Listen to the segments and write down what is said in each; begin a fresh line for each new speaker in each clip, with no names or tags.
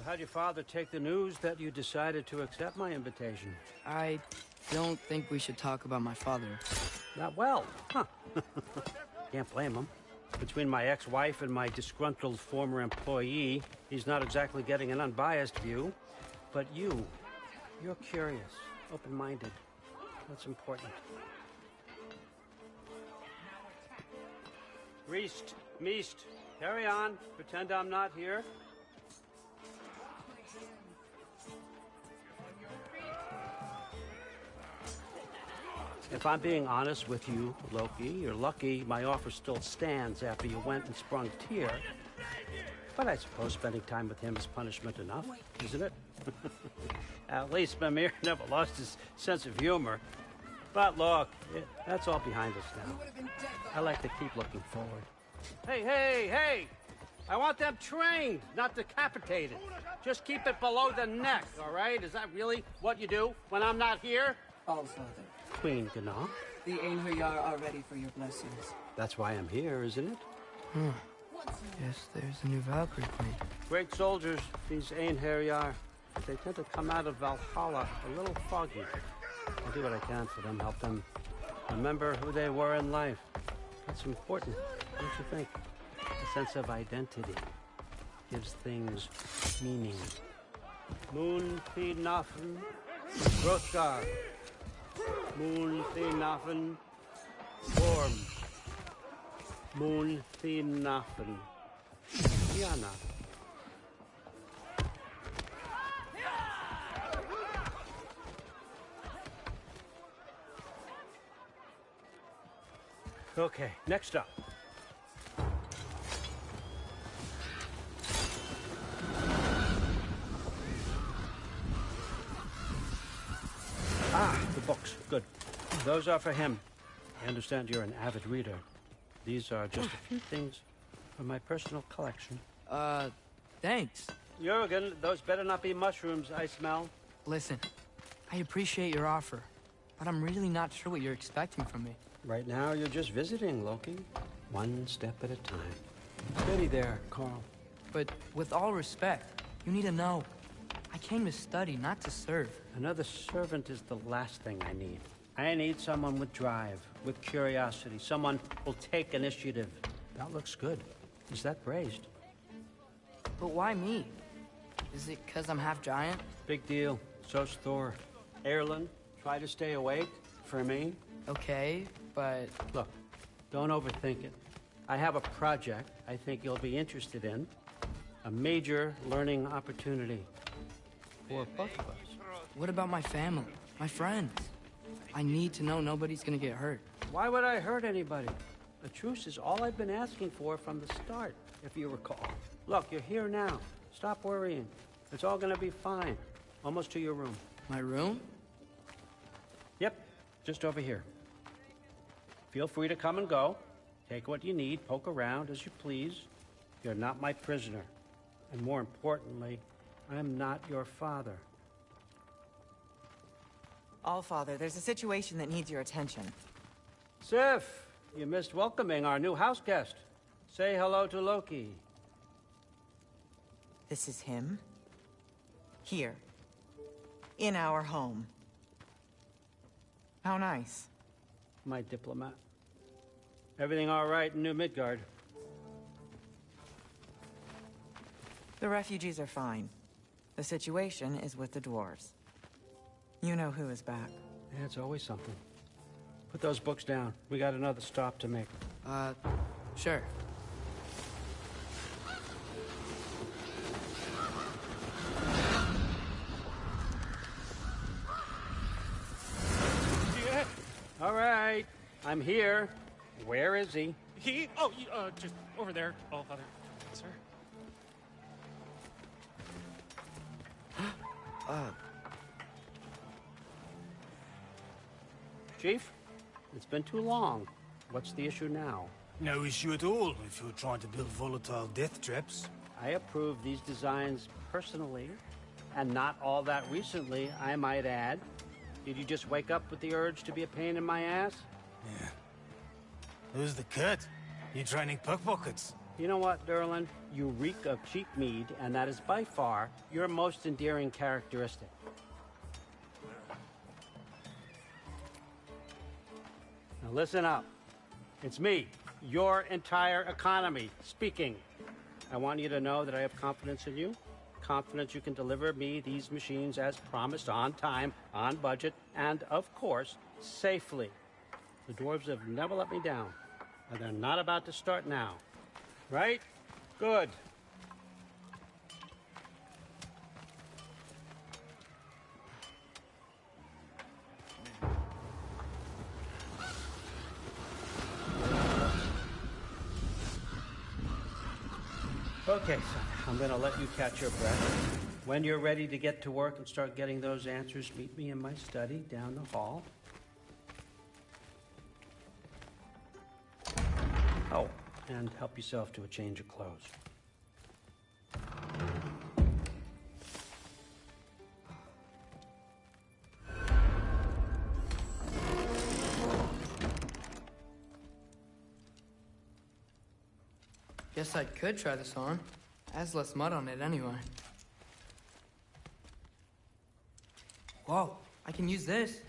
how'd your father take the news that you decided to accept my invitation?
I don't think we should talk about my father.
Not well, huh? Can't blame him. Between my ex-wife and my disgruntled former employee, he's not exactly getting an unbiased view. But you're curious, open-minded. That's important. Reist, Meest, carry on. Pretend I'm not here. If I'm being honest with you, Loki, you're lucky my offer still stands after you went and sprung Tyr. But I suppose spending time with him is punishment enough, isn't it? At least Mimir never lost his sense of humor. But look, that's all behind us now. I like to keep looking forward. Hey! I want them trained, not decapitated. Just keep it below the neck, all right? Is that really what you do when I'm not here?
All, Father.
Queen Gná.
The Einherjar are ready for your blessings.
That's why I'm here, isn't it?
Yes, there's a new Valkyrie queen.
Great soldiers, these Einherjar. They tend to come out of Valhalla a little foggy. I do what I can for them, help them remember who they were in life. That's important, don't you think? A sense of identity gives things meaning. Moon Thinafen, Hrothgar. Moon Thinafen, Orm. Moon Thinafen, Diana. Okay, next up. The books. Good. Those are for him. I understand you're an avid reader. These are just a few things from my personal collection.
Thanks.
Jurgen, those better not be mushrooms I smell.
Listen, I appreciate your offer, but I'm really not sure what you're expecting from me.
Right now, you're just visiting, Loki. One step at a time. Steady there, Carl.
But with all respect, you need to know. I came to study, not to serve.
Another servant is the last thing I need. I need someone with drive, with curiosity, someone who'll take initiative. That looks good. Is that praised?
But why me? Is it because I'm half giant?
Big deal. So's Thor. Erlen, try to stay awake for me.
Okay, but...
Look, don't overthink it. I have a project I think you'll be interested in. A major learning opportunity. For both of us.
What about my family? My friends? I need to know nobody's gonna get hurt.
Why would I hurt anybody? A truce is all I've been asking for from the start, if you recall. Look, you're here now. Stop worrying. It's all gonna be fine. Almost to your room.
My room?
Yep, just over here. Feel free to come and go. Take what you need, poke around as you please. You're not my prisoner. And more importantly, I'm not your father.
Allfather, there's a situation that needs your attention.
Sif, you missed welcoming our new house guest. Say hello to Loki.
This is him? Here. In our home. How nice.
My diplomat. Everything all right in New Midgard?
The refugees are fine. The situation is with the dwarves. You know who is back.
Yeah, it's always something. Put those books down. We got another stop to make.
Sure.
Yeah. All right. I'm here. Where is he?
Just over there, Allfather. Sir?
Chief, it's been too long. What's the issue now?
No issue at all if you're trying to build volatile death traps.
I approve these designs personally, and not all that recently, I might add. Did you just wake up with the urge to be a pain in my ass?
Yeah. Who's the cut? You training pickpockets?
You know what, Derlin? You reek of cheap mead, and that is by far your most endearing characteristic. Now listen up. It's me, your entire economy, speaking. I want you to know that I have confidence in you. Confidence you can deliver me these machines as promised, on time, on budget, and, of course, safely. The dwarves have never let me down, and they're not about to start now. Right? Good. Okay, son, I'm gonna let you catch your breath. When you're ready to get to work and start getting those answers, meet me in my study down the hall. Oh, and help yourself to a change of clothes.
Guess I could try this on. Has less mud on it anyway. Whoa, I can use this.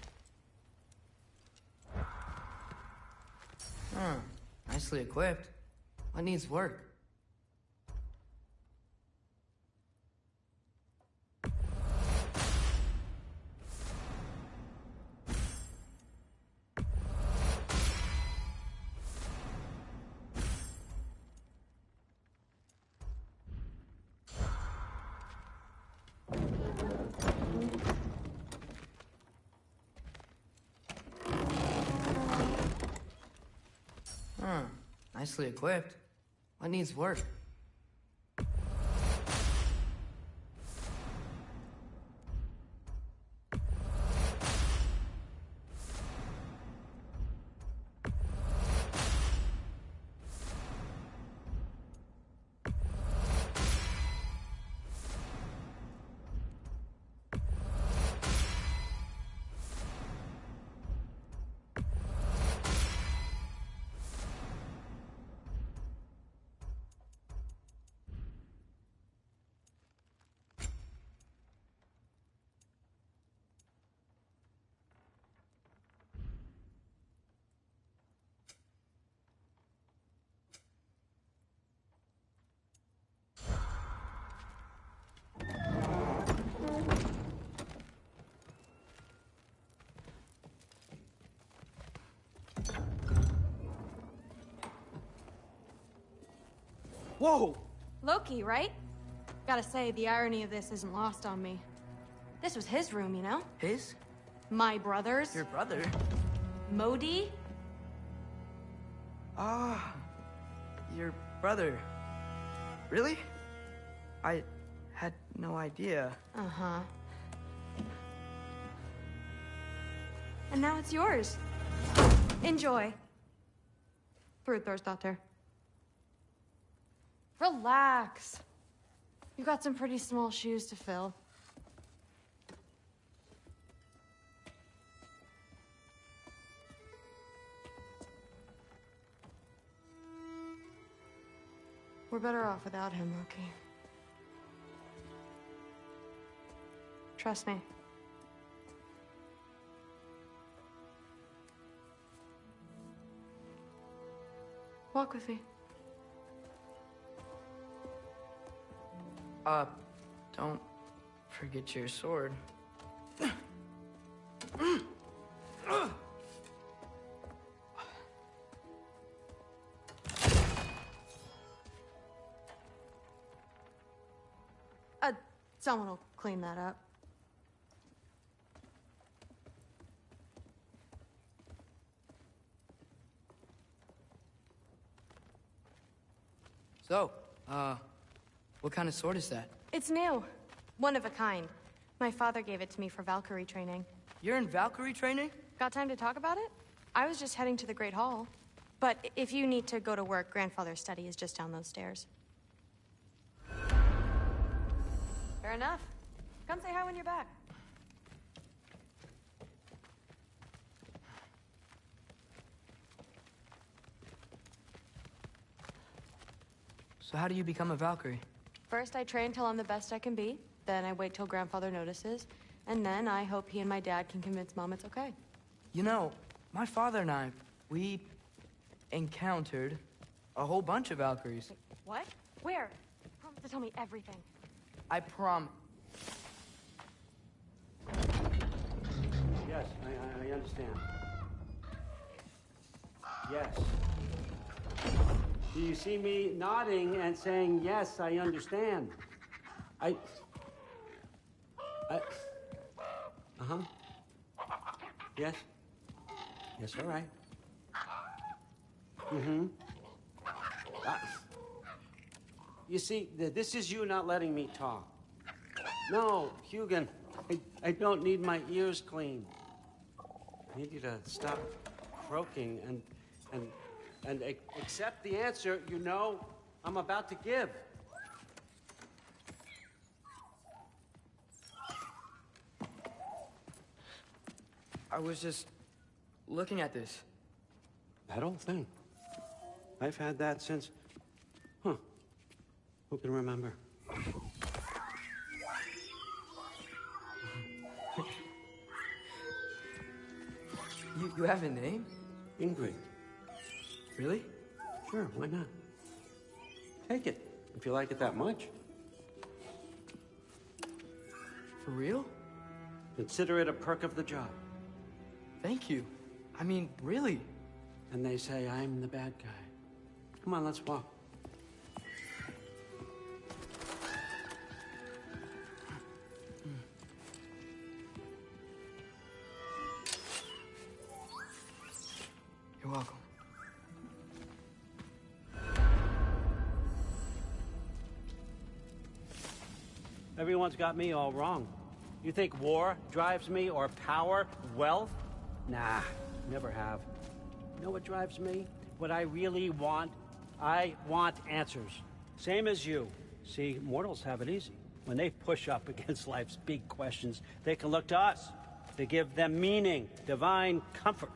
Huh, nicely equipped. What needs work? Huh, nicely equipped. What needs work?
Whoa!
Loki, right? Gotta say, the irony of this isn't lost on me. This was his room, you know?
His?
My brother's.
Your brother?
Modi?
Ah, your brother. Really? I had no idea.
Uh-huh. And now it's yours. Enjoy. Fruther's Relax. You've got some pretty small shoes to fill. We're better off without him, Loki. Trust me. Walk with me.
Don't forget your sword.
Someone will clean that up.
So, what kind of sword is that?
It's new. One of a kind. My father gave it to me for Valkyrie training.
You're in Valkyrie training?
Got time to talk about it? I was just heading to the Great Hall. But if you need to go to work, Grandfather's study is just down those stairs. Fair enough. Come say hi when you're back.
So how do you become a Valkyrie?
First, I train till I'm the best I can be. Then I wait till Grandfather notices. And then I hope he and my dad can convince Mom it's okay.
You know, my father and I, we encountered a whole bunch of Valkyries.
What? Where? Promise to tell me everything.
I prom.
Yes, I understand. Yes. Do you see me nodding and saying, yes, I understand? Uh-huh. Yes. Yes, all right. Mm-hmm. You see, this is you not letting me talk. No, Hugan, I don't need my ears cleaned. I need you to stop croaking and accept the answer you know I'm about to give.
I was just looking at this.
That old thing. I've had that since... Who can remember?
You have a name?
Ingrid.
Really?
Sure, why not? Take it, if you like it that much.
For real?
Consider it a perk of the job.
Thank you. I mean, really.
And they say I'm the bad guy. Come on, let's walk.
You're welcome.
Everyone's got me all wrong. You think war drives me, or power, wealth? Nah, never have. You know what drives me? What I really want? I want answers. Same as you. See, mortals have it easy. When they push up against life's big questions, they can look to us to give them meaning, divine comfort.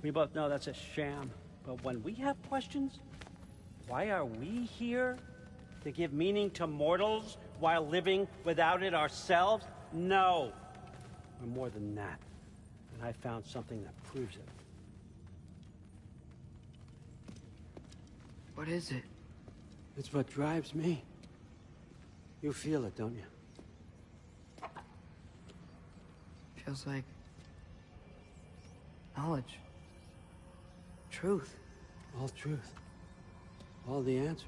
We both know that's a sham. But when we have questions, why are we here? To give meaning to mortals while living without it ourselves? No. We're more than that. And I found something that proves it.
What is it?
It's what drives me. You feel it, don't you?
Feels like knowledge. Truth.
All truth. All the answers.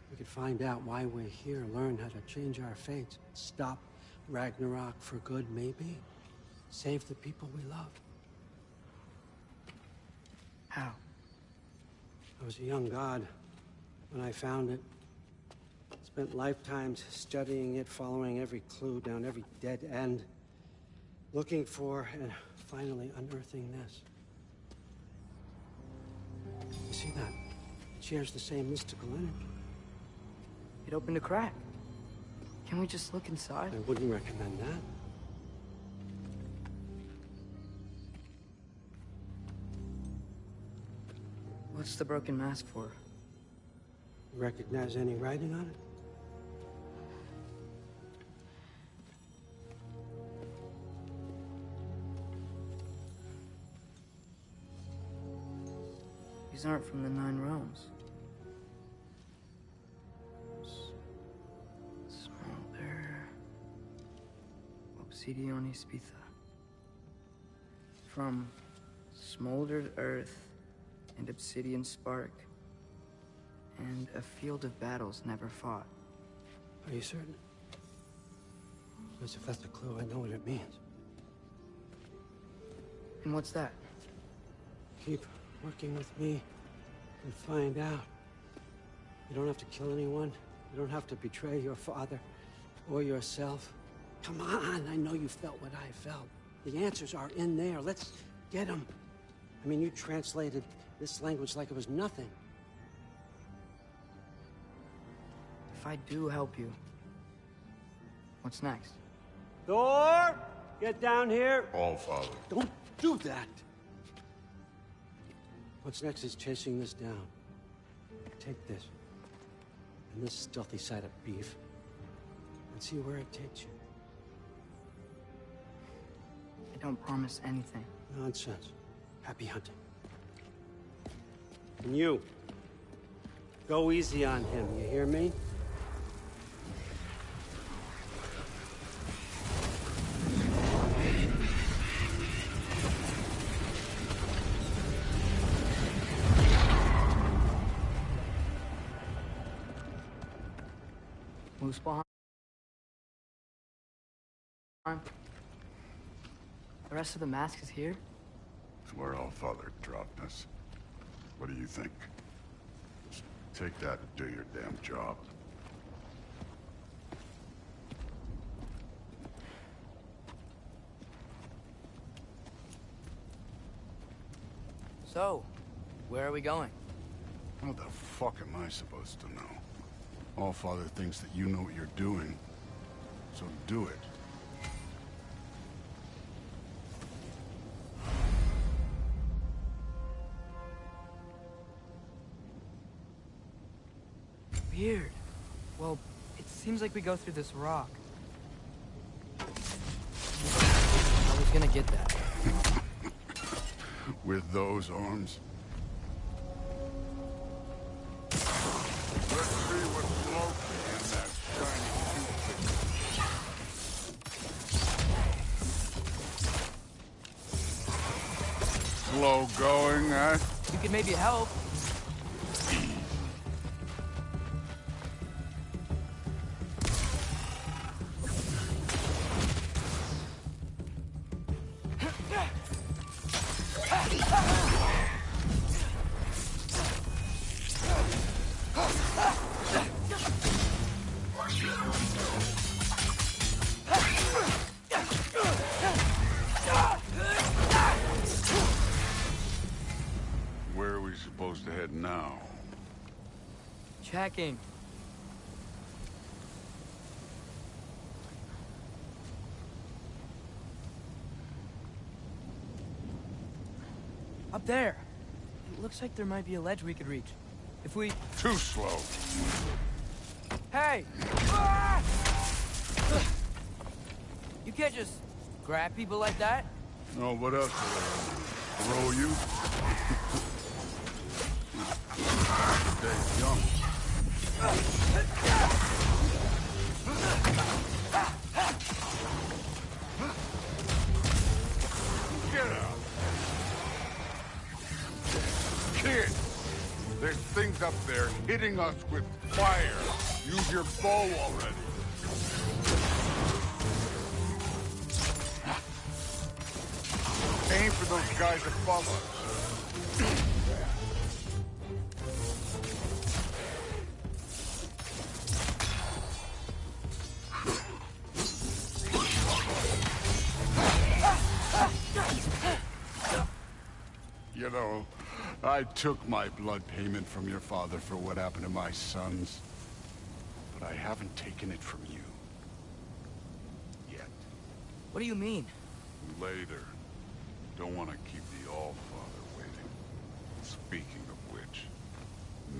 We could find out why we're here, learn how to change our fates, stop Ragnarok for good, maybe. Save the people we love.
How?
I was a young god when I found it. Spent lifetimes studying it, following every clue down every dead end, looking for and finally unearthing this. You see that? It shares the same mystical energy.
It opened a crack. Can we just look inside?
I wouldn't recommend that.
What's the broken mask for?
Recognize any writing on it?
These aren't from the Nine Realms. Smolder. Obsidione Spitha. From smoldered earth and obsidian spark, and a field of battles never fought.
Are you certain? Because if that's a clue, I know what it means.
And what's that?
Keep working with me and find out. You don't have to kill anyone. You don't have to betray your father or yourself. Come on, I know you felt what I felt. The answers are in there. Let's get them. I mean, you translated this language like it was nothing.
If I do help you, what's next?
Thor, get down here.
All, Father.
Don't do that. What's next is chasing this down. take this and this stealthy side of beef and see where it takes you.
I don't promise anything.
Nonsense. Happy hunting. And you, go easy on him, you hear me?
Moose behind. The rest of the mask is here?
It's where Allfather dropped us. What do you think? Just take that and do your damn job.
So, where are we going?
How the fuck am I supposed to know? Allfather thinks that you know what you're doing, so do it.
Weird. Well, it seems like we go through this rock. I was gonna get that.
With those arms? Let's see what's floating in that shiny toothpick. Slow going, eh?
You could maybe help.
Where are we supposed to head now?
Checking. Up there. It looks like there might be a ledge we could reach. If we...
Too slow.
Hey! Ah! You can't just grab people like that.
Oh, what else? Throw you? Stay young. Get out. Kid, there's things up there hitting us with fire. Use your bow already. Aim for those guys above us. You know, I took my blood payment from your father for what happened to my sons. But I haven't taken it from you. Yet.
What do you mean?
Later. Don't want to keep the Allfather waiting. Speaking of which,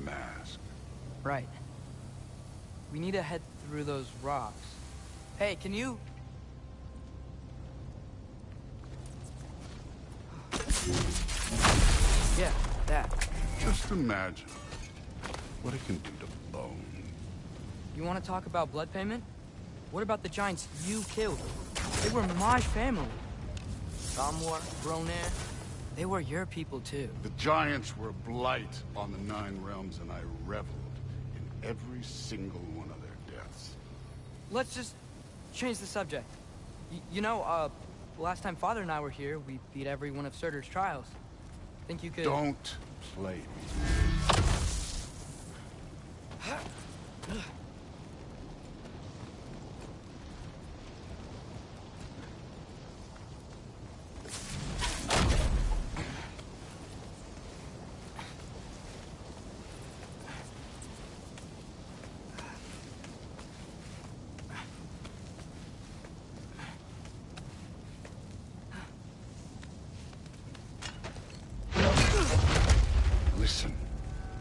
mask.
Right. We need to head through those rocks. Hey, can you... Yeah, that.
Just imagine what it can do to bone.
You want to talk about blood payment? What about the giants you killed? They were my family. Gamor, Bronair, they were your people too.
The giants were a blight on the Nine Realms, and I reveled in every single one of their deaths.
Let's just change the subject. You know, last time Father and I were here, we beat every one of Surtur's trials. Think you could...
Don't play me. Listen,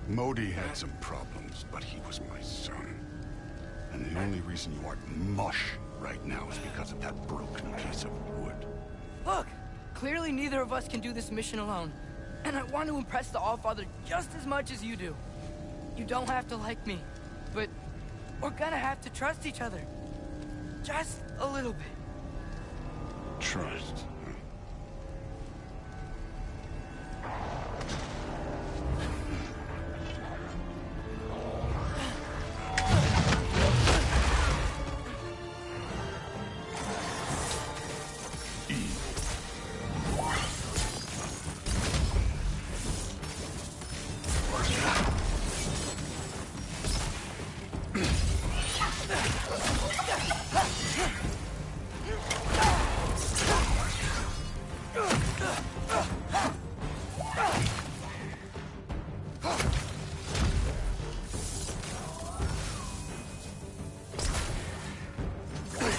Modi had some problems, but he was my son. And the only reason you aren't mush right now is because of that broken piece of wood.
Look! Clearly neither of us can do this mission alone. And I want to impress the Allfather just as much as you do. You don't have to like me, but we're gonna have to trust each other. Just a little bit.
Trust.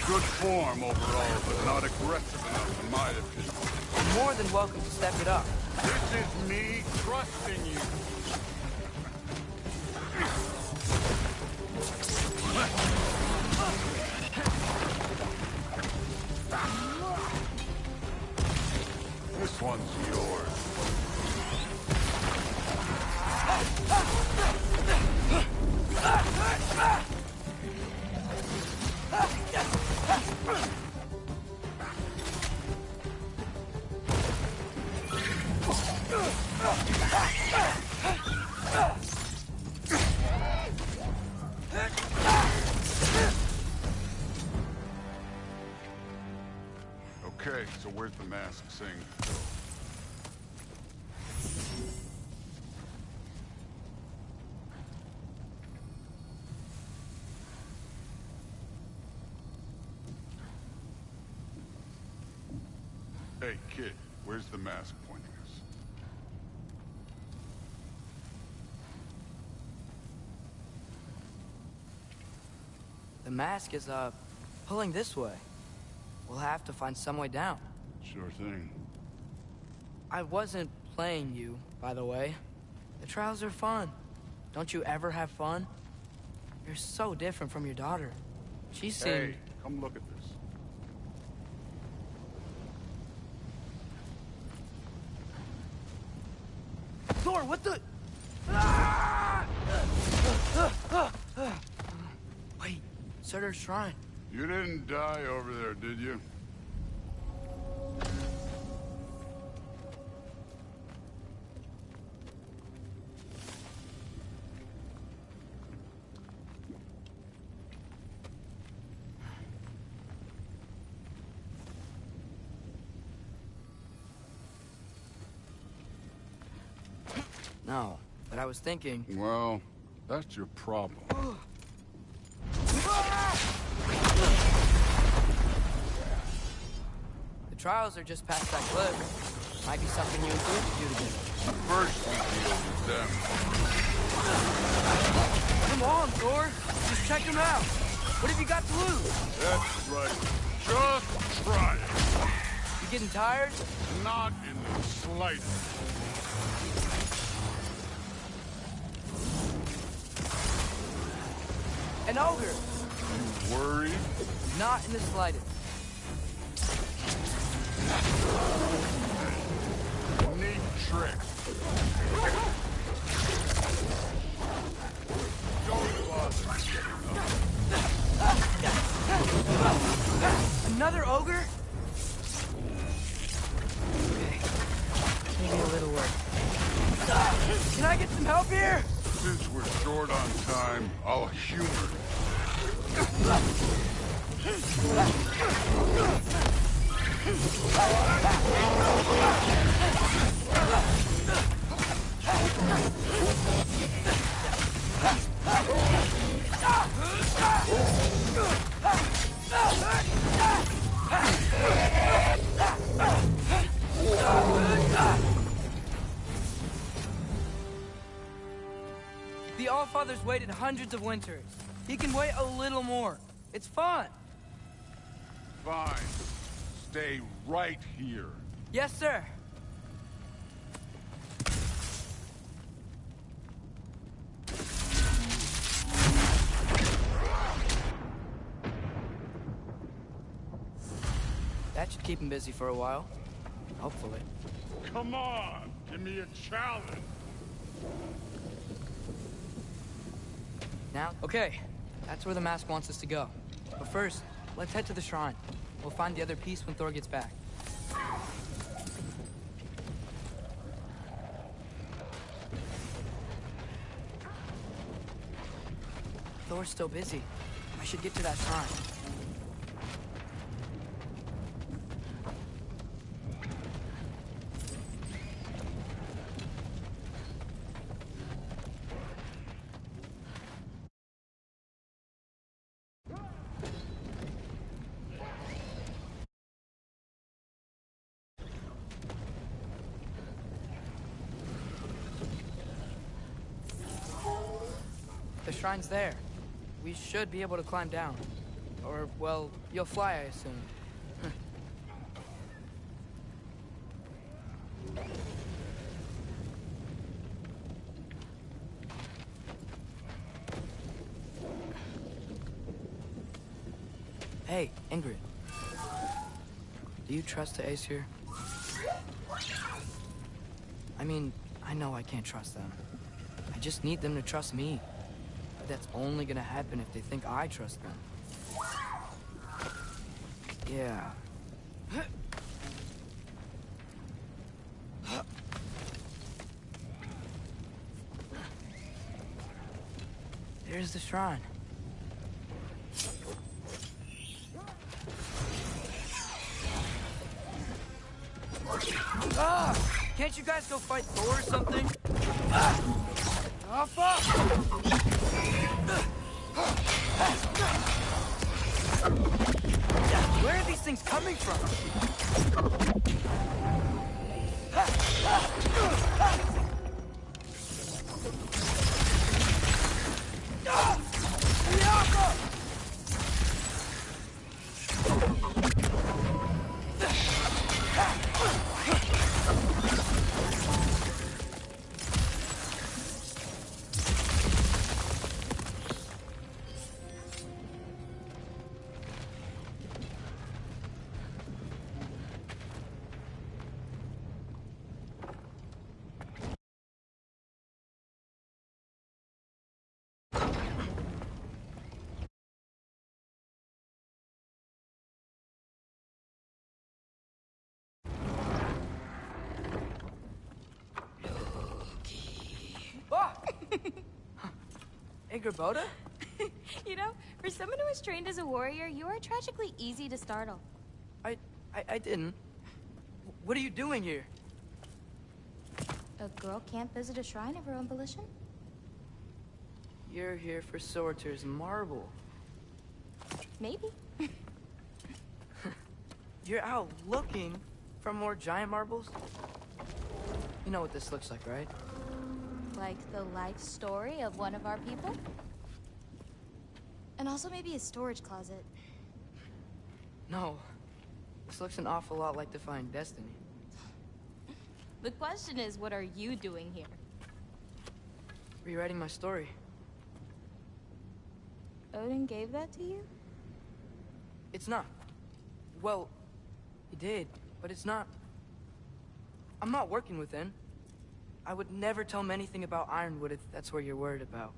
Good form overall, but not aggressive enough in my opinion.
You're more than welcome to step it up.
This is me trusting you. This one's yours. Okay, so where's the mask saying go? Hey, kid, where's the mask pointing us?
The mask is, pulling this way. We'll have to find some way down.
Sure thing.
I wasn't playing you, by the way. The trials are fun. Don't you ever have fun? You're so different from your daughter. She seemed...
Hey, come look at this.
Thor, what the... Wait, Surtur's shrine.
You didn't die over there, did you?
No, but I was thinking...
Well, that's your problem.
The trials are just past that cliff. Might be something you and Thor could do together.
First, we deal with them.
Come on, Thor. Just check them out. What have you got to lose?
That's right. Just try it.
You getting tired?
Not in the slightest.
An ogre.
You worried?
Not in the slightest.
Neat trick. Don't bother.
Another ogre? Okay. Maybe a little work. Can I get some help here?
Since we're short on time, I'll humor you.
The Allfather's waited hundreds of winters. He can wait a little more. It's fun.
Fine. Stay right here.
Yes, sir. keep him busy for a while. Hopefully.
Come on, give me a challenge.
Now? Okay, that's where the mask wants us to go. But first, let's head to the shrine. We'll find the other piece when Thor gets back. Thor's still busy. I should get to that shrine. The shrine's there. We should be able to climb down. Or, well, you'll fly, I assume. Hey, Ingrid. Do you trust the Ace here? I mean, I know I can't trust them. I just need them to trust me. But that's only gonna happen if they think I trust them. Yeah. There's the shrine. Ah! Can't you guys go fight Thor or something? Off up! Where are these things coming from? Ingrid?
You know, for someone who was trained as a warrior, you are tragically easy to startle.
I didn't. What are you doing here?
A girl can't visit a shrine of her own volition?
You're here for Sorter's marble.
Maybe.
You're out looking for more giant marbles? You know what this looks like, right?
Like the life story of one of our people? And also maybe a storage closet.
No. This looks an awful lot like Defying Destiny.
The question is, what are you doing here?
Rewriting my story.
Odin gave that to you?
It's not. Well, he did, but it's not. I'm not working with him. I would never tell him anything about Ironwood if that's what you're worried about.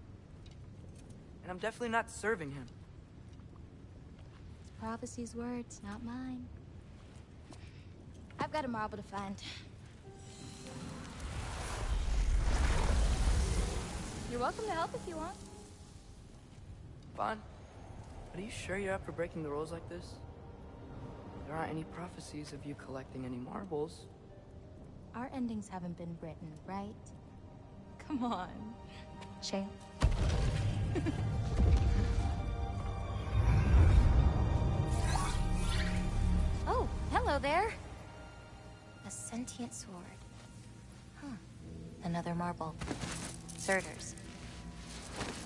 And I'm definitely not serving him.
It's prophecy's words, not mine. I've got a marble to find. You're welcome to help if you want.
Fine. But are you sure you're up for breaking the rules like this? There aren't any prophecies of you collecting any marbles.
Our endings haven't been written, right? Come on, champ. Oh, hello there. A sentient sword. Huh. Another marble. Surtur's.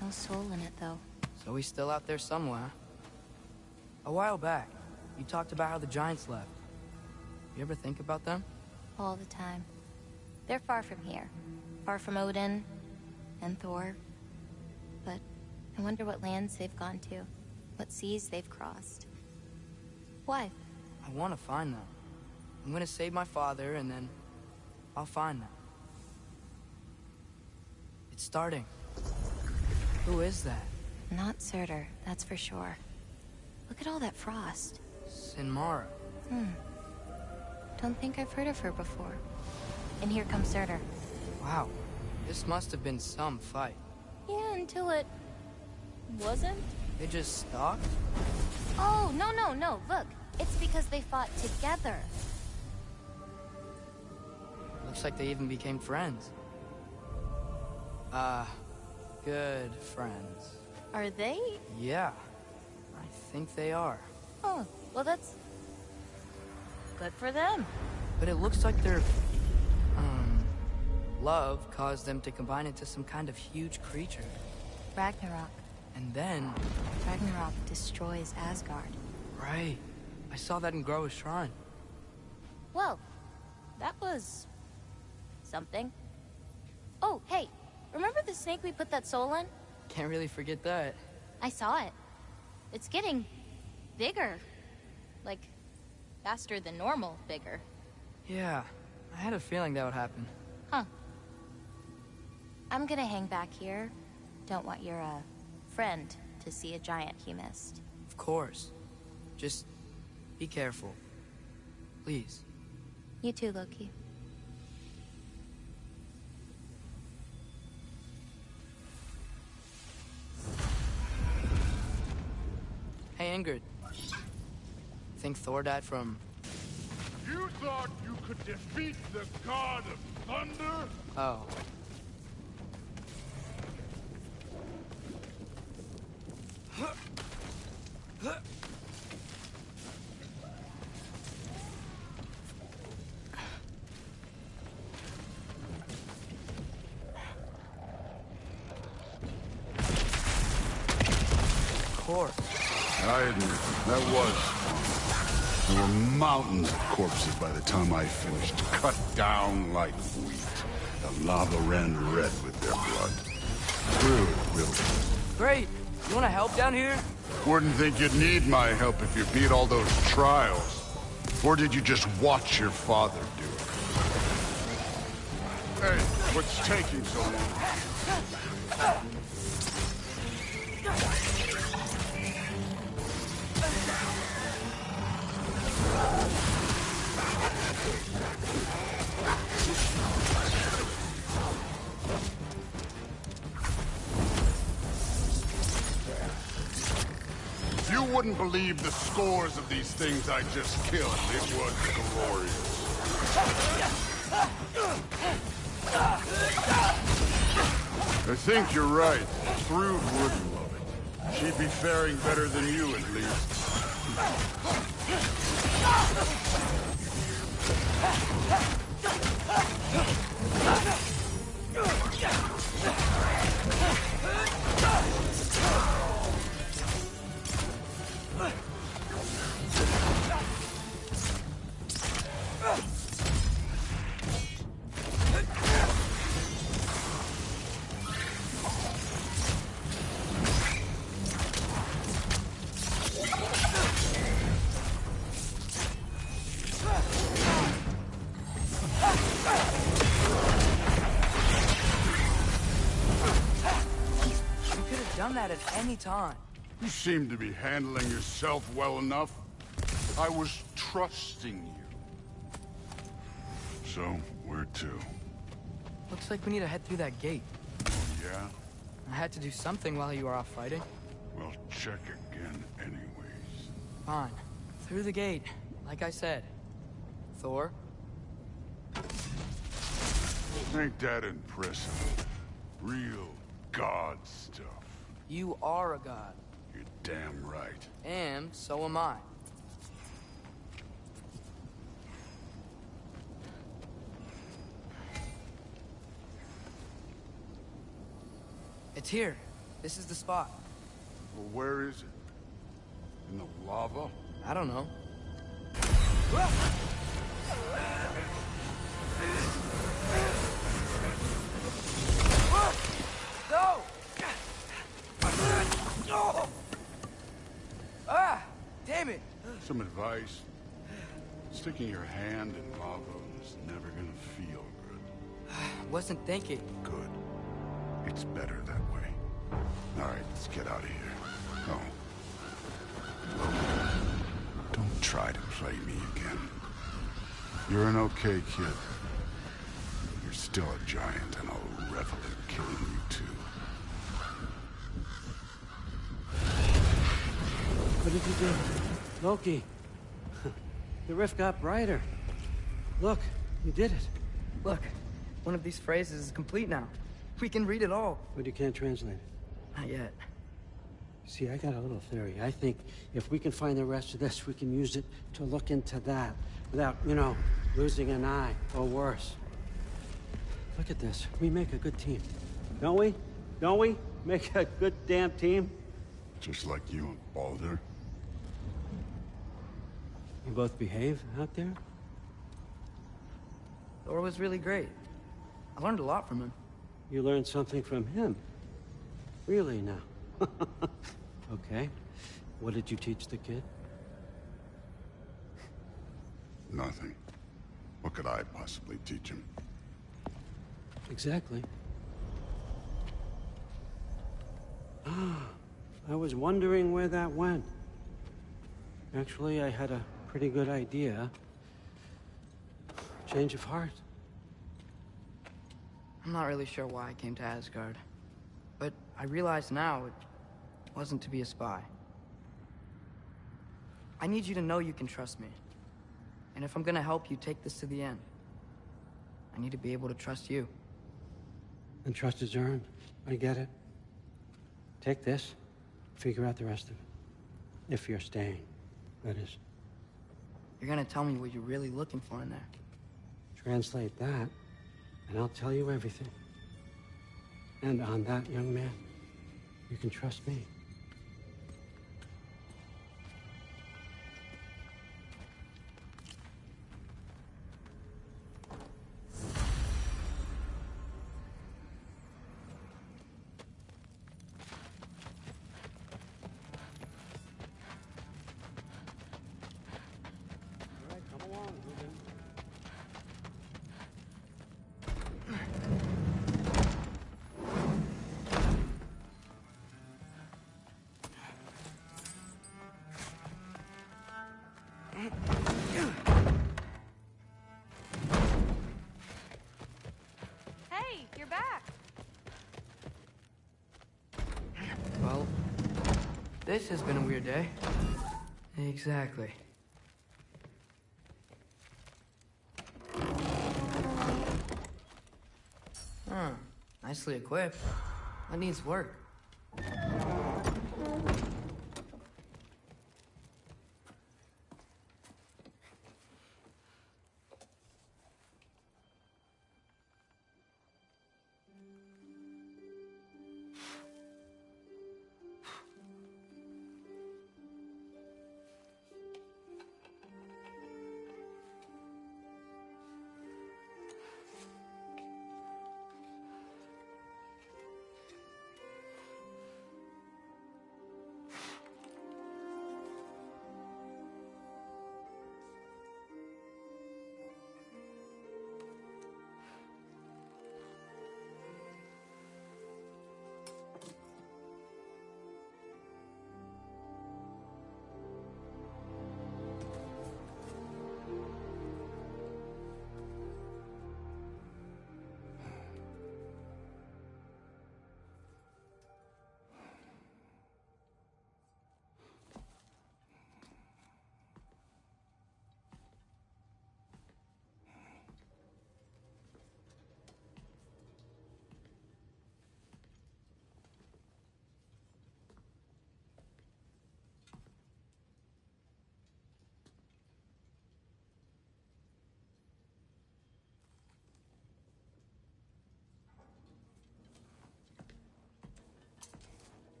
No soul in it, though.
So he's still out there somewhere. A while back, you talked about how the giants left. You ever think about them?
All the time. They're far from here. Far from Odin and Thor. But I wonder what lands they've gone to. What seas they've crossed. Why?
I want to find them. I'm gonna save my father, and then I'll find them. It's starting. Who is that?
Not Surtur, that's for sure. Look at all that frost.
Sinmara.
Don't think I've heard of her before. And here comes Surtur.
Wow. This must have been some fight.
Yeah, until it... wasn't?
They just stalked?
Oh, no. Look, it's because they fought together.
Looks like they even became friends. Good friends.
Are they?
Yeah, I think they are.
Oh, well that's... good for them.
But it looks like their... love caused them to combine into some kind of huge creature.
Ragnarok.
And then...
Ragnarok destroys Asgard.
Right. I saw that in Groa's shrine.
Well, that was... something. Oh, hey, remember the snake we put that soul in?
Can't really forget that.
I saw it. It's getting... bigger. Like, faster than normal bigger.
Yeah, I had a feeling that would happen.
Huh. I'm gonna hang back here. Don't want your, friend to see a giant he missed.
Of course. Just be careful. Please.
You too, Loki.
Hey, Ingrid. Think Thor died from...
You thought you could defeat the god of thunder?
Oh. Of course.
I admit, that was fun. There were mountains of corpses by the time I finished, cut down like wheat. The lava ran red with their blood. Really.
Great. You want to help down here?
Wouldn't think you'd need my help if you beat all those trials. Or did you just watch your father do it? Hey, what's taking so long? You wouldn't believe the scores of these things I just killed. It was glorious. I think you're right. Thrud wouldn't love it. She'd be faring better than you, at least.
That at any time.
You seem to be handling yourself well enough. I was trusting you. So, where to?
Looks like we need to head through that gate.
Yeah?
I had to do something while you were off fighting.
Well, check again anyways.
Fine. Through the gate, like I said. Thor?
Ain't that impressive? Real god stuff.
You are a god.
You're damn right.
And so am I. It's here. This is the spot.
Well, where is it? In the lava?
I don't know. No! Ah! Damn it!
Some advice? Sticking your hand in lava is never gonna feel good.
Wasn't thinking.
Good. It's better that way. All right, let's get out of here. No. Don't try to play me again. You're an okay kid. You're still a giant, and I'll revel in killing you too.
What did you do? Loki. The rift got brighter. Look, you did it.
Look, one of these phrases is complete now. We can read it all.
But you can't translate it.
Not yet.
See, I got a little theory. I think if we can find the rest of this, we can use it to look into that without, you know, losing an eye or worse. Look at this. We make a good team. Don't we? Don't we? Make a good damn team?
Just like you and Baldur.
You both behave out there?
Thor was really great. I learned a lot from him.
You learned something from him? Really now? Okay. What did you teach the kid?
Nothing. What could I possibly teach him?
Exactly. I was wondering where that went. Actually, I had a pretty good idea. Change of heart.
I'm not really sure why I came to Asgard. But I realize now it wasn't to be a spy. I need you to know you can trust me. And if I'm gonna help you take this to the end, I need to be able to trust you.
And trust is earned. I get it. Take this, figure out the rest of it. If you're staying, that is.
You're gonna tell me what you're really looking for in there.
Translate that, and I'll tell you everything. And on that, young man, you can trust me. All right, come along, Ruben.
Hey, you're back.
Well, this has been a weird day. Exactly. Huh. Nicely equipped. That needs work.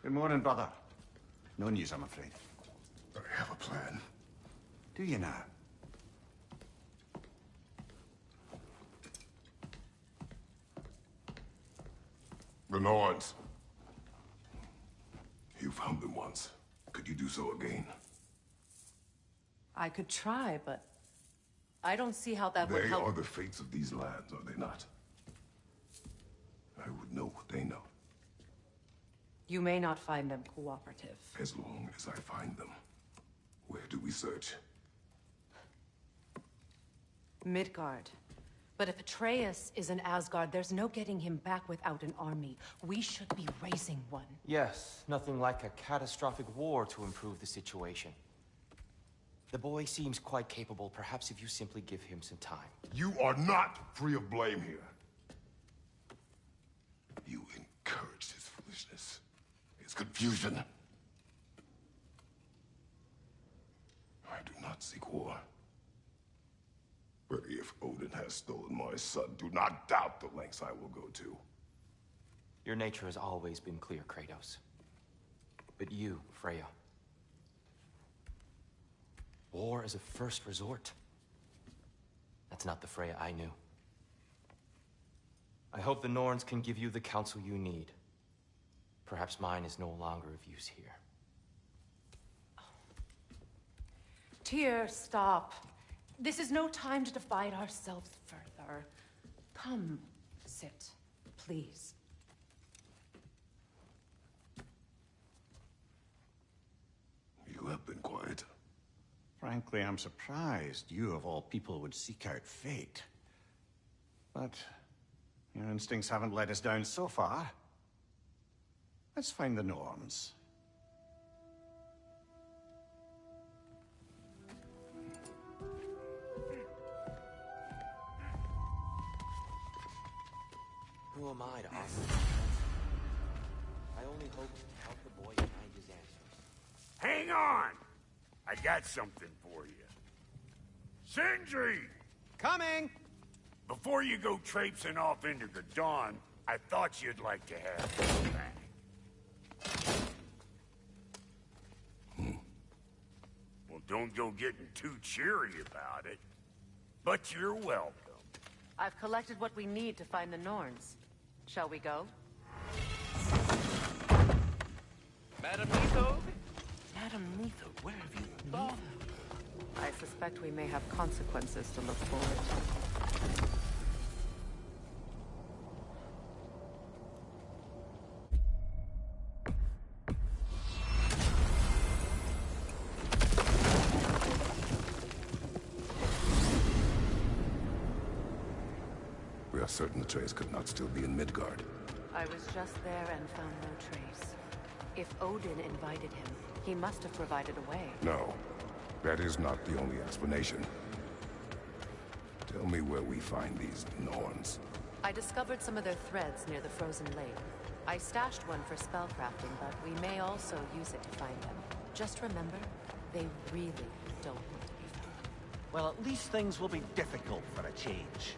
Good morning, brother. No news, I'm afraid.
I have a plan.
Do you now?
The Nords. You found them once. Could you do so again? I could try, but I don't see how that would
They
help.
are the fates of these lands, are they not? I would know what they know.
You may not find them cooperative.
As long as I find them. Where do we search?
Midgard. But if Atreus is in Asgard, there's no getting him back without an army. We should be raising one.
Yes, nothing like a catastrophic war to improve the situation. The boy seems quite capable. Perhaps if you simply give him some time.
You are not free of blame here. You encouraged his foolishness, his confusion. I do not seek war. But if Odin has stolen my son, do not doubt the lengths I will go to.
Your nature has always been clear, Kratos. But you, Freya. War is a first resort. That's not the Freya I knew. I hope the Norns can give you the counsel you need. Perhaps mine is no longer of use here.
Tyr, stop. This is no time to divide ourselves further. Come, sit, please.
You have been quiet.
Frankly, I'm surprised you, of all people, would seek out fate. But your instincts haven't let us down so far. Let's find the Norns.
Who am I to offer? I only hope to help the boy find his answers.
Hang on! I got something for you. Sindri!
Coming!
Before you go traipsing off into the dawn, I thought you'd like to have this back. Well, don't go getting too cheery about it. But you're welcome.
I've collected what we need to find the Norns. Shall we go?
Madam Neathog?
Madam Neathog, where have you been?
I suspect we may have consequences to look forward to.
We are certain Atreus could not still be in Midgard.
I was just there and found no trace. If Odin invited him, he must have provided a way.
No, that is not the only explanation. Tell me where we find these Norns.
I discovered some of their threads near the frozen lake. I stashed one for spellcrafting, but we may also use it to find them. Just remember, they really don't want to be found.
Well, at least things will be difficult for a change.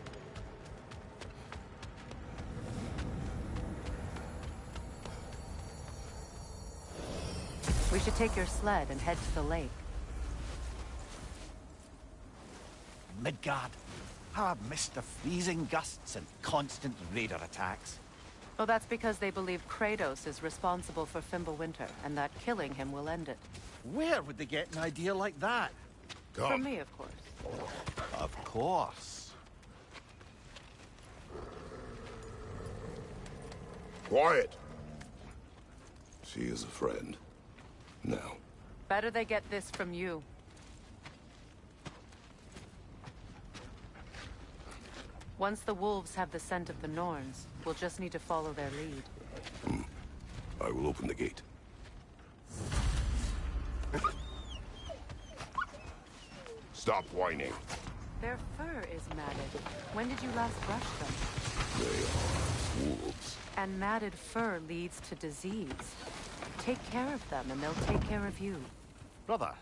We should take your sled and head to the lake.
Midgard. How I've missed the freezing gusts and constant raider attacks.
Well, that's because they believe Kratos is responsible for Fimbulwinter, and that killing him will end it.
Where would they get an idea like that?
From me, of course.
Of course.
Quiet! She is a friend. Now.
Better they get this from you. Once the wolves have the scent of the Norns, we'll just need to follow their lead.
I will open the gate. Stop whining.
Their fur is matted. When did you last brush them?
They are wolves.
And matted fur leads to disease. Take care of them, and they'll take care of you.
Brother,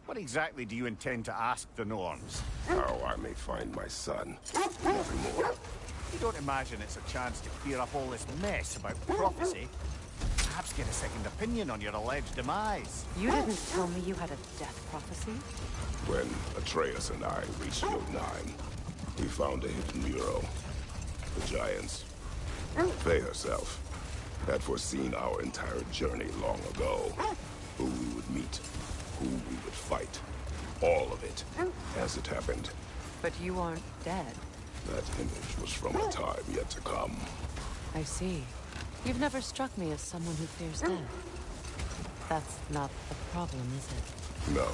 what exactly do you intend to ask the Norns?
How I may find my son. Nothing more.
You don't imagine it's a chance to clear up all this mess about prophecy? Perhaps get a second opinion on your alleged demise.
You didn't tell me you had a death prophecy?
When Atreus and I reached Jotunheim, we found a hidden mural. The giants, Faye herself, had foreseen our entire journey long ago. Who we would meet, who we would fight, All of it, as it happened.
But you aren't dead.
That image was from a time yet to come.
I see. You've never struck me as someone who fears death. That's not the problem, is it?
No.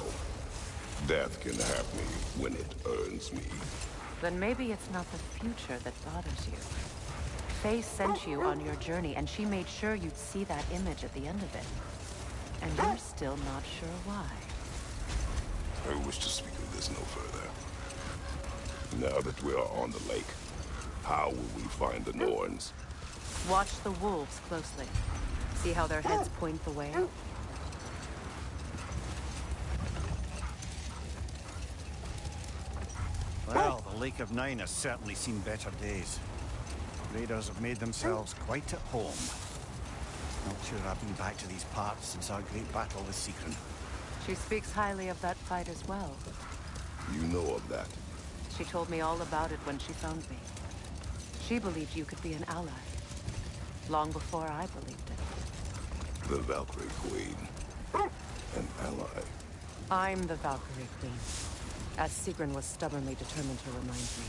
Death can have me when it earns me.
Then maybe it's not the future that bothers you. Faye sent you on your journey, and she made sure you'd see that image at the end of it. And you're still not sure why.
I wish to speak of this no further. Now that we are on the lake, how will we find the Norns?
Watch the wolves closely. See how their heads point the way?
Well, the Lake of Nine has certainly seen better days. Raiders have made themselves quite at home. Not sure I've been back to these parts since our great battle with Seekron.
She speaks highly of that fight as well.
You know of that?
She told me all about it when she found me. She believed you could be an ally. Long before I believed it.
The Valkyrie Queen. An ally.
I'm the Valkyrie Queen. As Seekron was stubbornly determined to remind me.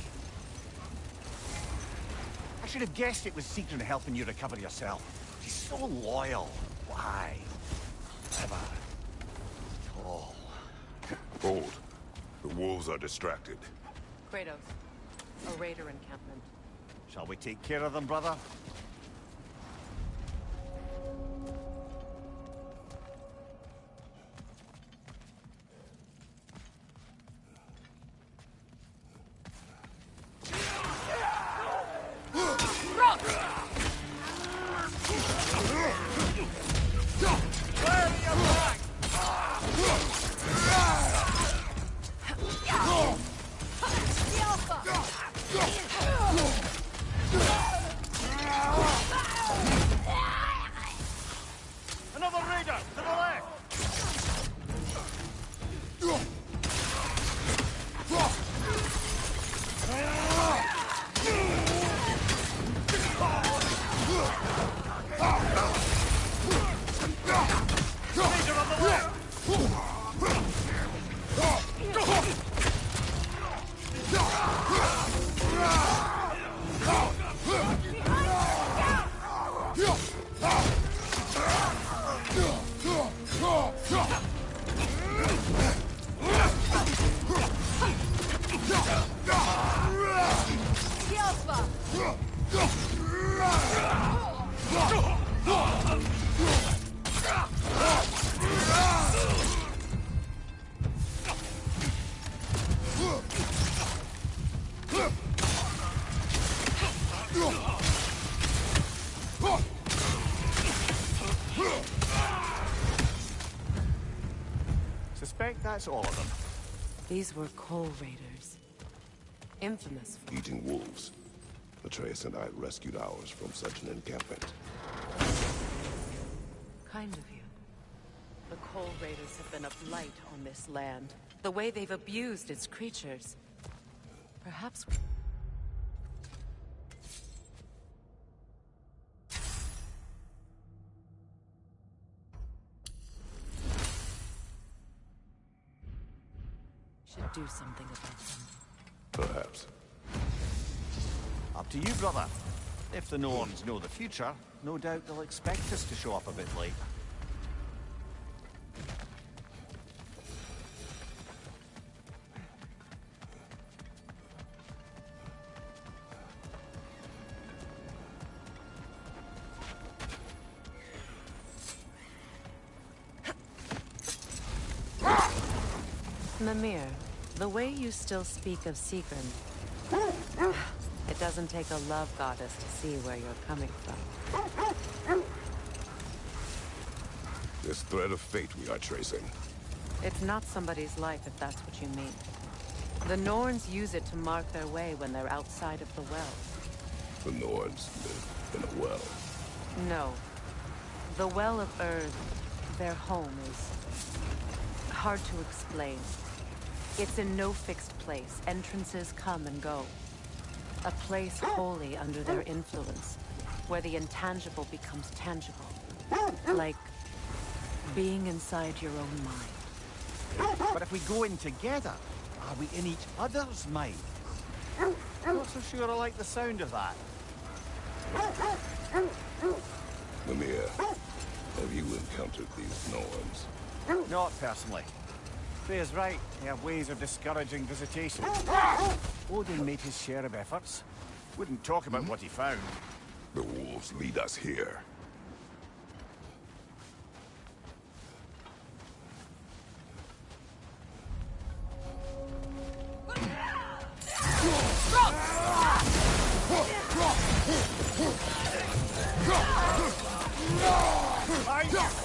I should have guessed it was Seekron helping you recover yourself. She's so loyal. Why? Ever. Tall.
Hold. The wolves are distracted.
Kratos. A raider encampment.
Shall we take care of them, brother?
Another raider to the left! Raider on the left!
Suspect that's all of them.
These were coal raiders. Infamous.
Eating wolves. Atreus and I rescued ours from such an encampment.
Kind of you. The coal raiders have been a blight on this land. The way they've abused its creatures. Perhaps... should do something about them.
Perhaps.
Up to you, brother. If the Norns know the future, no doubt they'll expect us to show up a bit late.
Mimir, the way you still speak of Seekron, it doesn't take a love goddess to see where you're coming from.
This thread of fate we are tracing.
It's not somebody's life if that's what you mean. The Norns use it to mark their way when they're outside of the well.
The Norns live in a well.
No. The Well of Earth, their home, is hard to explain. It's in no fixed place. Entrances come and go. A place wholly under their influence, where the intangible becomes tangible. Like being inside your own mind.
But if we go in together, are we in each other's mind? Not so sure I like the sound of that.
Mimir, have you encountered these Norns?
Not personally. Freya's right. They have ways of discouraging visitation. Odin made his share of efforts. Wouldn't talk about what he found.
The wolves lead us here.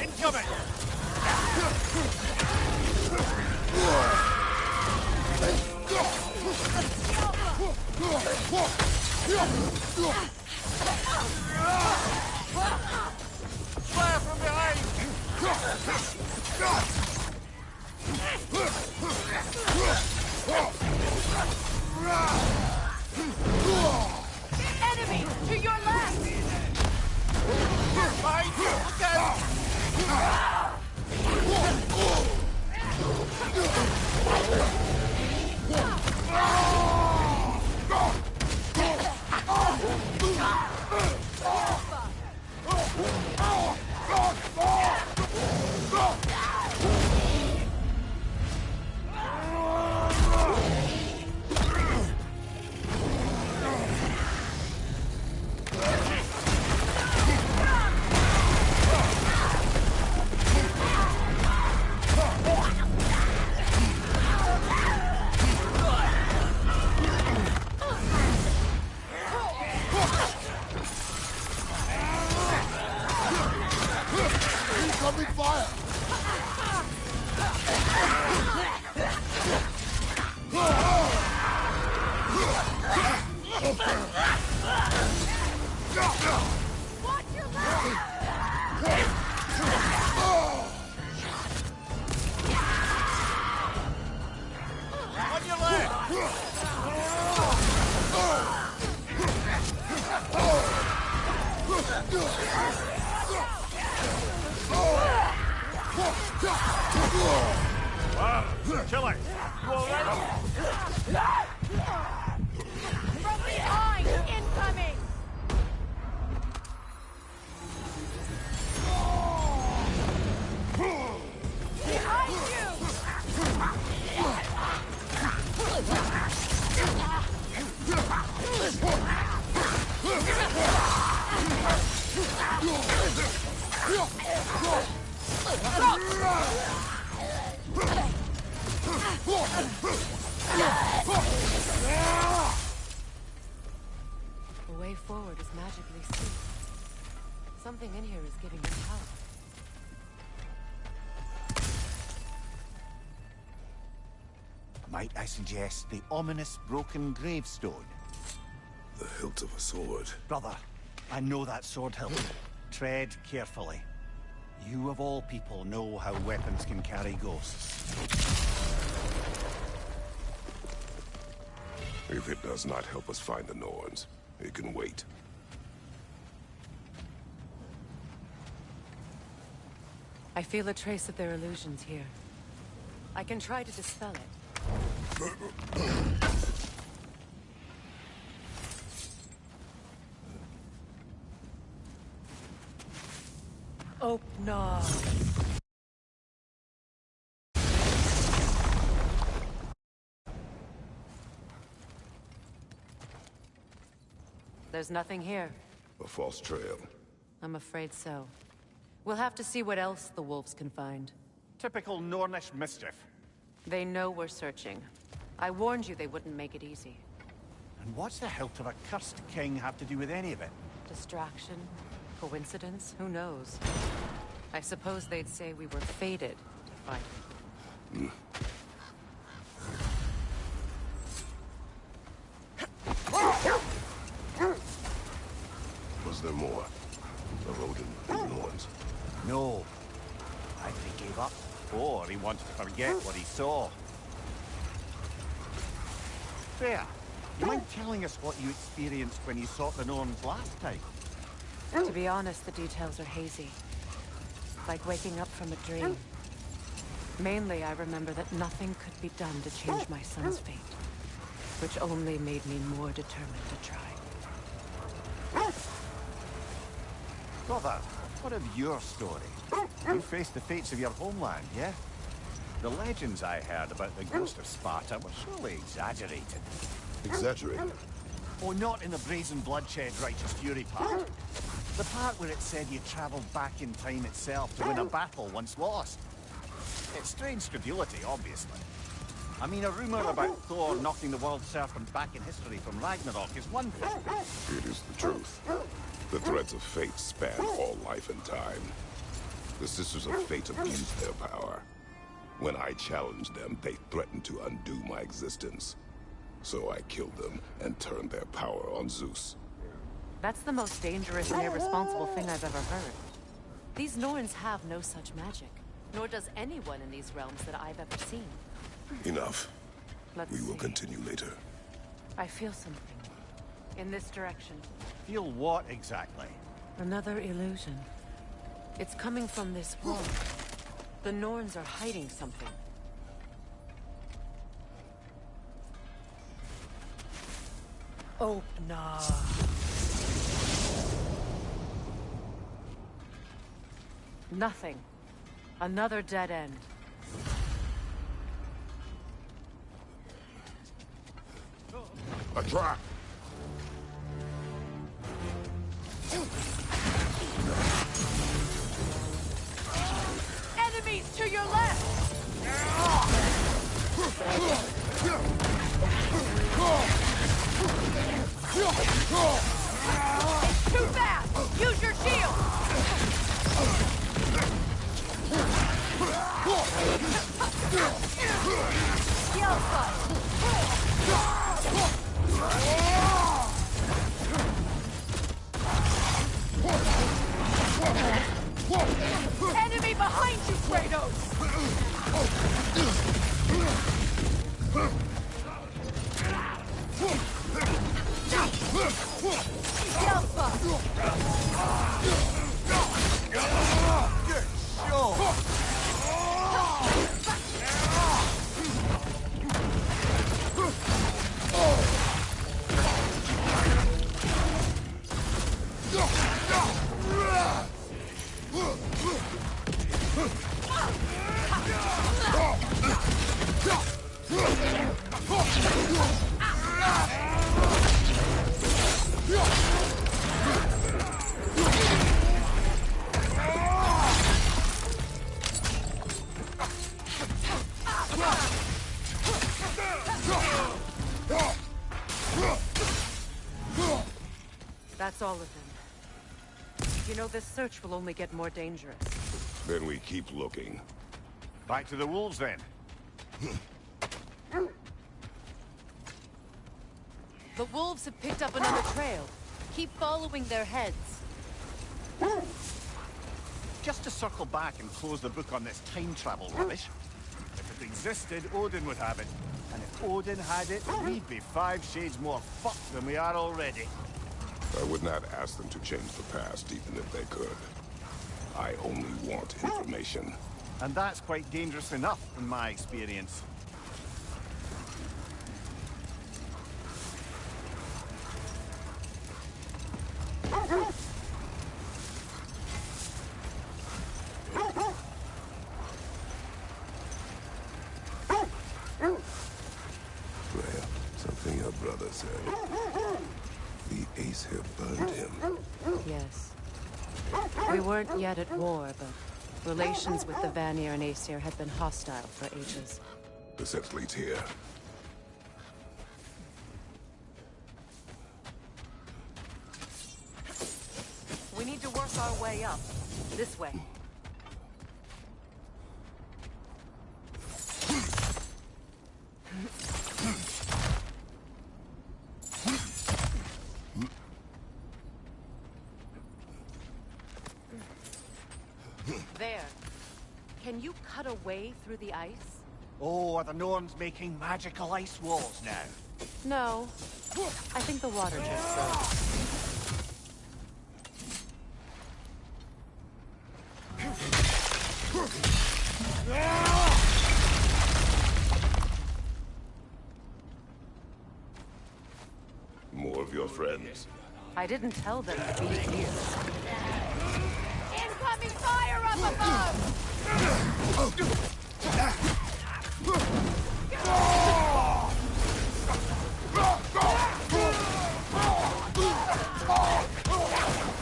Incoming! Fire from behind!
Enemy to your left!
Behind you! Look out! Killer! You alright?
From behind! Incoming! Behind
The way forward is magically steep. Something in here is giving us power.
Might I suggest the ominous broken gravestone?
The hilt of a sword.
Brother, I know that sword hilt. Tread carefully. You of all people know how weapons can carry ghosts.
If it does not help us find the Norns, it can wait.
I feel a trace of their illusions here. I can try to dispel it. Oh, no. There's nothing here.
A false trail.
I'm afraid so. We'll have to see what else the wolves can find.
Typical Nornish mischief.
They know we're searching. I warned you they wouldn't make it easy.
And what's the hilt of a cursed king have to do with any of it?
Distraction? Coincidence? Who knows? I suppose they'd say we were fated to fight it.
Was there more? Of Odin and the Norns?
No. Either he gave up, or he wanted to forget what he saw. Freya, you mind telling us what you experienced when you sought the Norns last time?
To be honest, the details are hazy. Like waking up from a dream. Mainly, I remember that nothing could be done to change my son's fate, which only made me more determined to try.
Brother, what of your story? You faced the fates of your homeland, yeah? The legends I heard about the ghost of Sparta were surely exaggerated.
Exaggerated?
Oh, not in the brazen bloodshed righteous fury part. The part where it said you travelled back in time itself to win a battle once lost. It's strange credulity, obviously. I mean, a rumour about Thor knocking the world serpent back in history from Ragnarok is one thing.
It is the truth. The threads of fate span all life and time. The Sisters of Fate abused their power. When I challenged them, they threatened to undo my existence. So I killed them and turned their power on Zeus.
That's the most dangerous and irresponsible thing I've ever heard. These Norns have no such magic, nor does anyone in these realms that I've ever seen.
Enough.
Let's
We will
see.
continue later.
I feel something. In this direction.
Feel what exactly?
Another illusion. It's coming from this wall. The Norns are hiding something.
Oh, nah.
Nothing. Another dead end.
A trap!
Enemies to your left! It's too fast! Use your shield! Enemy behind you, Kratos!
That's all of them. You know, this search will only get more dangerous.
Then we keep looking.
Back to the wolves, then.
The wolves have picked up another trail. Keep following their heads.
Just to circle back and close the book on this time travel rubbish. If it existed, Odin would have it. And if Odin had it, we'd be 5 shades more fucked than we are already.
I would not ask them to change the past, even if they could. I only want information.
And that's quite dangerous enough, in my experience.
Freya, something your brother said. The Ace here burned him.
Yes. We weren't yet at war, but relations with the Vanir and Aesir had been hostile for ages.
The set leads here.
We need to work our way up. This way. There. Can you cut a way through the ice?
Oh, are the Norns making magical ice walls now?
No. I think the water just froze.
friends.
I didn't tell them to be here.
Incoming fire up above!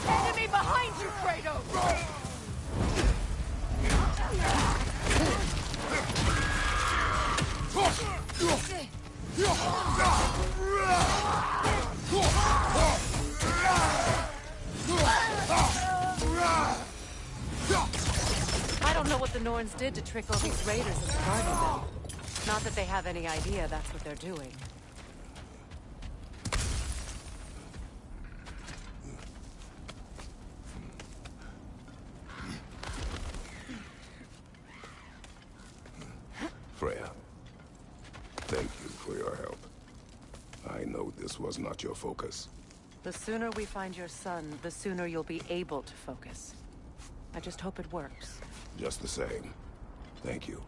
Enemy behind you, Kratos!
I don't know what the Norns did to trick all these raiders into guarding them. Not that they have any idea that's what they're doing.
Freya, thank you for your help. I know this was not your focus.
The sooner we find your son, the sooner you'll be able to focus. I just hope it works.
Just the same. Thank you.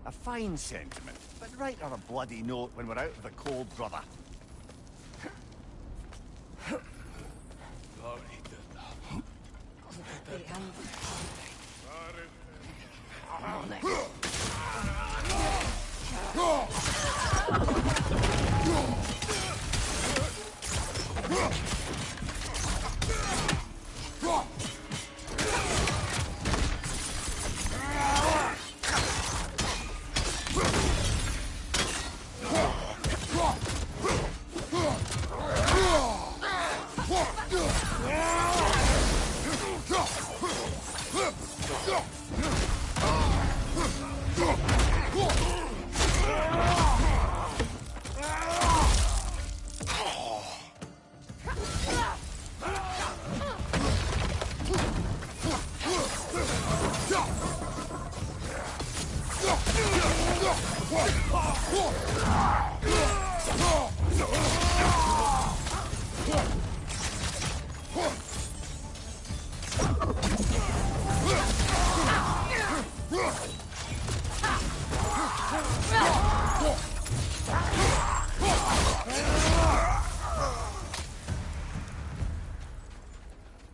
A fine sentiment, but write her a bloody note when we're out of the cold, brother.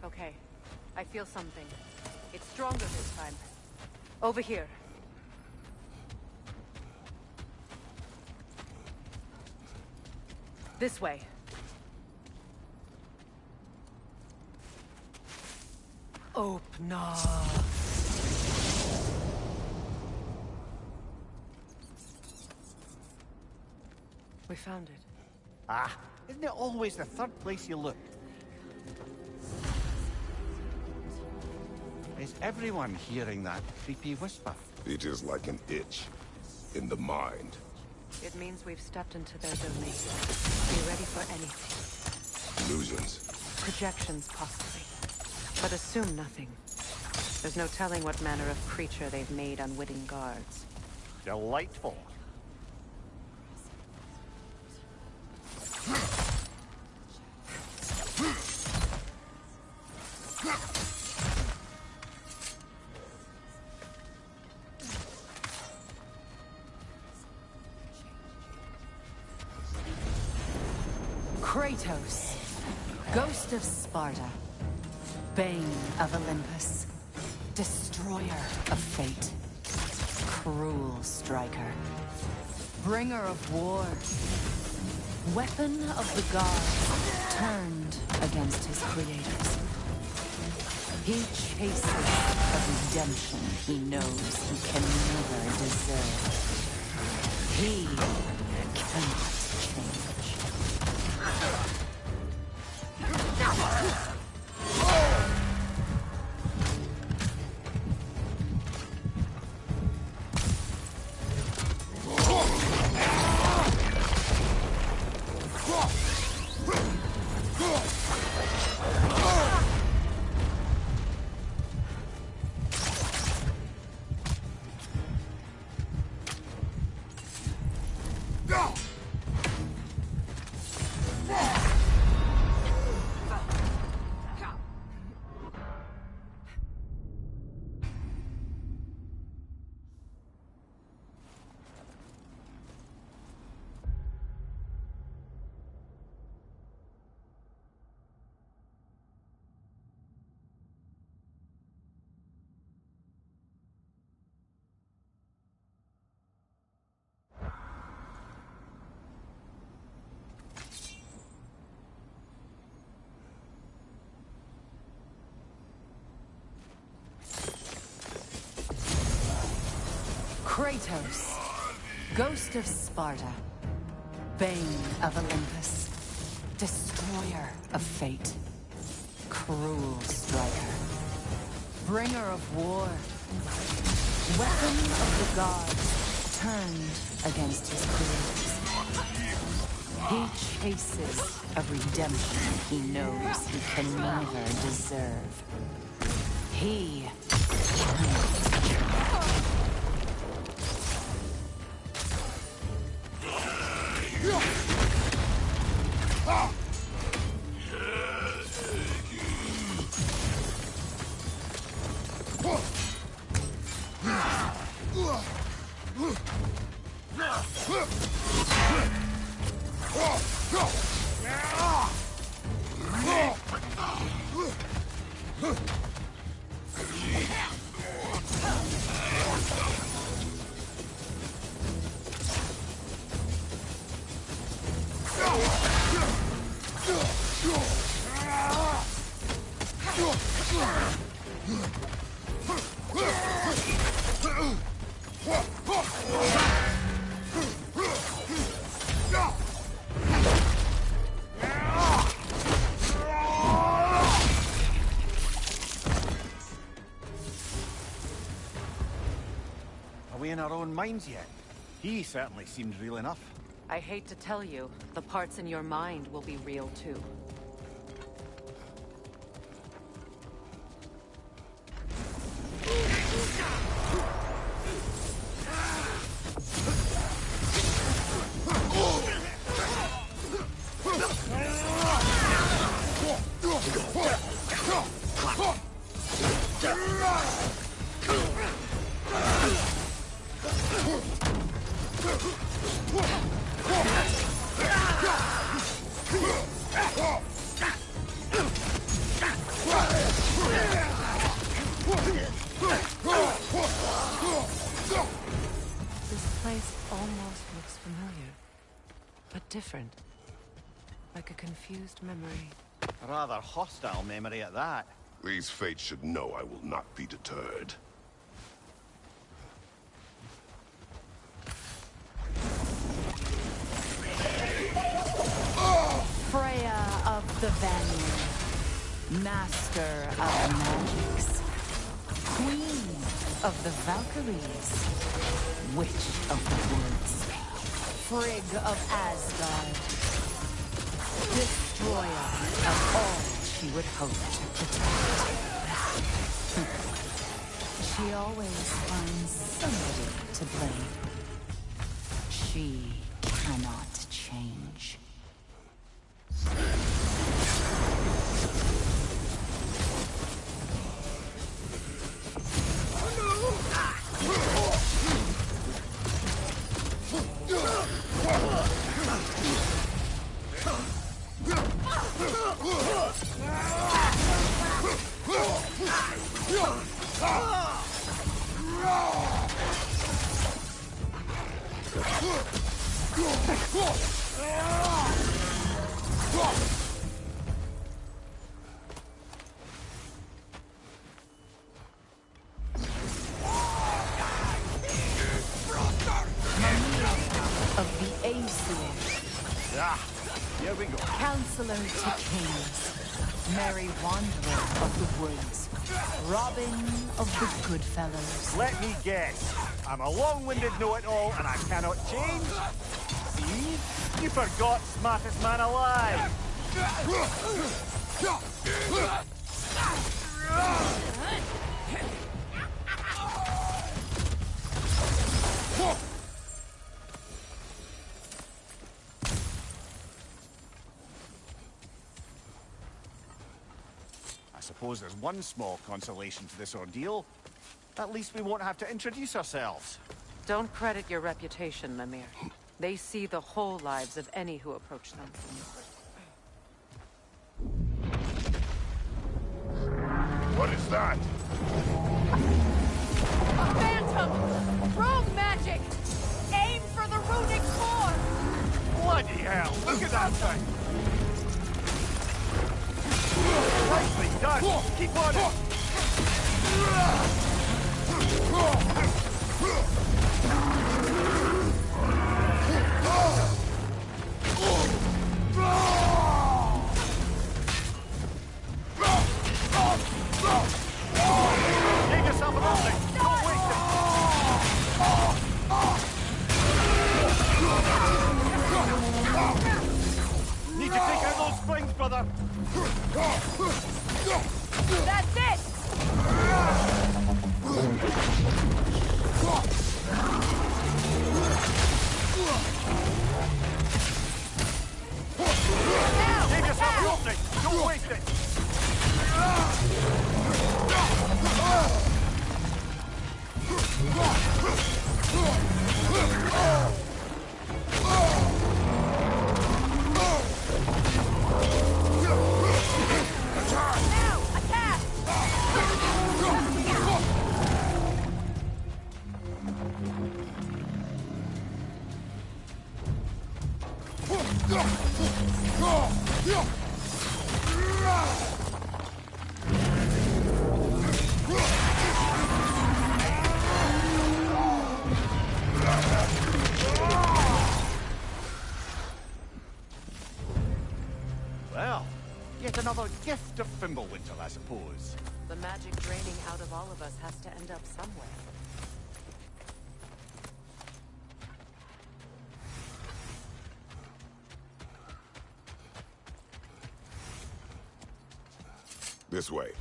Okay, I feel something. It's stronger this time. Over here. This way. Open. We found it.
Ah, isn't it always the third place you look? Is everyone hearing that creepy whisper?
It is like an itch in the mind.
It means we've stepped into their domain. Be ready for anything.
Illusions.
Projections, possibly. But assume nothing. There's no telling what manner of creature they've made unwitting guards.
Delightful.
Kratos, Ghost of Sparta, Bane of Olympus, Destroyer of Fate, Cruel Striker, Bringer of War, Weapon of the Gods, turned against his creators. He chases a redemption he knows he can never deserve. He cannot change. Kratos, Ghost of Sparta, Bane of Olympus, Destroyer of Fate, Cruel Striker, Bringer of War, Weapon of the Gods, turned against his creators. He chases a redemption he knows he can never deserve. He
Are we in our own minds yet? He certainly seems real enough.
I hate to tell you, the parts in your mind will be real too. This place almost looks familiar, but different. Like a confused memory.
A rather hostile memory at that.
These fates should know I will not be deterred.
Freya of the Vanir, Master of Magics, Queen of the Valkyries, Witch of the Woods, Frigg of Asgard, Destroyer of all she would hope to protect. She always finds somebody to blame. She cannot change. Of the Aesir.
Ah, here we go.
Counselor to Kings. Merry Wanderer of the Woods. Robin of the Goodfellows.
Let me guess. I'm a long-winded know-it-all and I cannot change? See? You forgot smartest man alive. I suppose there's one small consolation to this ordeal. At least we won't have to introduce ourselves.
Don't credit your reputation, Mimir. They see the whole lives of any who approach them.
What is that?
A phantom! Rogue magic! Aim for the runic core!
Bloody hell! Look at that thing! Nicely done! Keep on it!
yourself an opening! Don't waste it! Need to take out those springs, brother!
That's it!
Give yourself an opening! Don't waste it!
Now, attack!
Well, yet another gift of Fimbulwinter, I suppose.
The magic draining out of all of us has to end up somewhere.
This way.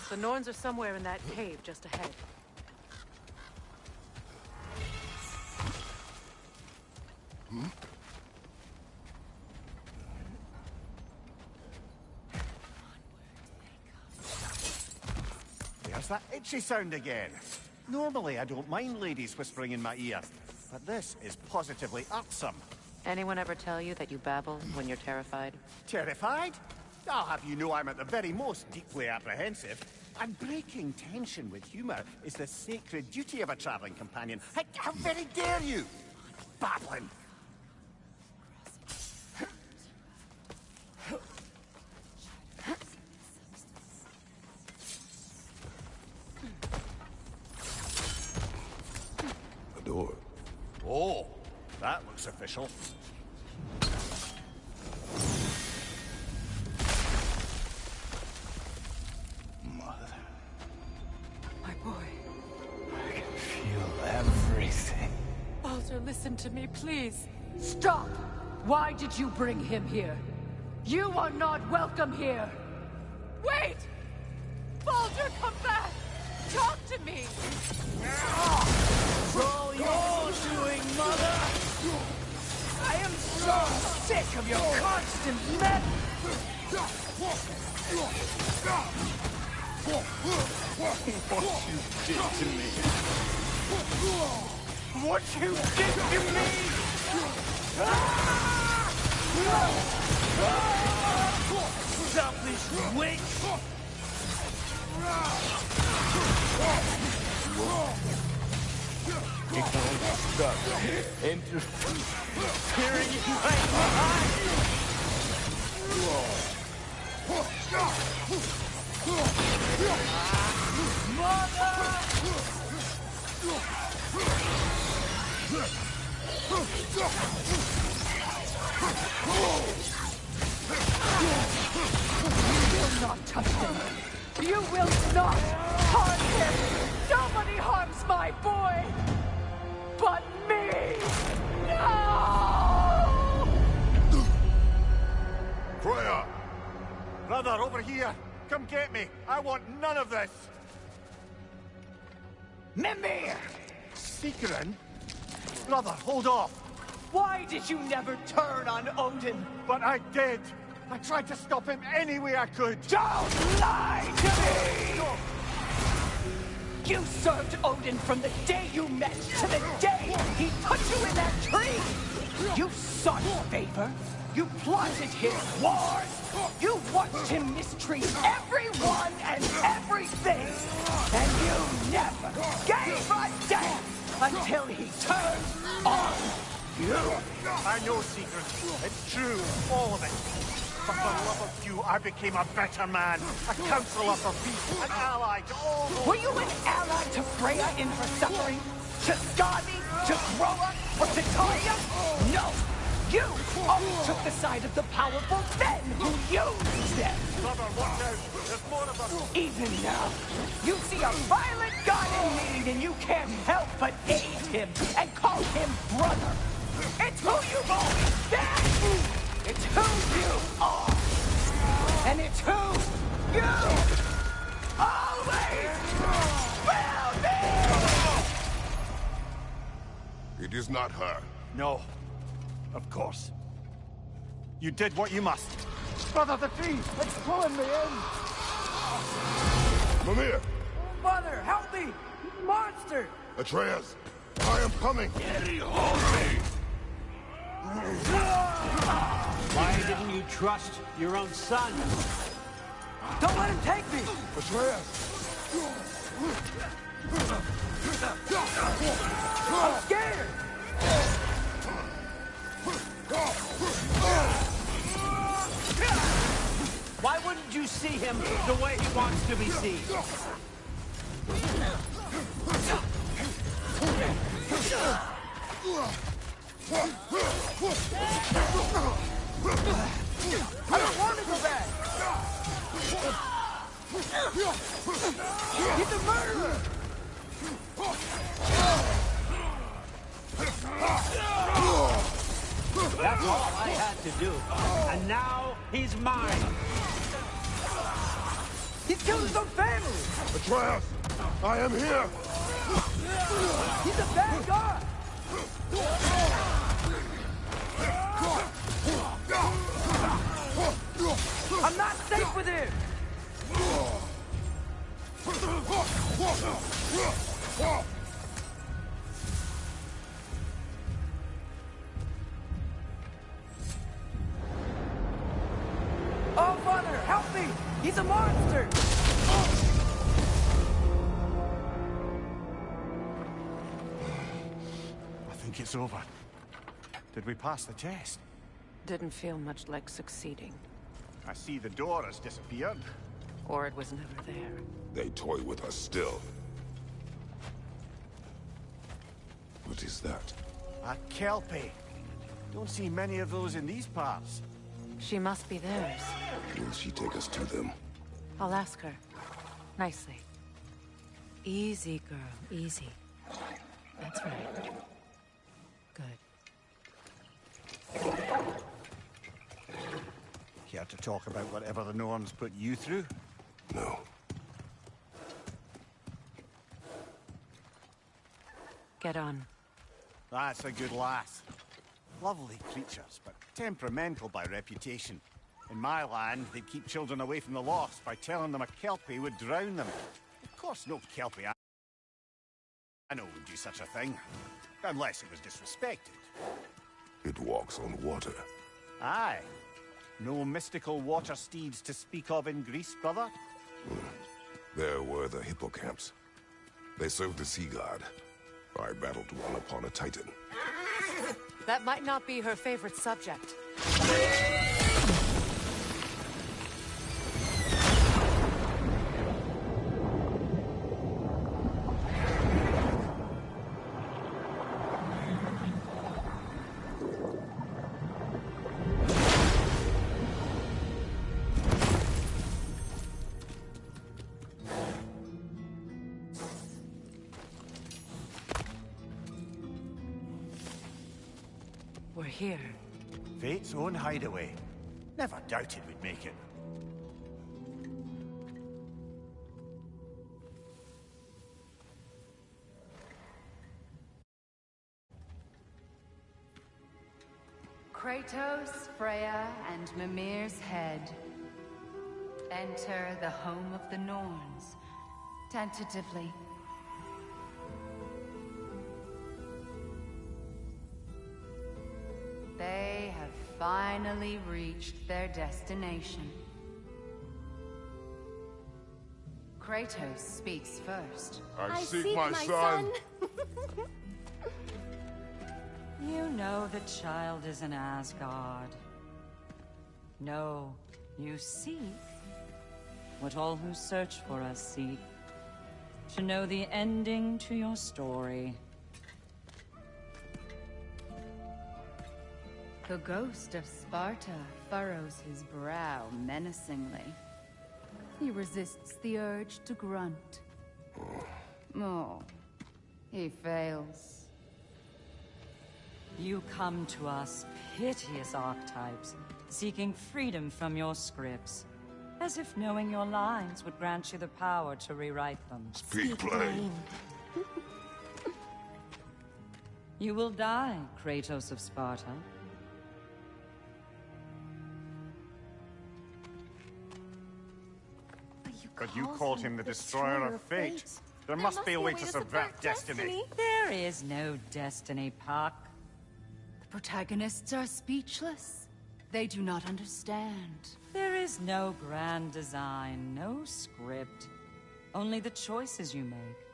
The Norns are somewhere in that cave just ahead.
There's that itchy sound again. Normally, I don't mind ladies whispering in my ear, but this is positively irksome.
Anyone ever tell you that you babble when you're terrified?
Terrified? I'll have you know I'm at the very most deeply apprehensive. And breaking tension with humor is the sacred duty of a traveling companion. How very dare you! Babbling!
A door.
Oh, that looks official.
Mother,
My boy.
I can feel everything.
Baldur, listen to me, please. Stop! Why did you bring him here? You are not welcome here! Wait! Baldur, come back! Talk to me!
It's all you're doing, Mother! I am so sick of your constant mess! What you did to me! Selfish witch!
You can't stop interfering in my life!
You will not touch him! You will not harm him! Nobody harms my boy! But me! No!
Freya! Brother, over here! Come get me! I want none of this!
Mimir!
Seekerin? Brother, hold off!
Why did you never turn on Odin?
But I did! I tried to stop him any way I could!
Don't lie to me! You served Odin from the day you met to the day he put you in that tree! You sought favor, you plotted his wars, you watched him mistreat everyone and everything, and you never gave a damn until he turned on you!
I know, Seeker. It's true, all of it. For the love of you, I became a better man. A counselor for peace, an ally to all those...
Were you an ally to Freya in her suffering? To Skadi? To Groa? Or to Talia? No! You only took the side of the powerful men who used them!
Brother, watch out! There's more of them!
Even now, you see a violent god in need and you can't help but aid him and call him brother! It's who you've always been! It's who you are! And it's who you always will be!
It is not her.
No. Of course. You did what you must. Brother, the tree! It's pulling me in!
Mimir!
Mother, help me! Monster!
Atreus! I am coming!
Why didn't you trust your own son?
Don't let him take me!
Atreus!
I'm scared!
Why wouldn't you see him the way he wants to be seen?
I don't want to go back! He's a murderer!
That's all I had to do. And now he's mine.
He's killed his own family!
Atreus! I am here!
He's a bad god! I'm not safe with him! Oh, Father, help me! He's a monster!
I think it's over. Did we pass the test?
Didn't feel much like succeeding.
I see the door has disappeared.
Or it was never there.
They toy with us still. What is that?
A Kelpie. Don't see many of those in these parts.
She must be theirs.
Will she take us to them?
I'll ask her. Nicely. Easy, girl. Easy. That's right. Good.
Care to talk about whatever the Norns put you through?
No.
Get on.
That's a good lass. Lovely creatures, but temperamental by reputation. In my land, they'd keep children away from the lost by telling them a Kelpie would drown them. Of course, no Kelpie I know would do such a thing. Unless it was disrespected.
It walks on water.
Aye. No mystical water steeds to speak of in Greece, brother?
There were the hippocamps. They served the sea god. I battled one upon a titan.
That might not be her favorite subject. We're here.
Fate's own hideaway. Never doubted we'd make it.
Kratos, Freya, and Mimir's head. Enter the home of the Norns, tentatively. They have finally reached their destination. Kratos speaks first.
I seek my son.
You know the child is an Asgard. No, you seek what all who search for us seek. To know the ending to your story.
The ghost of Sparta furrows his brow menacingly. He resists the urge to grunt. Oh, he fails.
You come to us, piteous archetypes, seeking freedom from your scripts. As if knowing your lines would grant you the power to rewrite them.
Speak plain.
You will die, Kratos of Sparta.
But you called him the Destroyer of Fate. There must be a way to subvert destiny.
There is no destiny, Puck.
The protagonists are speechless. They do not understand.
There is no grand design, no script. Only the choices you make.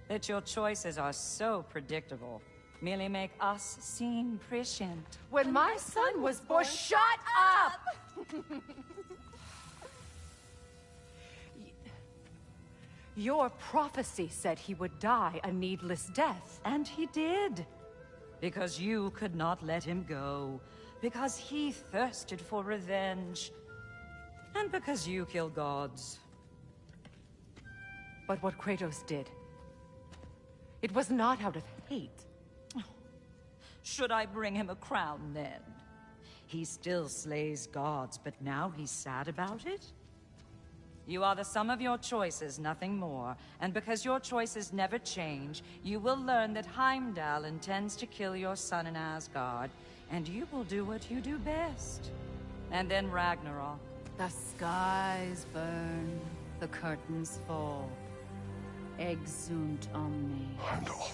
That your choices are so predictable merely make us seem prescient.
When my son was born, shut up! Your prophecy said he would die a needless death.
And he did. Because you could not let him go. Because he thirsted for revenge. And because you kill gods.
But what Kratos did, it was not out of hate.
Should I bring him a crown then? He still slays gods, but now he's sad about it? You are the sum of your choices, nothing more. And because your choices never change, you will learn that Heimdall intends to kill your son in Asgard, and you will do what you do best. And then Ragnarok.
The skies burn, the curtains fall. Exunt omnes.
Heimdall.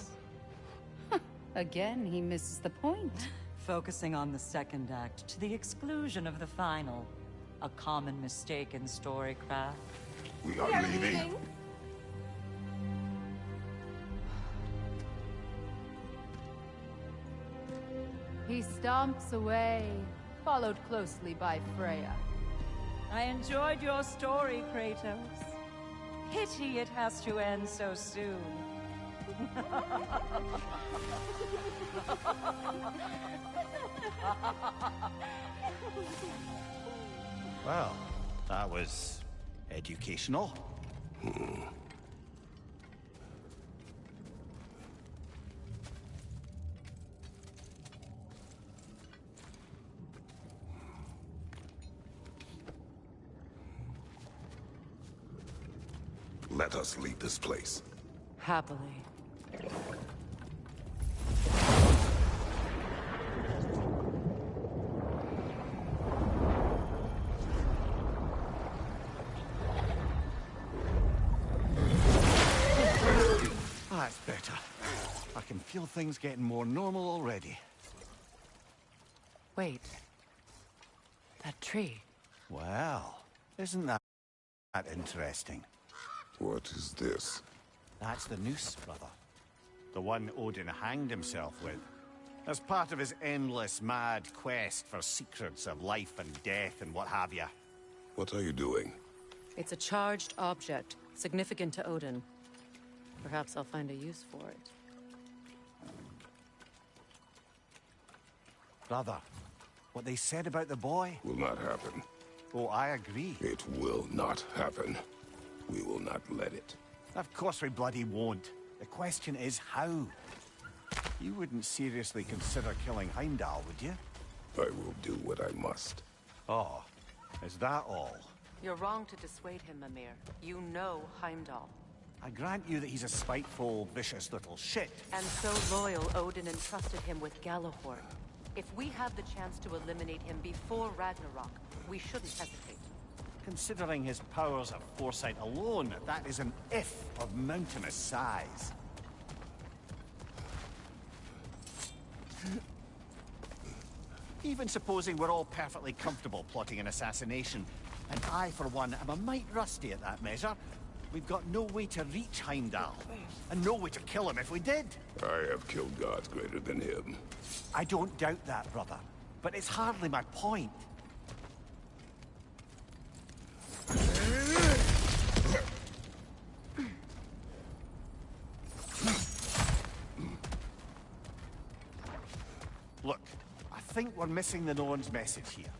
Again, he misses the point.
Focusing on the second act to the exclusion of the final. A common mistake in storycraft.
We are leaving.
He stomps away, followed closely by Freya.
I enjoyed your story, Kratos. Pity it has to end so soon.
Well, that was educational.
Let us leave this place.
Happily.
That's better. I can feel things getting more normal already.
Wait. That tree.
Well, isn't that interesting?
What is this?
That's the noose, brother. The one Odin hanged himself with. As part of his endless, mad quest for secrets of life and death and what have you.
What are you doing?
It's a charged object, significant to Odin. Perhaps I'll find a use for it.
Brother, what they said about the boy?
Will not happen.
Oh, I agree.
It will not happen. We will not let it.
Of course we bloody won't. The question is how. You wouldn't seriously consider killing Heimdall, would you?
I will do what I must.
Oh, is that all?
You're wrong to dissuade him, Mimir. You know Heimdall.
I grant you that he's a spiteful, vicious little shit.
And so loyal, Odin entrusted him with Galahorn. If we have the chance to eliminate him before Ragnarok, we shouldn't hesitate.
Considering his powers of foresight alone, that is an if of mountainous size. Even supposing we're all perfectly comfortable plotting an assassination, and I, for one, am a mite rusty at that measure, we've got no way to reach Heimdall, and no way to kill him if we did.
I have killed gods greater than him.
I don't doubt that, brother, but it's hardly my point. think we're missing the Norn's message here.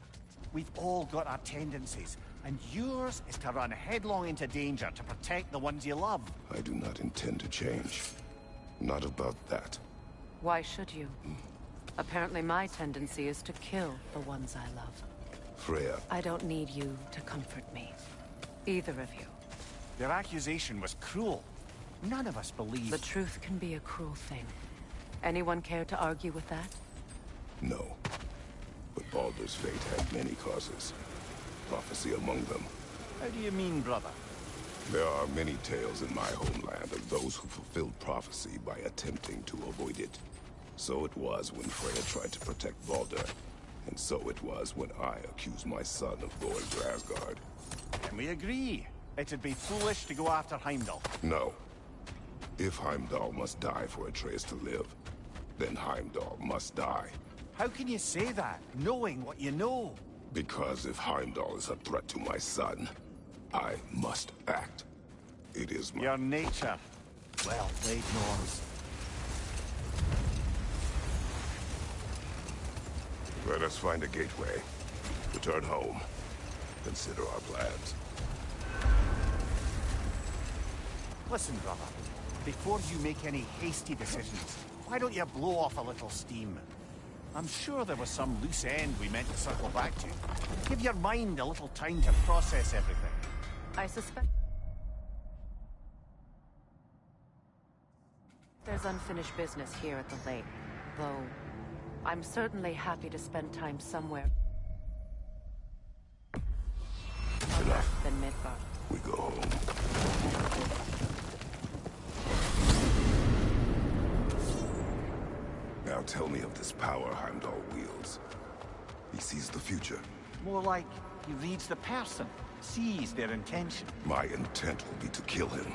We've all got our tendencies, and yours is to run headlong into danger to protect the ones you love.
I do not intend to change. Not about that.
Why should you? Apparently my tendency is to kill the ones I love.
Freya.
I don't need you to comfort me. Either of you.
Their accusation was cruel. None of us believe...
The truth can be a cruel thing. Anyone care to argue with that?
No. But Baldur's fate had many causes. Prophecy among them.
How do you mean, brother?
There are many tales in my homeland of those who fulfilled prophecy by attempting to avoid it. So it was when Freya tried to protect Baldur. And so it was when I accused my son of going to Asgard.
Can we agree? It'd be foolish to go after Heimdall.
No. If Heimdall must die for Atreus to live, then Heimdall must die.
How can you say that, knowing what you know?
Because if Heimdall is a threat to my son, I must act. It is my...
Your nature. Well played, Norns.
Let us find a gateway. Return home. Consider our plans.
Listen, brother. Before you make any hasty decisions, why don't you blow off a little steam? I'm sure there was some loose end we meant to circle back to. Give your mind a little time to process everything.
I suspect there's unfinished business here at the lake, though I'm certainly happy to spend time somewhere other than Midgard.
We go home. Now tell me of this power Heimdall wields. He sees the future.
More like he reads the person, sees their intention.
My intent will be to kill him.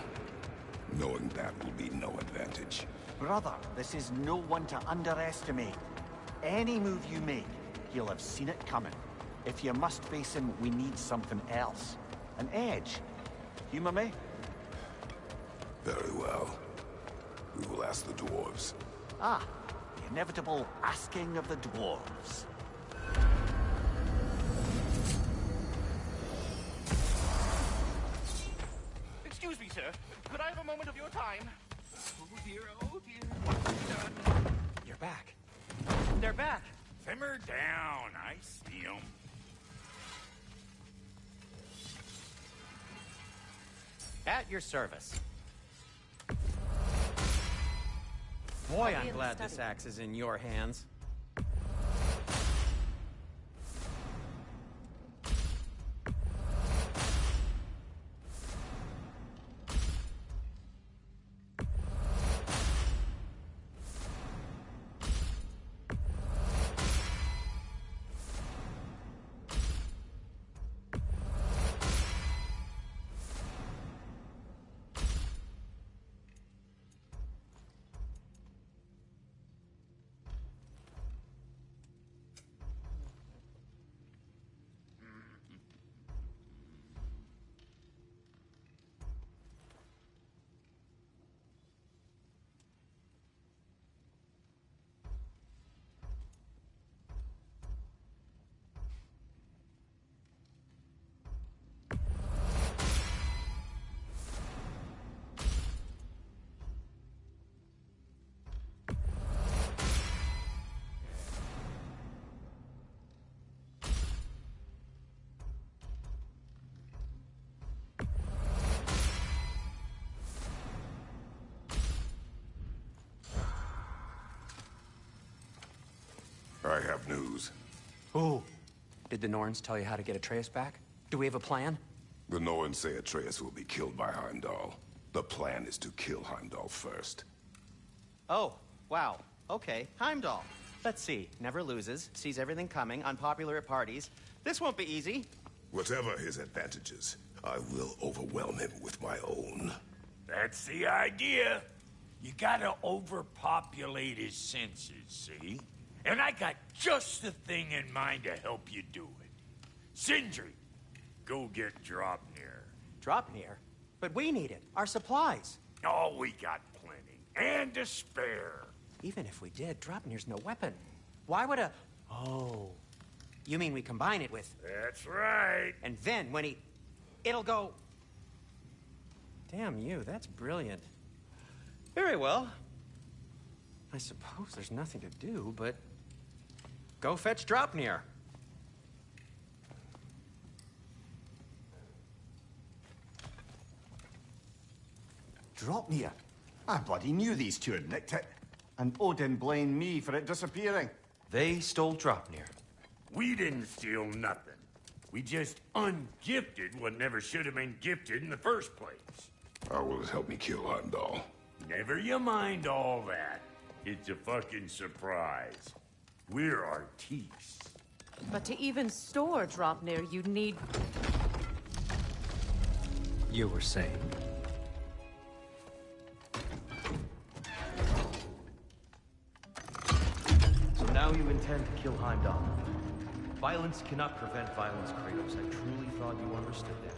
Knowing that will be no advantage.
Brother, this is no one to underestimate. Any move you make, he'll have seen it coming. If you must face him, we need something else. An edge. Humor me?
Very well. We will ask the dwarves.
Ah, the inevitable asking of the dwarves.
Excuse me, sir. Could I have a moment of your time? Oh dear, oh dear.
You're back. They're back.
Simmer down. I see them.
At your service. Boy, I'm glad this axe is in your hands.
I have news.
Oh. Did the Norns tell you how to get Atreus back? Do we have a plan?
The Norns say Atreus will be killed by Heimdall. The plan is to kill Heimdall first.
Oh, wow. Okay, Heimdall. Let's see. Never loses, sees everything coming, unpopular at parties. This won't be easy.
Whatever his advantages, I will overwhelm him with my own.
That's the idea. You gotta overpopulate his senses, see? And I got just the thing in mind to help you do it. Sindri, go get Draupnir.
Draupnir? But we need it. Our supplies.
Oh, we got plenty. And to spare.
Even if we did, Draupnir's no weapon. Why would a... Oh. You mean we combine it with...
That's right.
And then when he... It'll go... Damn you, that's brilliant. Very well. I suppose there's nothing to do, but... Go fetch Dropnir.
Dropnir? I bloody knew these two had nicked it. And Odin blamed me for it disappearing.
They stole Dropnir.
We didn't steal nothing. We just ungifted what never should have been gifted in the first place.
How will it help me kill Heimdall?
Never you mind all that. It's a fucking surprise. We're artistes.
But to even store Dropnir, you'd need...
You were saying?
So now you intend to kill Heimdall. Violence cannot prevent violence, Kratos. I truly thought you understood that.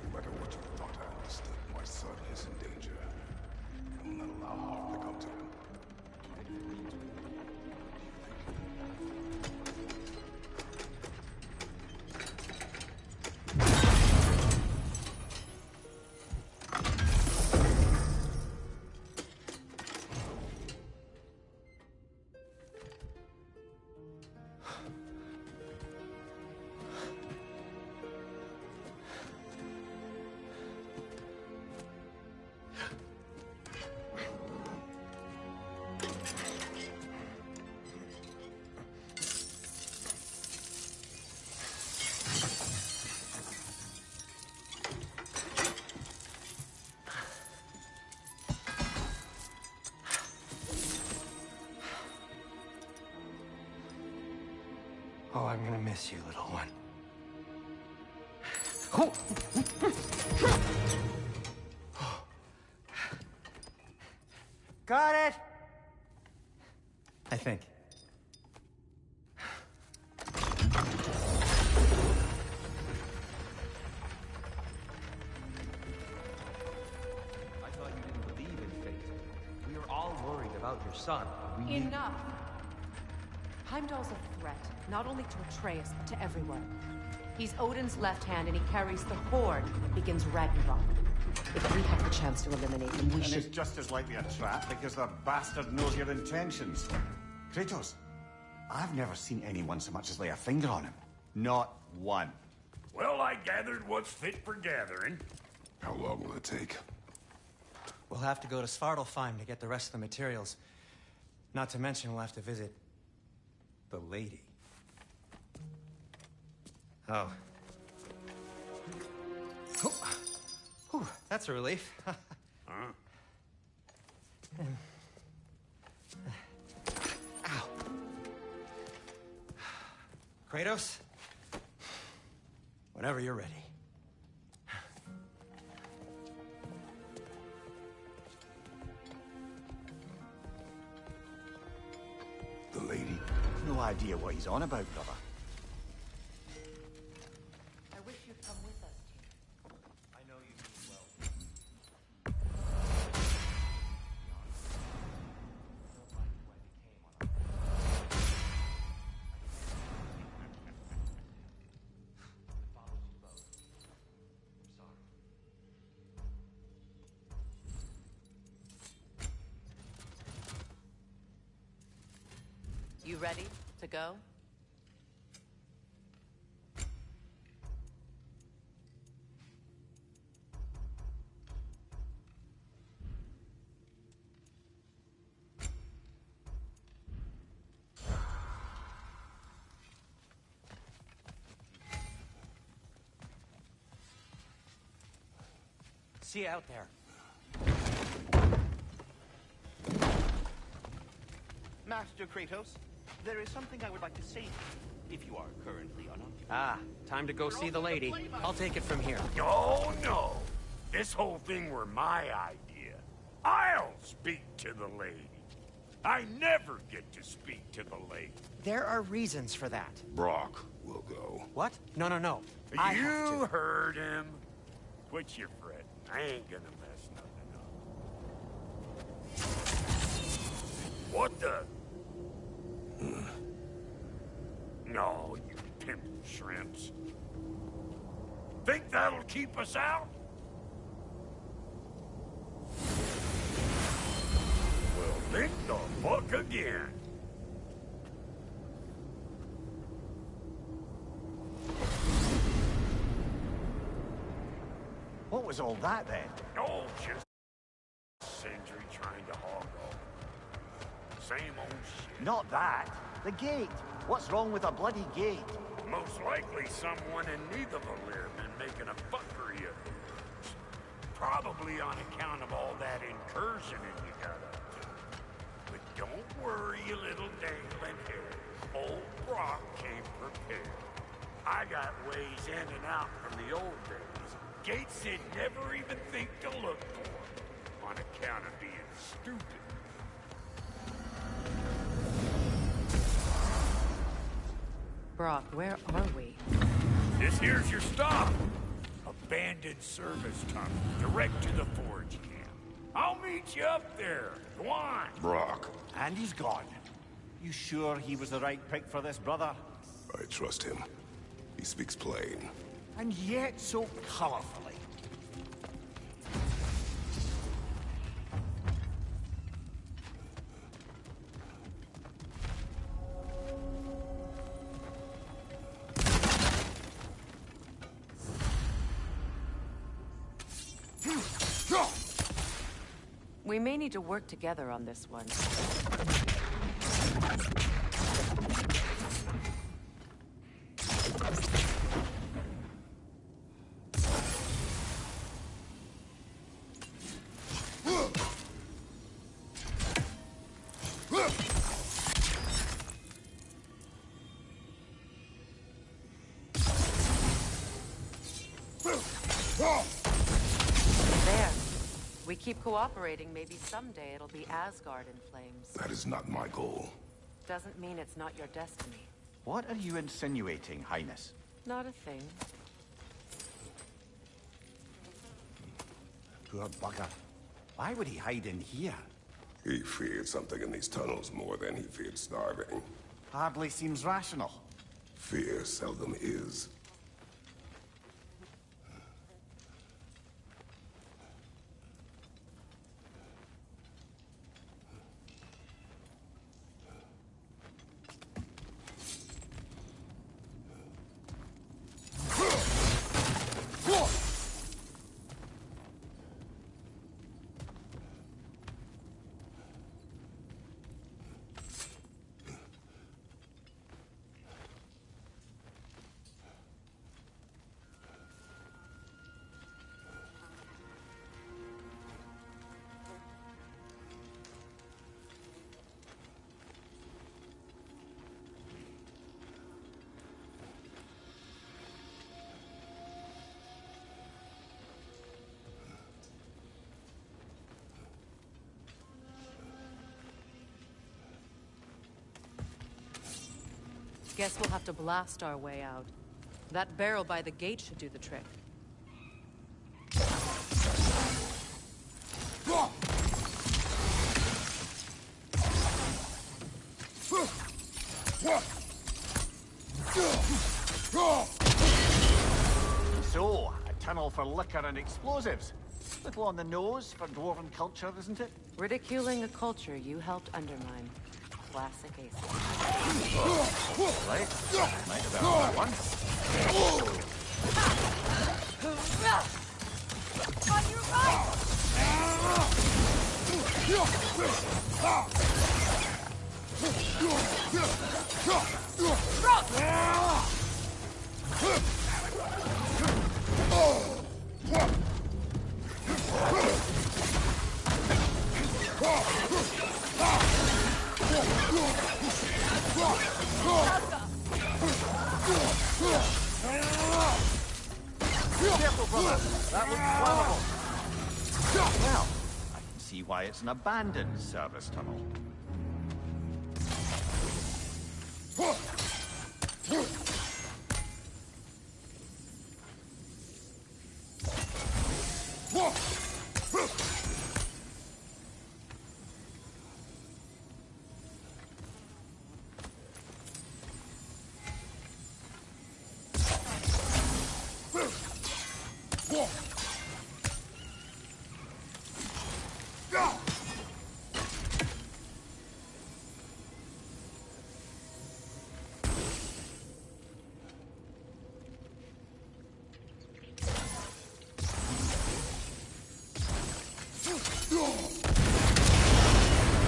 No matter what you thought I understood, my son is in danger. I will not allow harm to come to him.
Oh, I'm gonna miss you, little one. Got it! I think.
I thought you didn't believe in fate. We are all worried about your son. We need...
Enough! Heimdall's a threat, not only to Atreus, but to everyone. He's Odin's left hand, and he carries the Horde that begins Ragnarok. If we have the chance to eliminate him, we should...
And it's just as likely a trap, because the bastard knows your intentions. Kratos, I've never seen anyone so much as lay a finger on him. Not one.
Well, I gathered what's fit for gathering.
How long will it take?
We'll have to go to Svartalfheim to get the rest of the materials. Not to mention we'll have to visit... the lady. Oh. Whew, that's a relief. Ow. Kratos? Whenever you're ready.
The lady?
No idea what he's on about, brother.
I wish you'd come with us, Tyr.
I know you mean well.
You ready to go?
See you out there.
Master Kratos, there is something I would like to say to you, if you are currently unoccupied.
Ah, time to go see the lady. I'll take it from here.
Oh, no. This whole thing were my idea. I'll speak to the lady. I never get to speak to the lady.
There are reasons for that.
Brock will go.
What? No. I have
You
to.
heard him. Quit your fretting. I ain't gonna mess nothing up. What the? No, you pimple shrimps. Think that'll keep us out? Well, think the fuck again.
What was all that then?
Oh, just Sindri trying to hog off. Same old shit.
Not that. The gate. What's wrong with a bloody gate?
Most likely someone in Nidavellir been making a fuckery of it. Probably on account of all that incursioning you got up to. But don't worry, you little dangling hair. Old Brock came prepared. I got ways in and out from the old days. Gates he'd never even think to look for, on account of being stupid.
Brock, where are we?
This here's your stop. Abandoned service tunnel, direct to the forge camp. I'll meet you up there. Go on.
Brock.
And he's gone. You sure he was the right pick for this, brother?
I trust him. He speaks plain.
And yet so colorfully.
We may need to work together on this one. We keep cooperating, maybe someday it'll be Asgard in flames.
That is not my goal.
Doesn't mean it's not your destiny.
What are you insinuating, Highness?
Not a thing.
Poor bugger. Why would he hide in here?
He feared something in these tunnels more than he feared starving.
Hardly seems rational.
Fear seldom is.
Guess we'll have to blast our way out. That barrel by the gate should do the trick.
So, a tunnel for liquor and explosives. Little on the nose for dwarven culture, isn't it?
Ridiculing a culture you helped undermine. Classic ace.
Right. Might have done that one.
On your right!
Careful, brother. That looks flammable. Well, I can see why it's an abandoned service tunnel.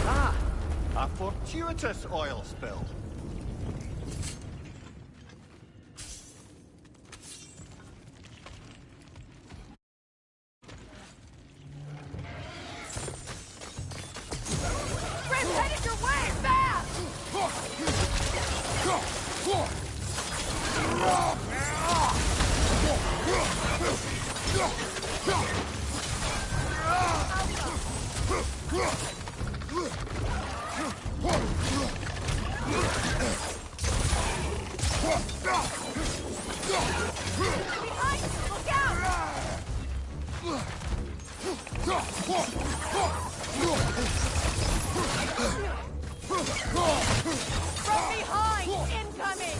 Ah, a fortuitous oil spill.
Friend's headed your way! Fast! Behind you! Look out! From behind! Incoming!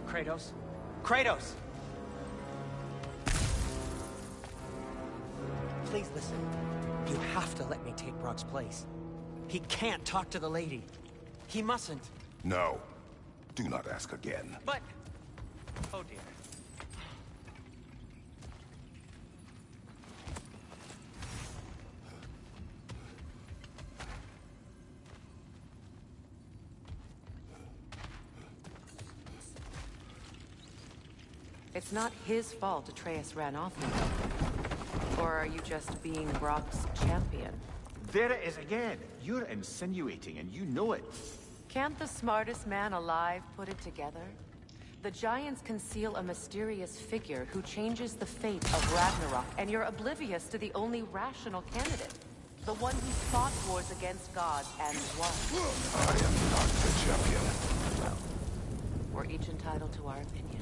Kratos? Kratos! Please listen. You have to let me take Brock's place. He can't talk to the lady. He mustn't.
No. Do not ask again.
But... Oh dear.
It's not his fault Atreus ran off with him. Or are you just being Brock's champion?
There it is again. You're insinuating, and you know it.
Can't the smartest man alive put it together? The Giants conceal a mysterious figure who changes the fate of Ragnarok, and you're oblivious to the only rational candidate. The one who fought wars against gods and won.
I am not the champion.
Well, we're each entitled to our opinion.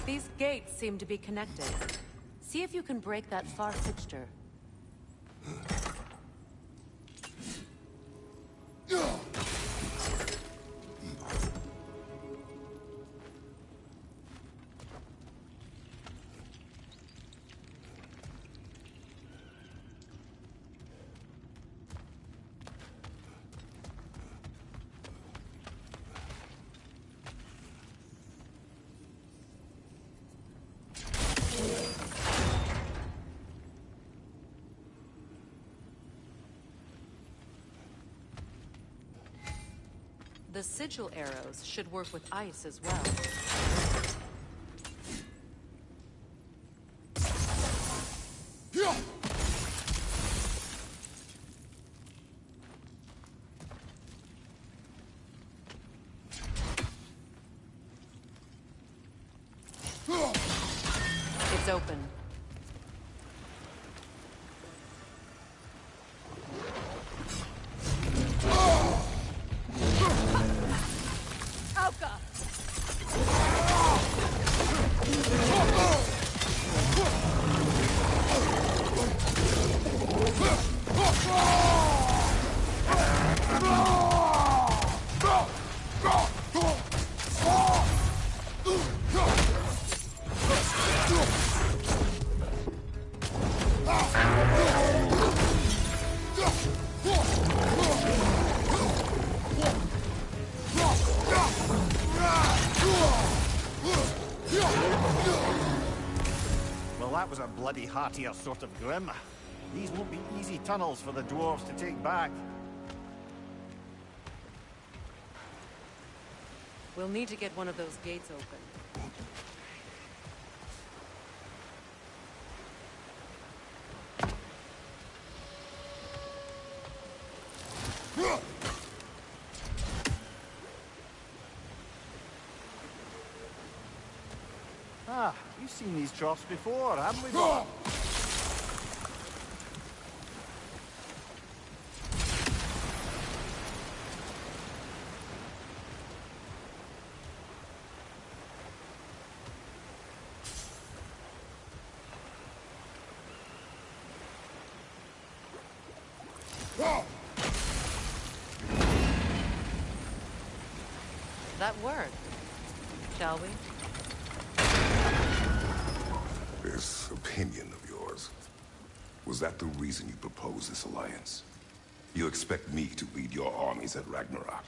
These gates seem to be connected. See if you can break that far fixture. The sigil arrows should work with ice as well. It's open.
Well, that was a bloody heartier sort of grim. These won't be easy tunnels for the dwarves to take back.
We'll need to get one of those gates open.
Ah, we've seen these troughs before, haven't we, Bob?
That worked. Shall we?
This opinion of yours, was that the reason you proposed this alliance? You expect me to lead your armies at Ragnarok?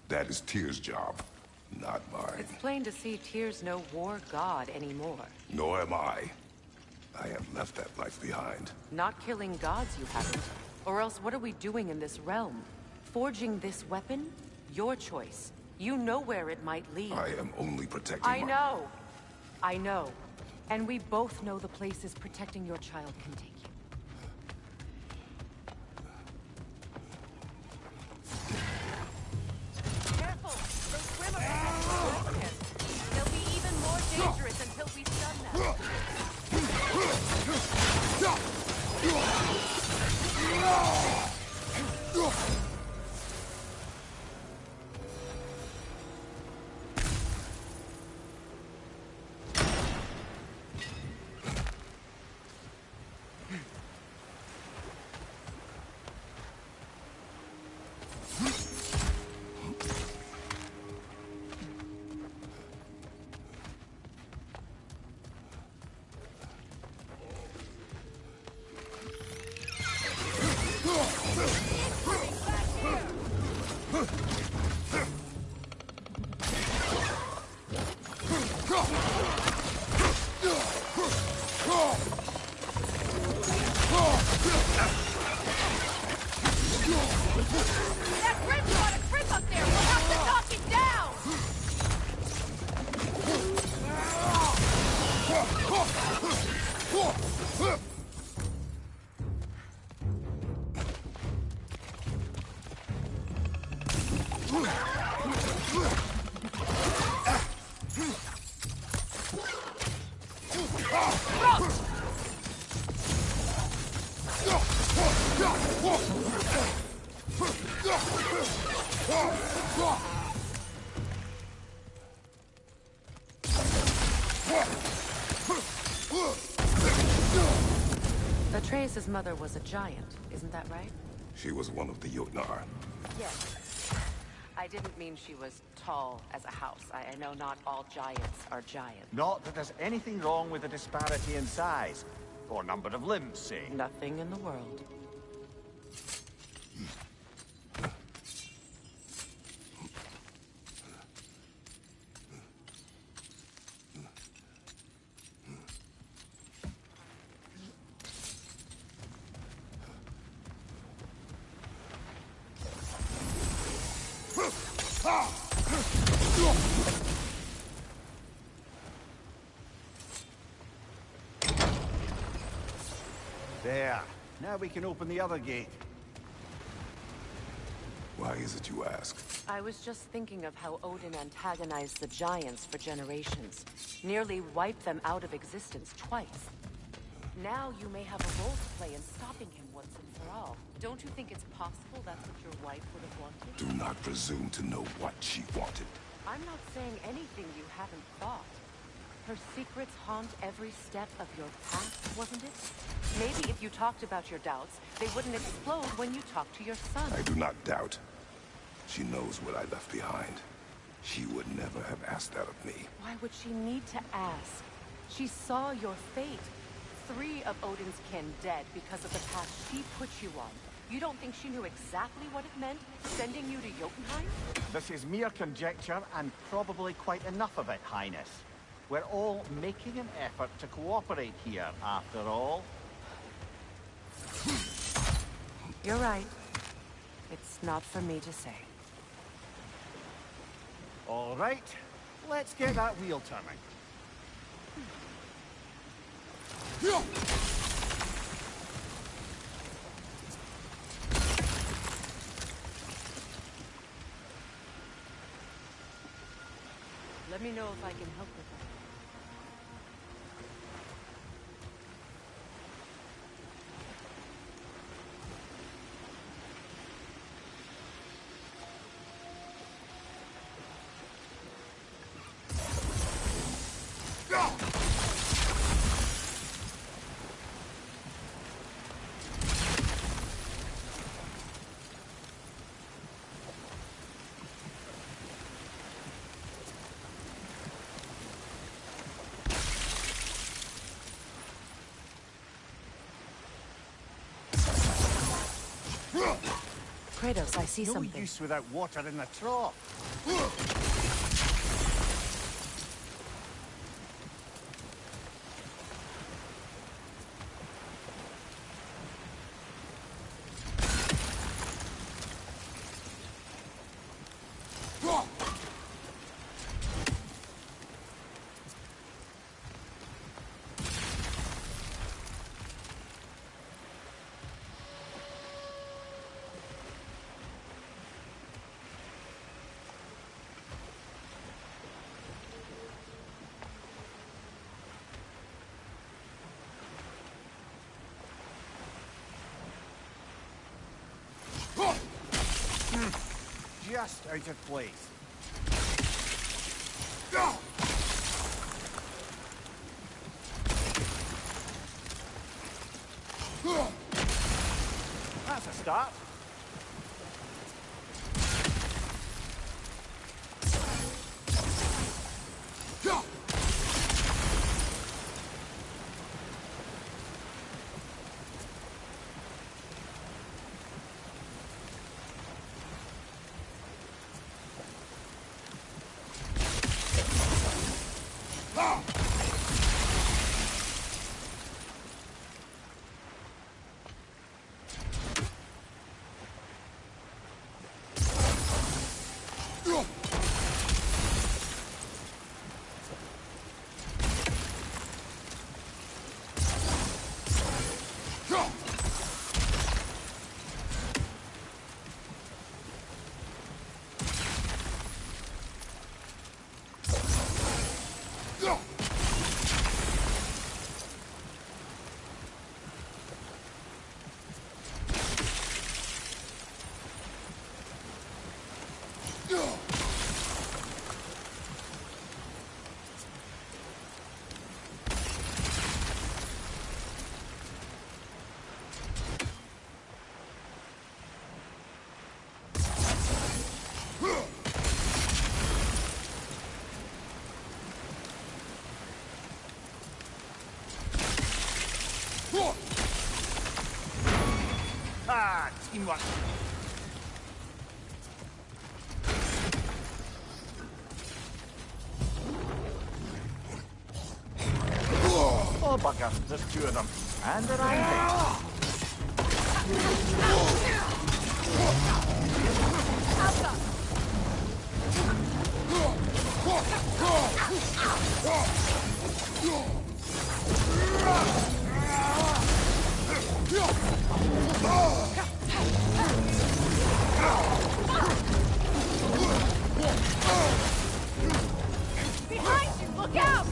That is Tyr's job, not mine.
It's plain to see Tyr's no war god anymore.
Nor am I. I have left that life behind.
Not killing gods, you haven't. Or else what are we doing in this realm? Forging this weapon? Your choice. You know where it might lead.
I am only protecting
I know. I know. And we both know the places protecting your child can take you. Careful! They swim around him. They'll be even more dangerous until we stun them.
That bridge got a grip up there! We'll have to knock it down!
Atreus' mother was a giant, isn't that right?
She was one of the Jotnar.
Yes. I didn't mean she was tall as a house. I know not all giants are giants.
Not that there's anything wrong with the disparity in size. Or number of limbs, say.
Nothing in the world.
There. Now we can open the other gate.
Why is it you ask?
I was just thinking of how Odin antagonized the giants for generations. Nearly wiped them out of existence twice. Now you may have a role to play in stopping him once and for all. Don't you think it's possible that's what your wife would have wanted?
Do not presume to know what she wanted.
I'm not saying anything you haven't thought. Her secrets haunt every step of your path, wasn't it? Maybe if you talked about your doubts, they wouldn't explode when you talked to your son.
I do not doubt. She knows what I left behind. She would never have asked that of me.
Why would she need to ask? She saw your fate. 3 of Odin's kin dead because of the path she put you on. You don't think she knew exactly what it meant, sending you to Jotunheim?
This is mere conjecture, and probably quite enough of it, Highness. We're all making an effort to cooperate here, after all.
You're right. It's not for me to say.
All right, let's get that wheel turning.
Let me know if I can help with that. Kratos, I see something.
No use without water in the trough. Just out of place. That's a start. Ah, teamwork. Oh, bugger. There's two of them. And they're angry.
Behind you! Look out!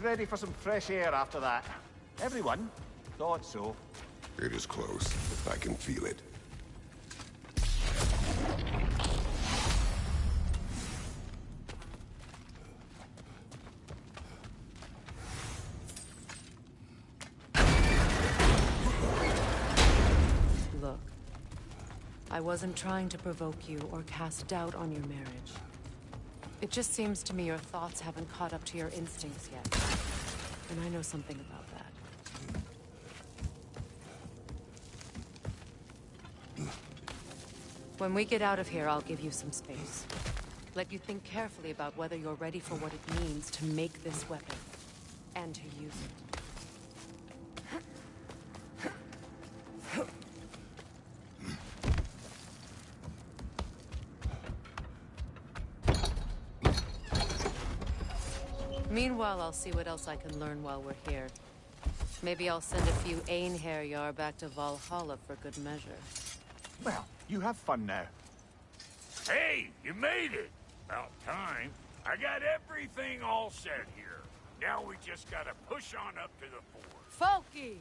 ready for some fresh air after that. Everyone thought so.
It is close. I can feel it.
Look, I wasn't trying to provoke you or cast doubt on your marriage. It just seems to me your thoughts haven't caught up to your instincts yet. And I know something about that. When we get out of here, I'll give you some space. Let you think carefully about whether you're ready for what it means to make this weapon. And to use it. Meanwhile, I'll see what else I can learn while we're here. Maybe I'll send a few Einherjar back to Valhalla for good measure.
Well, you have fun now.
Hey, you made it! About time. I got everything all set here. Now we just gotta push on up to the fort.
Folky!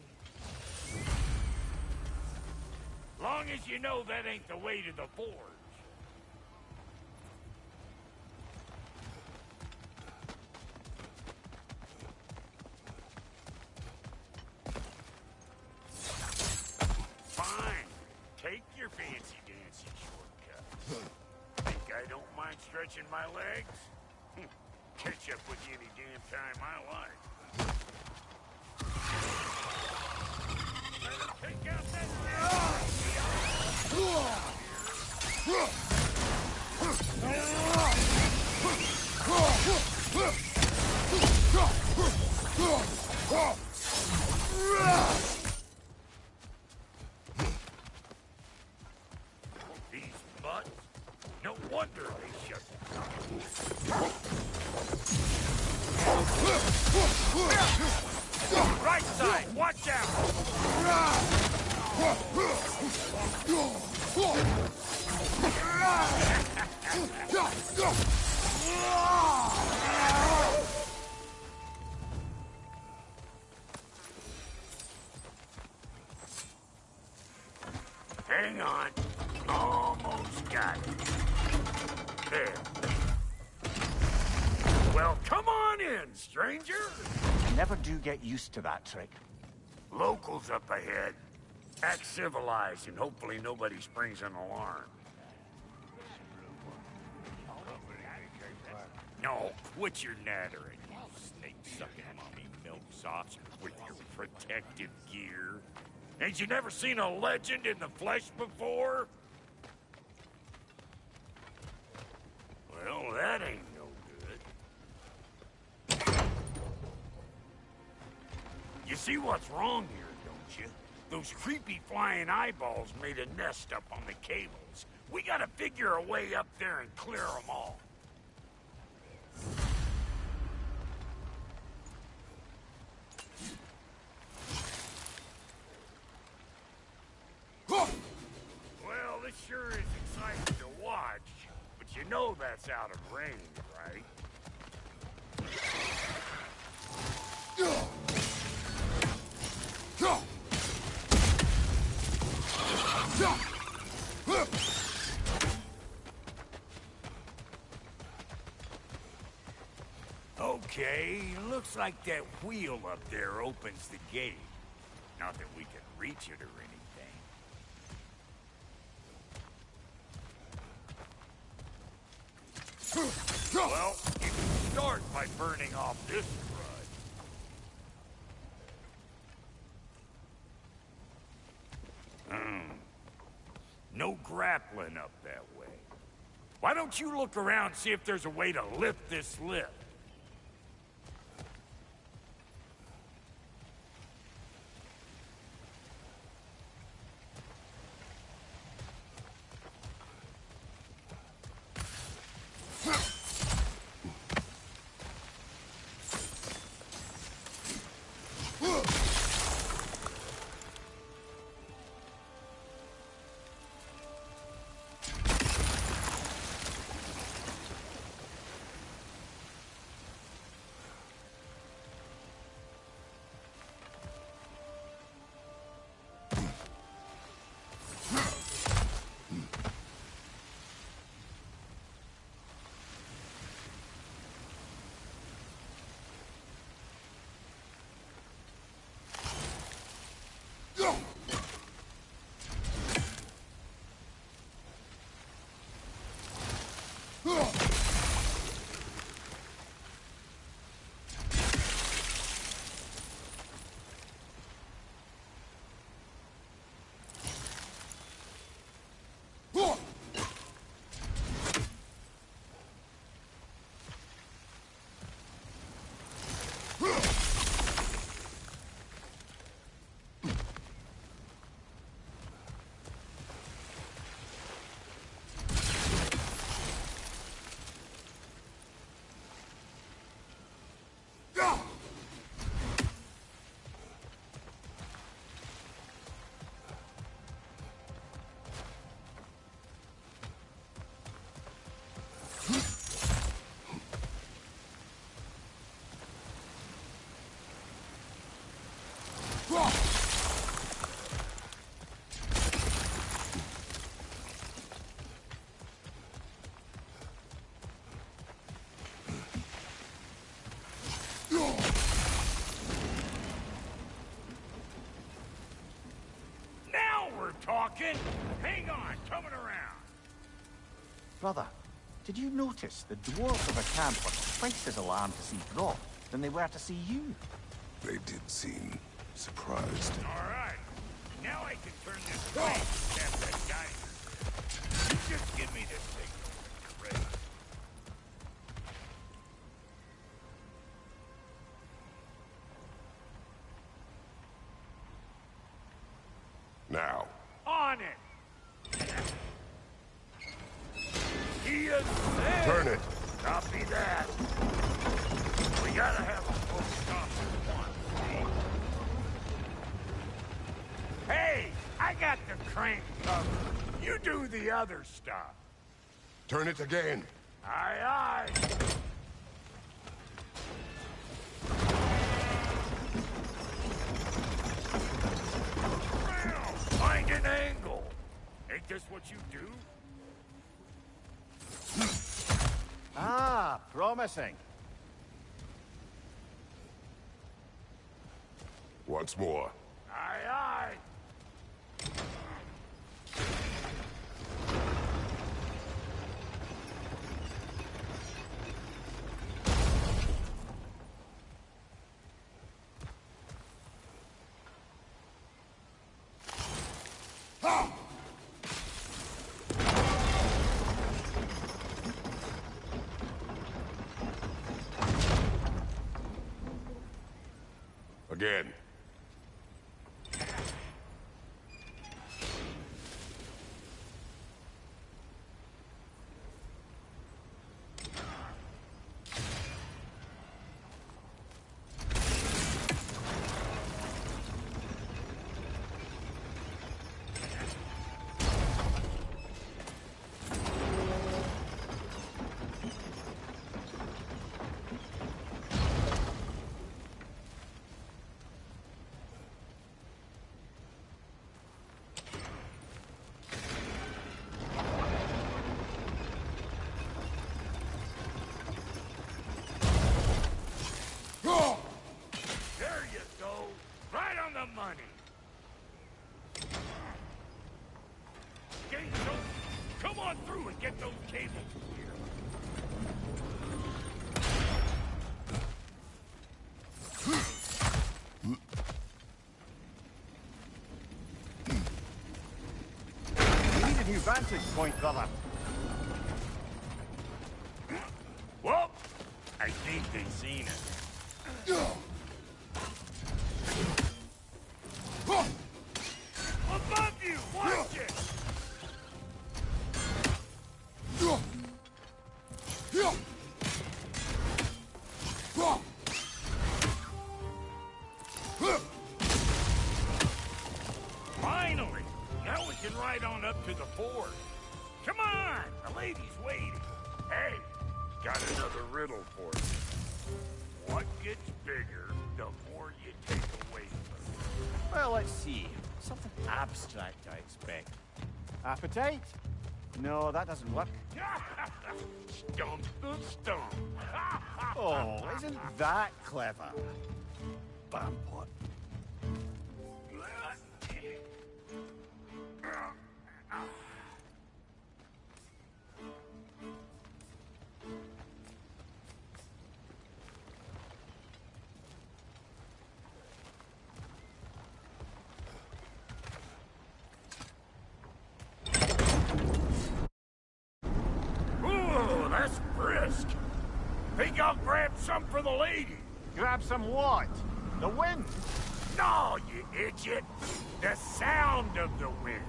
Long as you know that ain't the way to the forge. Fine. Take your fancy-dancy shortcut. Think I don't mind stretching my legs? Catch up with you any damn time I like. Better take out that These butts? No wonder they shut down. Right side, watch out! Hang on. Almost got it. There. Well, come on in, stranger.
Never do get used to that trick.
Locals up ahead. Act civilized and hopefully nobody springs an alarm. No, quit your nattering, you snake-sucking mommy milksops with your protective gear. Ain't you never seen a legend in the flesh before? Well, that ain't no good. You see what's wrong here, don't you? Those creepy flying eyeballs made a nest up on the cables. We gotta figure a way up there and clear them all. Well, this sure is exciting to watch, but you know that's out of range, right? Okay, looks like that wheel up there opens the gate. Not that we can reach it or anything. Well, you can start by burning off this crud. No grappling up that way. Why don't you look around and see if there's a way to lift this lift? we're talking. Hang on, coming around.
Brother, did you notice the dwarves of a camp were twice as alarmed to see Brok than they were to see you?
They did seem surprised.
All right. Now I can turn this flame and tap that geyser. You just give me the signal. Ready.
Now.
On it! He is there!
Turn it!
Copy that! We gotta have a full stop at one, see? Hey! I got the crank covered. You do the other stuff.
Turn it again.
Aye, aye! Find an angle. Ain't this what you do?
Ah, promising.
Once more.
Aye, aye.
Again.
There you go. Right on the money. Get those, come on through and get those cables here.
We need a new vantage point, brother.
Well, I think they've seen it. Above you! Watch it! Finally! Now we can ride on up to the fort. Come on! The lady's waiting. Hey, got another riddle for you. What gets bigger, the more you take away from it?
Well, let's see. Something abstract, I expect. Appetite? No, that doesn't work.
Stump the stump.
Oh, isn't that clever? Bampot.
Ooh, that's brisk. Think I'll grab some for the lady?
Grab some what? The wind?
No, you idiot. The sound of the wind.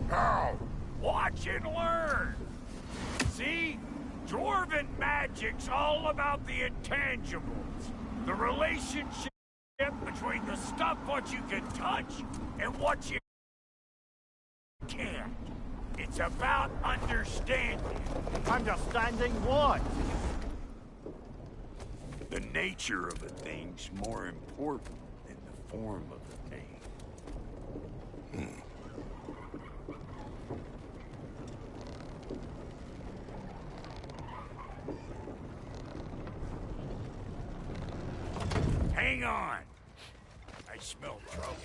How?
Watch and learn. See? Dwarven magic's all about the intangibles. The relationship between the stuff what you can touch and what you can't. It's about understanding.
Understanding what?
The nature of a thing's more important than the form of a thing. Hang on. I smell trouble.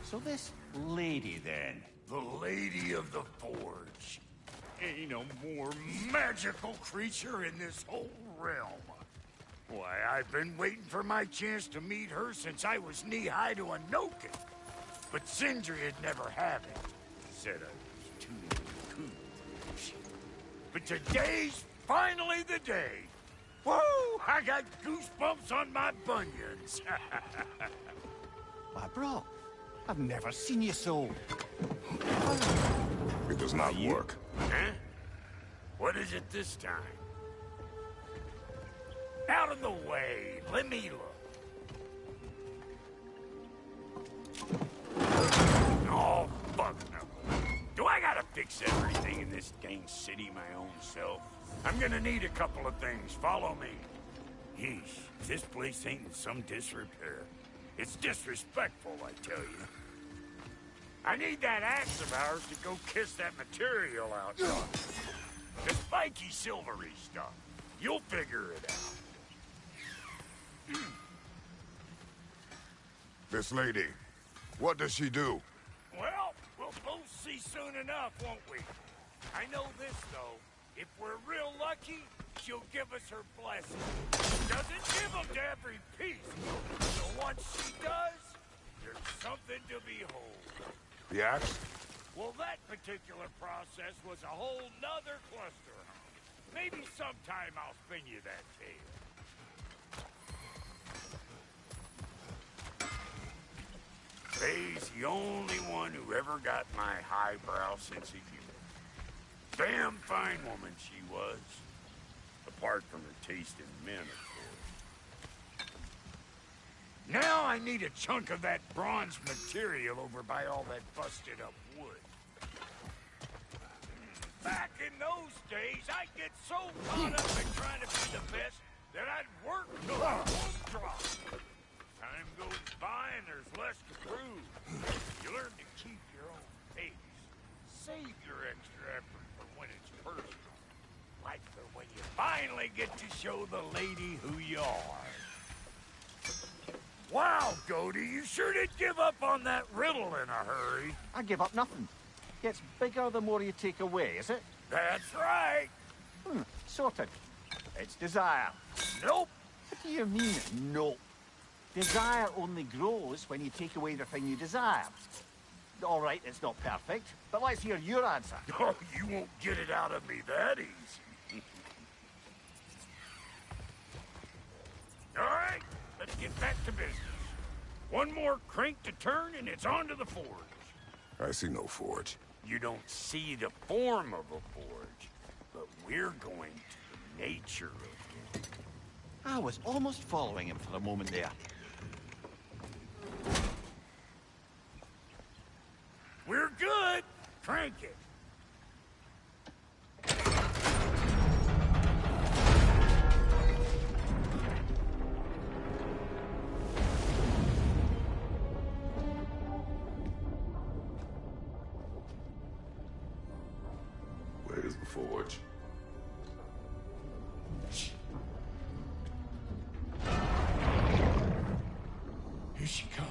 So this lady, then?
The Lady of the Forge. Ain't a more magical creature in this whole realm. Why, I've been waiting for my chance to meet her since I was knee-high to a Noken. But Sindri had never had it. Said I was too cool. But today's finally the day. Woo! I got goosebumps on my bunions.
Why, bro, I've never seen you so...
It does not work.
Huh? What is it this time? Out of the way. Let me look. Oh, fuck no. Do I gotta fix everything in this dang city my own self? I'm gonna need a couple of things. Follow me. Yeesh, this place ain't in some disrepair. It's disrespectful, I tell you. I need that axe of ours to go kiss that material out. The spiky, silvery stuff. You'll figure it out.
This lady, what does she do?
Well, we'll both see soon enough, won't we? I know this, though. If we're real lucky, she'll give us her blessing. Doesn't give them to every piece. So once she does, there's something to behold.
The axe?
Well, that particular process was a whole nother cluster. Maybe sometime I'll spin you that tale. Faye's the only one who ever got my highbrow sense of humor. Damn fine woman she was. Apart from her taste in men, of course. Now I need a chunk of that bronze material over by all that busted up wood. Back in those days, I'd get so caught up in trying to be the best that I'd work till I won't drop. Time goes by and there's less to prove. You learn to keep your own pace. Save your extra effort for when it's personal. Like for when you finally get to show the lady who you are. Wow, Goldie, you sure did give up on that riddle in a hurry.
I give up nothing. Gets bigger the more you take away, is it?
That's right.
Sorted. It's desire.
Nope.
What do you mean, nope? Desire only grows when you take away the thing you desire. All right, it's not perfect, but let's hear your answer.
Oh, you won't get it out of me that easy. All right, let's get back to business. One more crank to turn and it's on to the forge.
I see no forge.
You don't see the form of a forge, but we're going to the nature of it.
I was almost following him for a moment there.
We're good. Crank it.
Where's the forge?
Here she comes.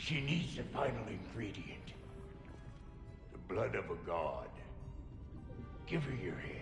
She needs the final ingredient. The blood of a god. Give her your hand.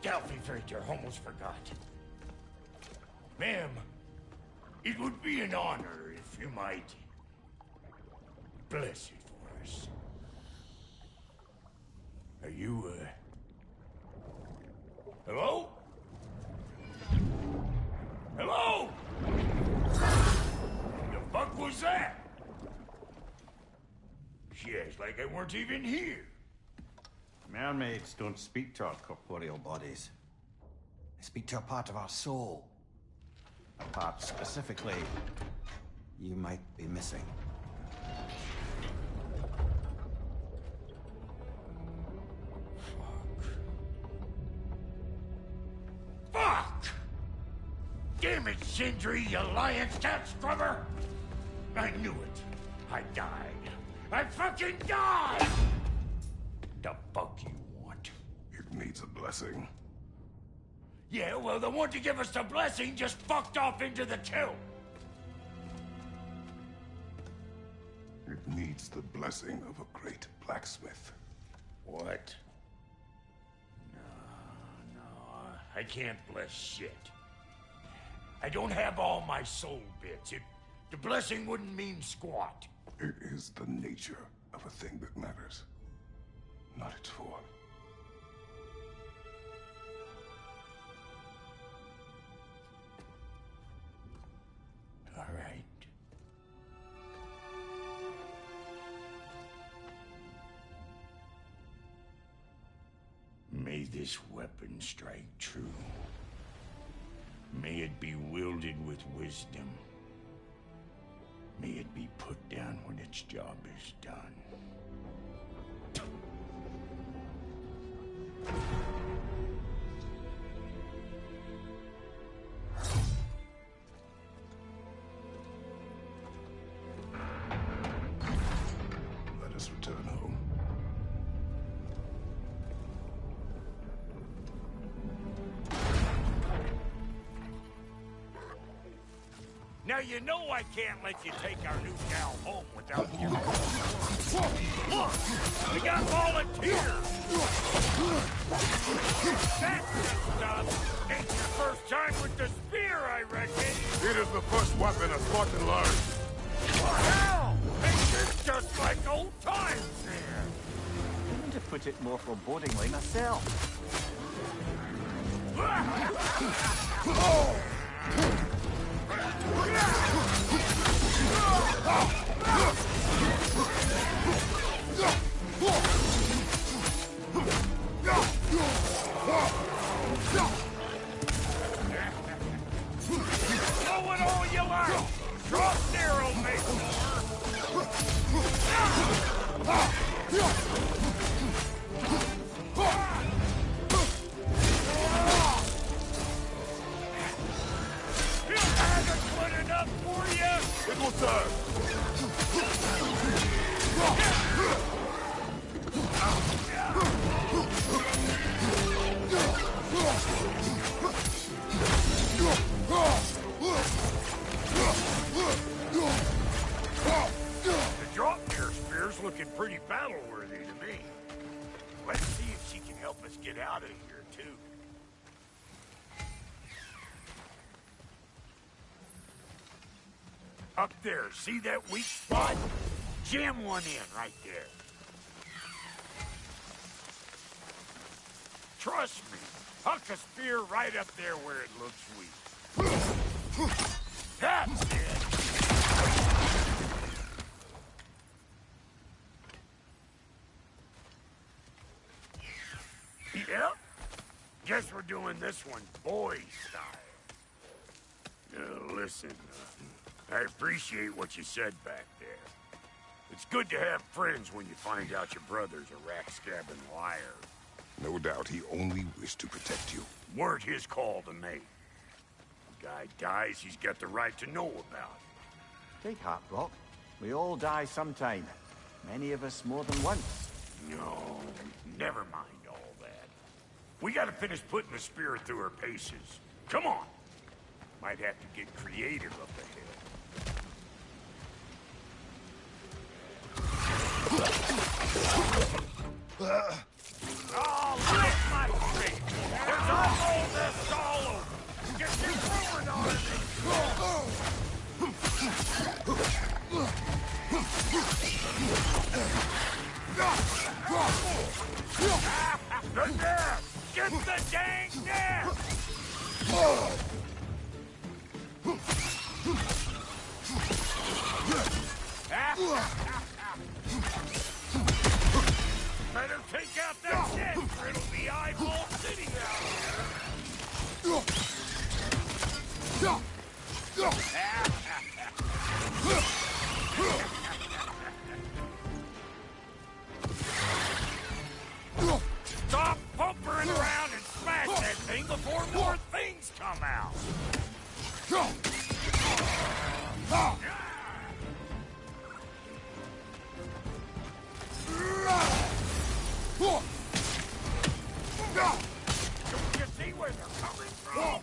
Delphi Frater, almost forgot. Ma'am, it would be an honor if you might bless it for us. Are you, hello? Hello? The fuck was that? She acts like I weren't even here.
Mermaids don't speak to our corporeal bodies. They speak to a part of our soul. A part specifically you might be missing.
Fuck! Damn it, Sindri, you lion cat scrubber! I knew it. I died. I fucking died! The fuck you want?
It needs a blessing.
Yeah, well, the one to give us the blessing just fucked off into the tomb.
It needs the blessing of a great blacksmith.
What? No, I can't bless shit. I don't have all my soul bits. The blessing wouldn't mean squat.
It is the nature of a thing that matters, not its form.
All right. May this weapon strike true. May it be wielded with wisdom. May it be put down when its job is done.
Let us return home.
Now you know I can't let you take our new gal home without you. Look! We got volunteers! That's the stuff! Ain't your first time with the spear, I reckon!
It is the first weapon a Spartan learned.
What hell? Ain't this just like old times there?
I wouldn't have put it more forebodingly myself.
Oh! Throw it all you like! Drop narrow, mate! It will serve. The drop-near spear's looking pretty battle-worthy to me. Let's see if she can help us get out of here, too. Up there, see that weak spot? Jam one in right there. Trust me, huck a spear right up there where it looks weak. That's it! Yep. Guess we're doing this one boy style. Listen, I appreciate what you said back there. It's good to have friends when you find out your brother's a rack-scabbing liar.
No doubt he only wished to protect you.
Weren't his call to make. The guy dies, he's got the right to know about it.
Take heart, Brock. We all die sometime. Many of us more than once.
No, never mind all that. We gotta finish putting the spear through her paces. Come on. Might have to get creative up ahead. Oh, lick my face! There's all this all over! Get your forward on it! The net! Get the dang net! Better take out that net, or it'll be eyeball city out here. Stop pumpering around and smash that thing before more things come out. Don't you see where they're coming from?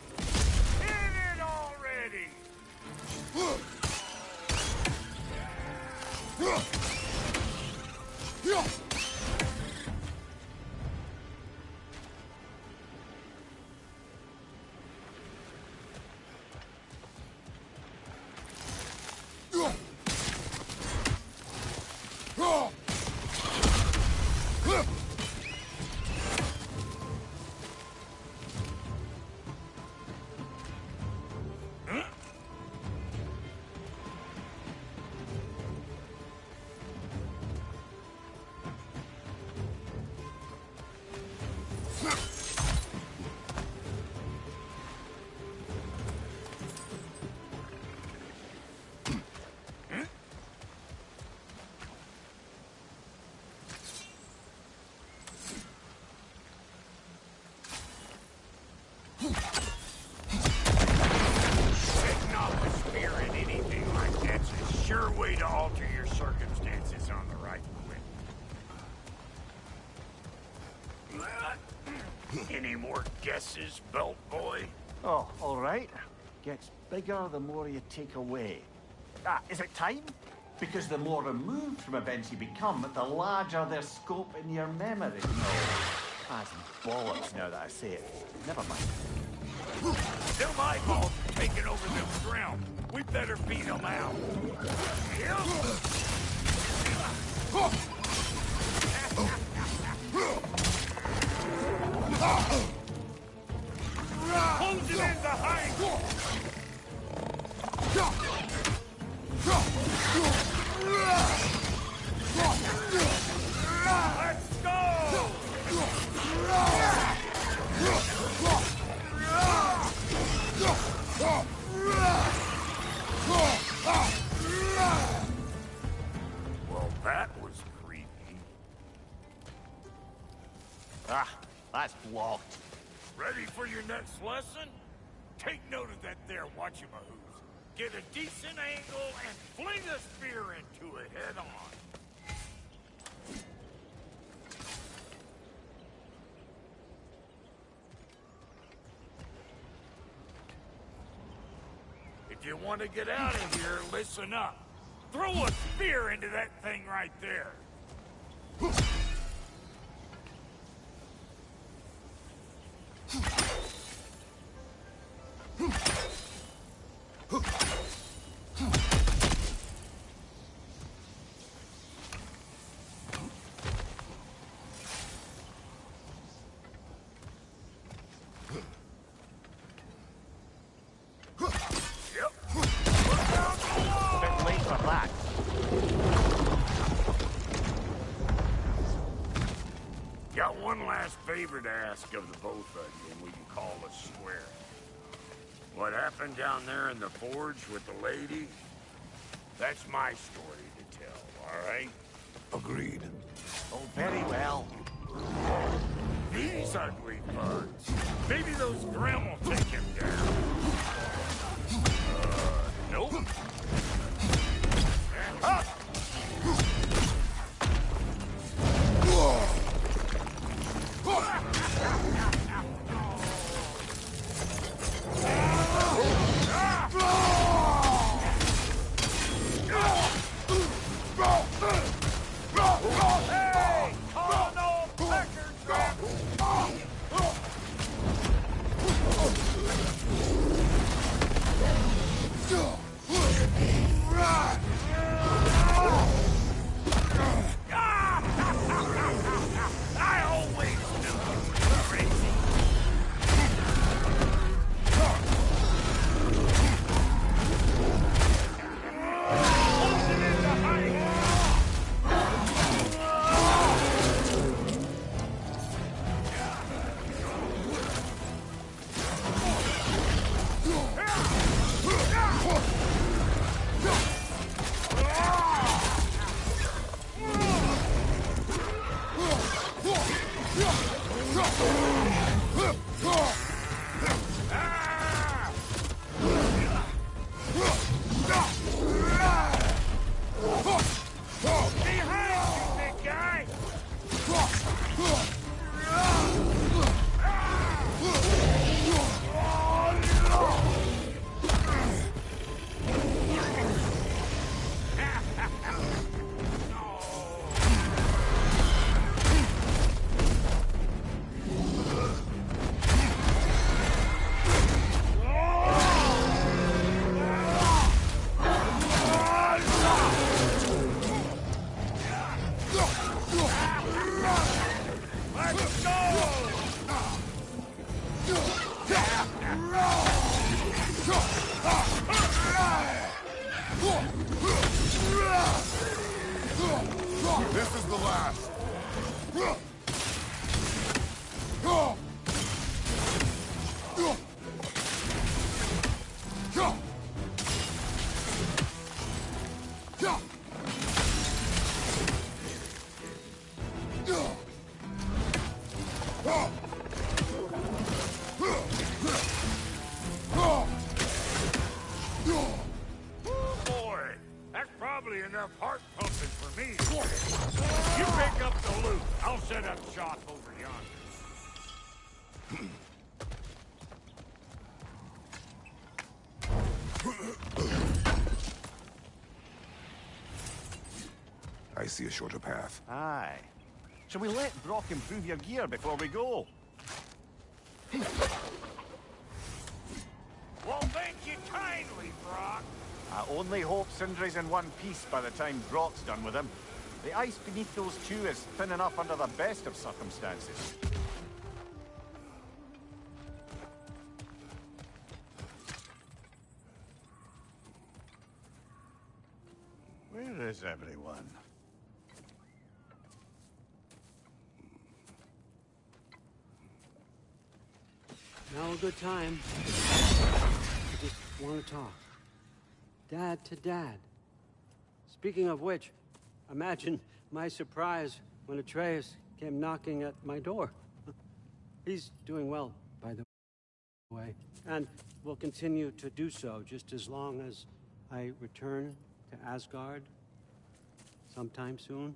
Hit it already! Any more guesses, belt boy?
Oh, all right. Gets bigger the more you take away. Ah, is it time? Because the more removed from events you become, the larger their scope in your memory. No. As bollocks now that I say it. Never mind.
Them eyeballs are taking over them ground. We better beat them out. Close it in behind! Let's go! Well, that was creepy.
Ah, that's blocked.
Ready for your next lesson? Take note of that there whatchamahoos. Get a decent angle and fling a spear into it head on. you want to get out of here, listen up. Throw a spear into that thing right there. Got one last favor to ask of the both of you, and we can call it square. What happened down there in the forge with the lady? That's my story to tell, all right?
Agreed.
Oh, very well.
These ugly bugs. Maybe those Grimm will take him down. Nope. Up!
This is the last.
Boy, that's probably enough heart pumping for me. You pick up the loot. I'll set up shop over yonder.
I see a shorter path.
Aye. Shall we let Brock improve your gear before we go?
Well, thank you kindly, Brock.
I only hope Sindri's in one piece by the time Brock's done with him. The ice beneath those two is thin enough under the best of circumstances. Where is everyone?
Now a good time. I just want to talk. Dad to Dad. Speaking of which, imagine my surprise when Atreus came knocking at my door. He's doing well, by the way, and will continue to do so just as long as I return to Asgard sometime soon.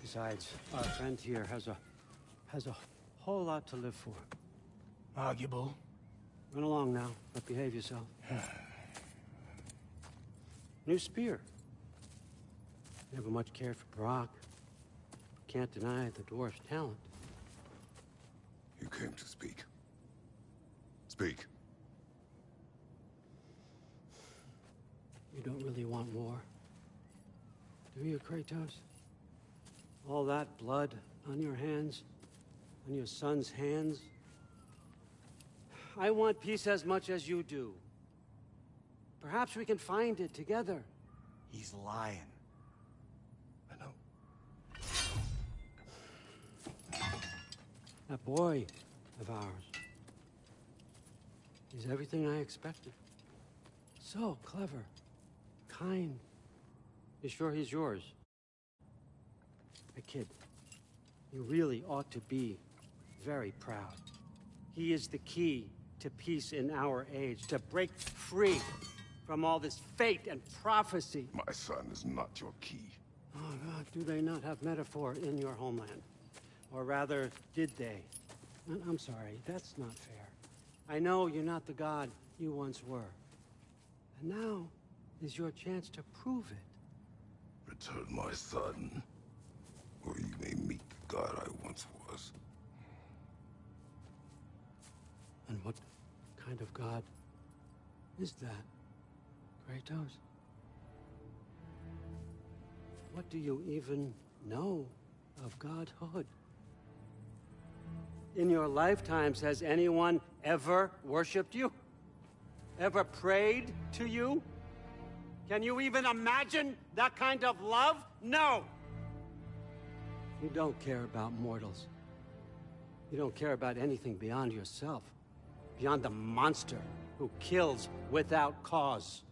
Besides, our friend here has a whole lot to live for.
Arguable.
Run along now, but behave yourself. New spear. Never much cared for Brock. Can't deny the dwarf's talent.
You came to speak. Speak.
You don't really want war, do you, Kratos? All that blood on your hands, on your son's hands? I want peace as much as you do. Perhaps we can find it together.
He's lying.
I know.
That boy of ours. He's everything I expected. So clever, kind. You sure he's yours? A kid. You really ought to be very proud. He is the key to peace in our age, to break free from all this fate and prophecy.
My son is not your key.
Oh, God, do they not have metaphor in your homeland? Or rather, did they? I'm sorry, that's not fair. I know you're not the god you once were. And now is your chance to prove it.
Return my son, or you may meet the god I once was.
And what kind of god is that, Kratos? What do you even know of godhood? In your lifetimes, has anyone ever worshipped you? Ever prayed to you? Can you even imagine that kind of love? No! You don't care about mortals. You don't care about anything beyond yourself. Beyond the monster who kills without cause.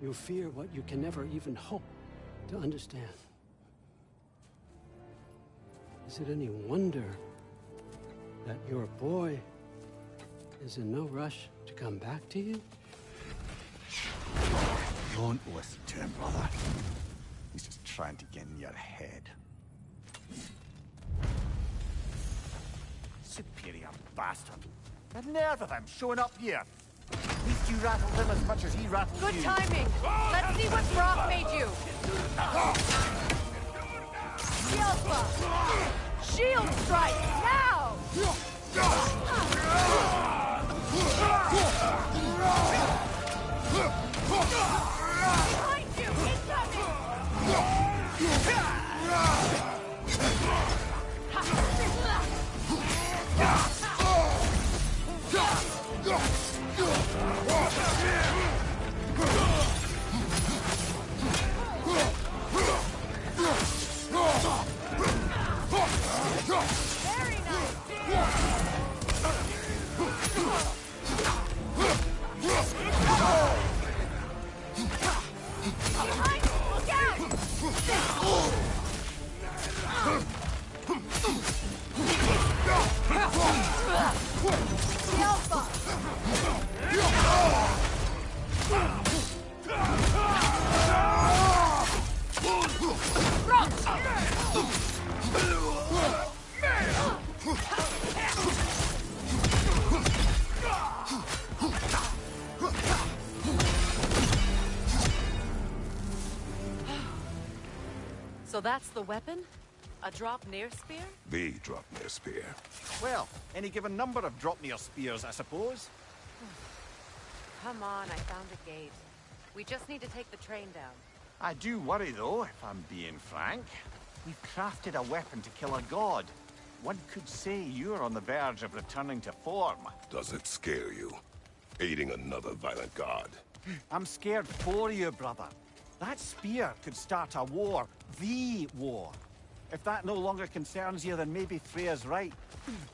You fear what you can never even hope to understand. Is it any wonder that your boy is in no rush to come back to you?
Don't listen to him, brother. He's just trying to get in your head. Superior bastard. The nerve of him showing up here. At least you rattled him as much as he rattled you.
Good timing. Let's see what Brock made you. Yelpa! Shield strike, now! Behind you, Very nice! Behind! Look out! Alpha!
So that's the weapon? A drop near spear?
The drop near spear.
Well, any given number of drop near spears, I suppose.
Come on, I found a gate. We just need to take the train down.
I do worry, though, if I'm being frank. We've crafted a weapon to kill a god. One could say you're on the verge of returning to form.
Does it scare you? Aiding another violent god?
I'm scared for you, brother. That spear could start a war. The war. If that no longer concerns you, then maybe Freya's right.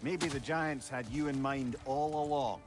Maybe the Giants had you in mind all along.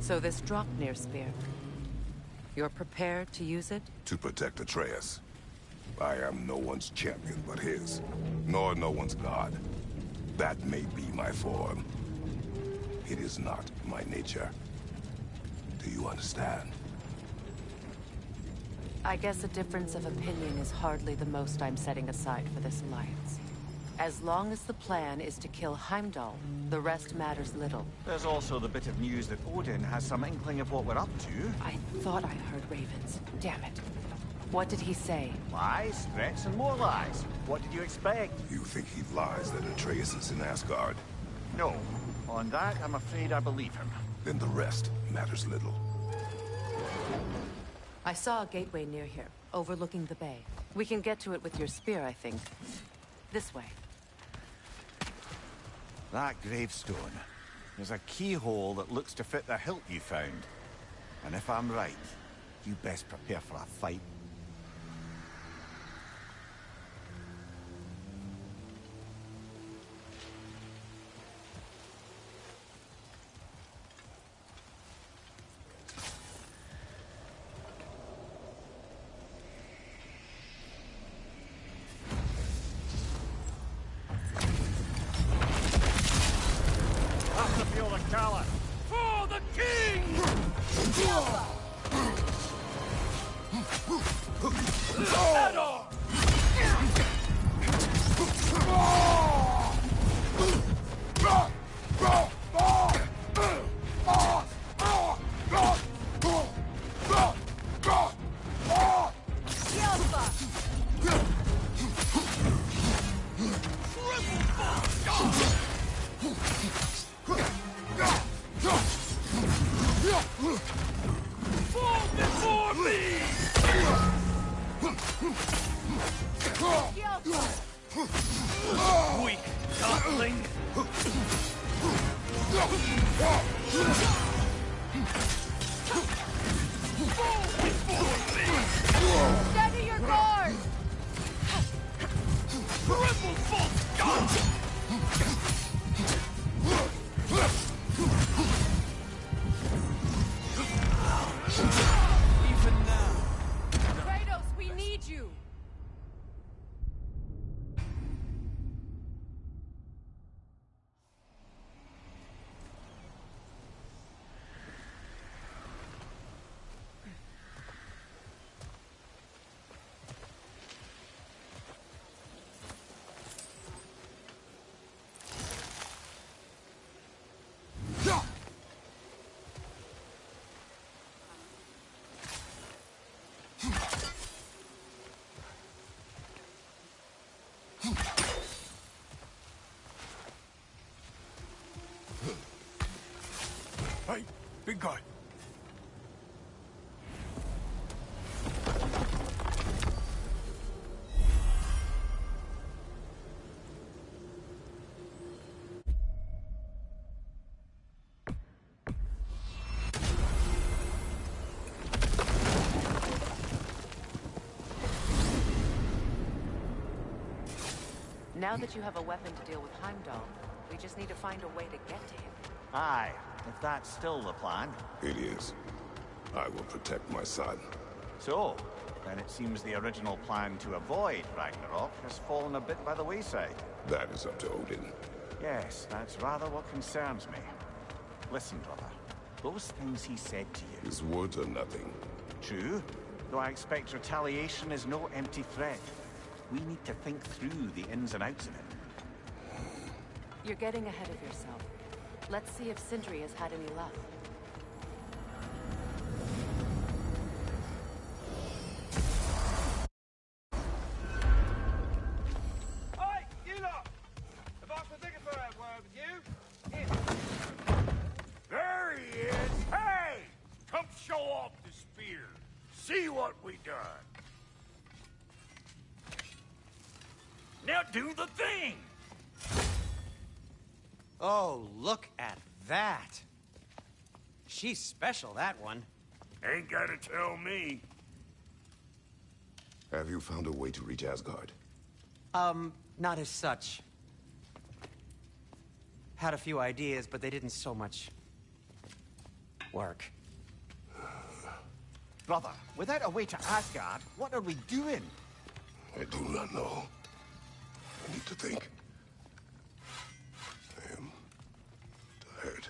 So this Draupnir spear, you're prepared to use it?
To protect Atreus. I am no one's champion but his, nor no one's god. That may be my form. It is not my nature. Do you understand?
I guess a difference of opinion is hardly the most I'm setting aside for this alliance. As long as the plan is to kill Heimdall, the rest matters little.
There's also the bit of news that Odin has some inkling of what we're up to.
I thought I heard ravens. Damn it. What did he say?
Lies, threats, and more lies. What did you expect?
You think he lies that Atreus is in Asgard?
No. On that, I'm afraid I believe him.
Then the rest matters little.
I saw a gateway near here, overlooking the bay. We can get to it with your spear, I think. This way.
That gravestone. There's a keyhole that looks to fit the hilt you found. And if I'm right, you best prepare for a fight.
For the king! Fall before me! Weak godling! Fall before me!
Steady your guard!
Triple false god! Even now.
Kratos, we need you!
Hey, big guy.
Now that you have a weapon to deal with Heimdall, we just need to find a way to get to him.
Aye, if that's still the plan.
It is. I will protect my son.
So, then it seems the original plan to avoid Ragnarok has fallen a bit by the wayside.
That is up to Odin.
Yes, that's rather what concerns me. Listen, brother. Those things he said to you...
His words are nothing.
True, though I expect retaliation is no empty threat. We need to think through the ins and outs of it.
You're getting ahead of yourself. Let's see if Sindri has had any luck.
Hey, you lot! The boss was looking for a word with you. Here. There he is! Hey! Come show off the spear. See what we done. Now do the thing!
Oh, look at that. She's special, that one.
Ain't gotta tell me.
Have you found a way to reach Asgard?
Not as such. Had a few ideas, but they didn't so much work.
Brother, without a way to Asgard, what are we doing?
I do not know. I need to think. I am tired.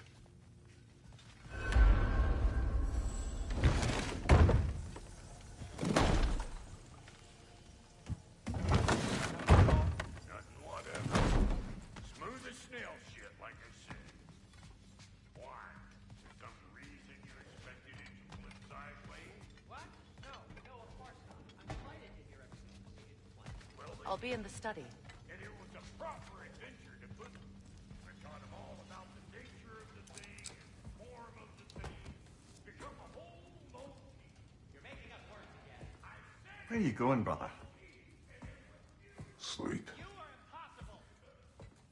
Nothing whatever. Smooth as snail shit, like I said. Why? For some reason you expected it to flip sideways?
What? No, of course not. I'm delighted to hear everything proceeded to plan.
Well,
I'll be in the study.
and it was a proper adventure to put them. I taught them all about the nature of the thing and the form of the thing. Become a whole monkey.
You're making up words again.
Where are you going, brother?
Sleep.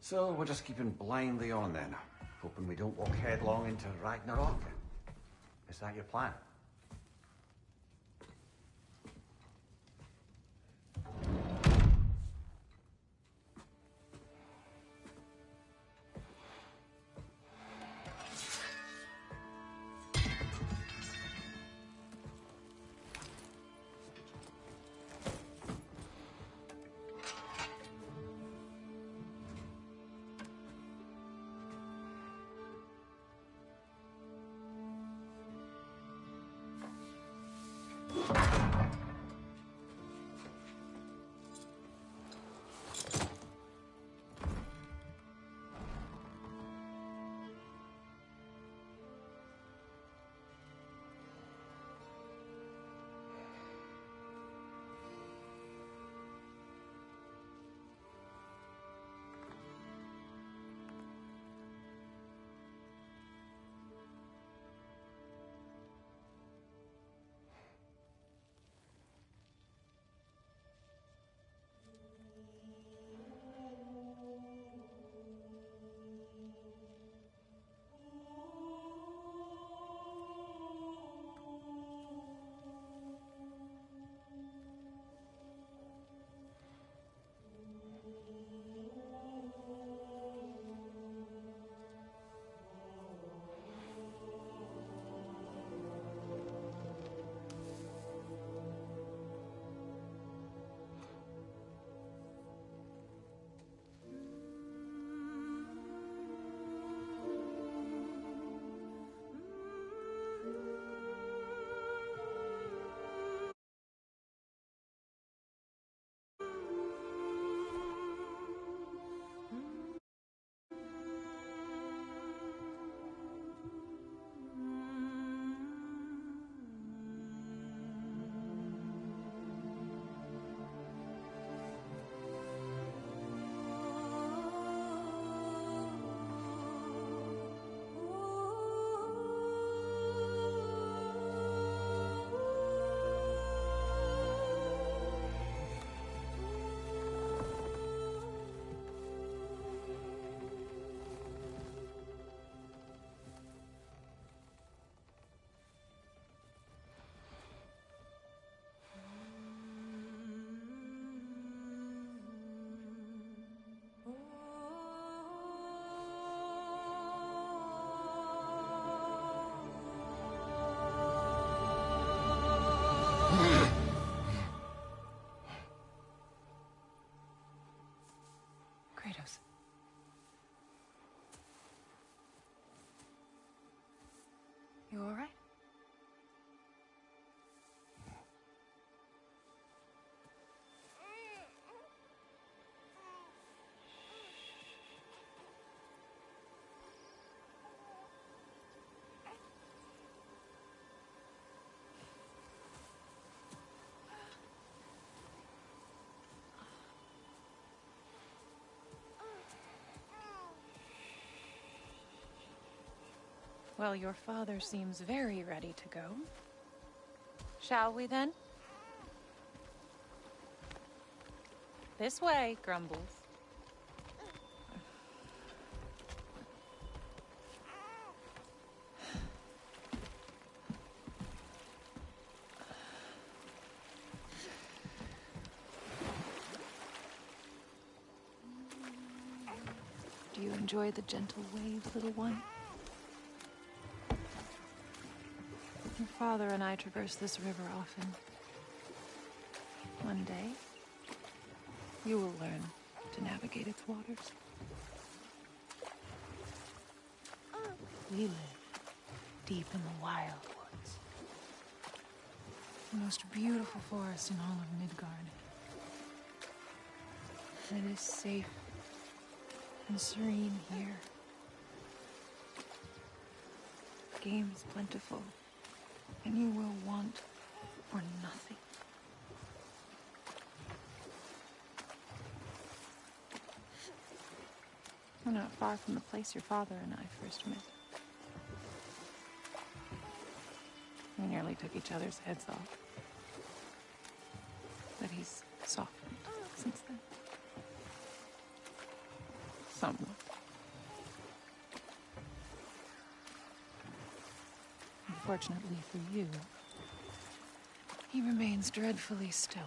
So we're just keeping blindly on then, hoping we don't walk headlong into Ragnarok. Is that your plan?
Kratos. You all right? Well, your father seems very ready to go. Shall we then? This way, Grumbles. Do you enjoy the gentle wave, little one? father and I traverse this river often. One day, you will learn to navigate its waters. We live deep in the wild woods. The most beautiful forest in all of Midgard. And it is safe and serene here. Game is plentiful, and you will want for nothing. We're not far from the place your father and I first met. We nearly took each other's heads off. But he's softened since then. Somewhat. Unfortunately for you, he remains dreadfully stoic.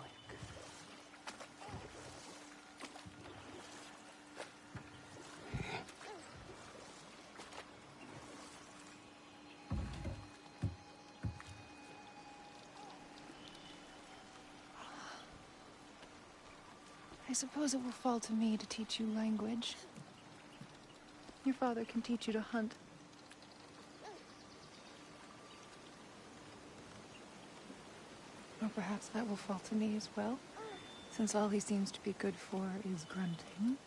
I suppose it will fall to me to teach you language. Your father can teach you to hunt. Or perhaps that will fall to me as well, since all he seems to be good for is grunting.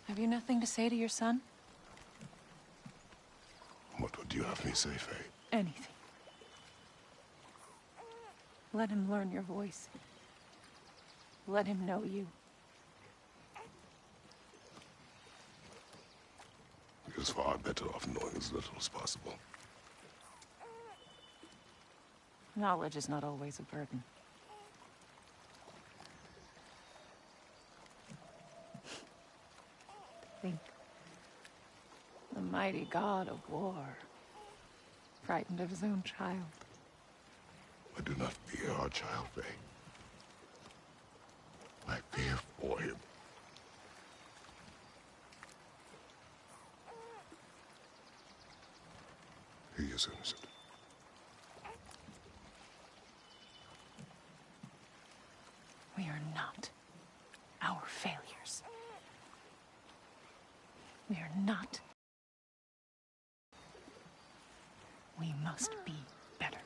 Have you nothing to say to your son?
What would you have me say, Faye?
Anything. Let him learn your voice. Let him know you.
He is far better off knowing as little as possible.
Knowledge is not always a burden. Think. The mighty god of war, frightened of his own child.
I do not fear our child, Faye. I fear for him. He is innocent.
We are not our failures. We are not. We must be better.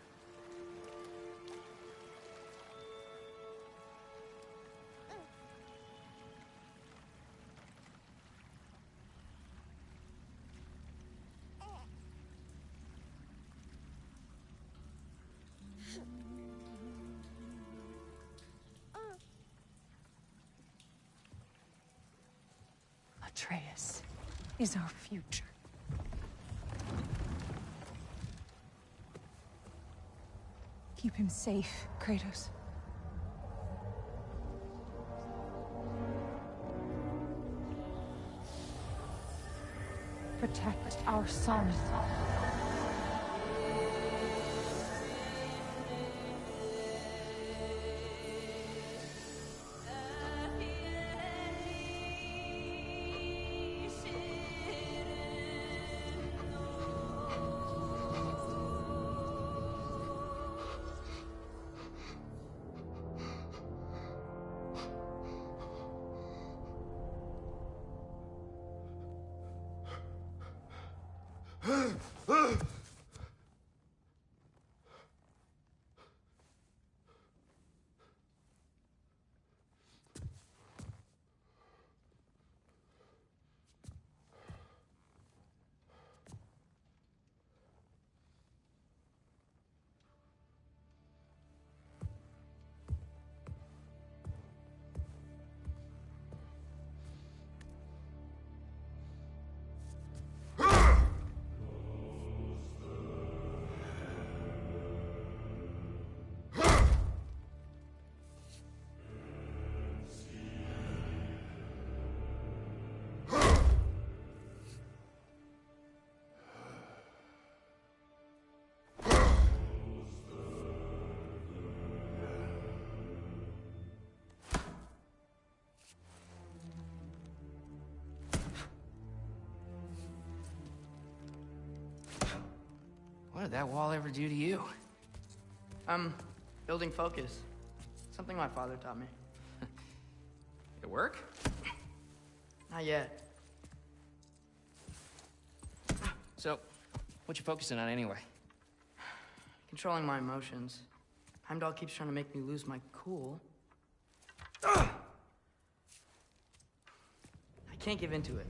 Atreus is our future. Keep him safe, Kratos. Protect our son.
did that wall ever do to you? Building focus. Something my father taught me.
It work?
Not yet.
So, what you focusing on anyway?
Controlling my emotions. Heimdall keeps trying to make me lose my cool. I can't give into it.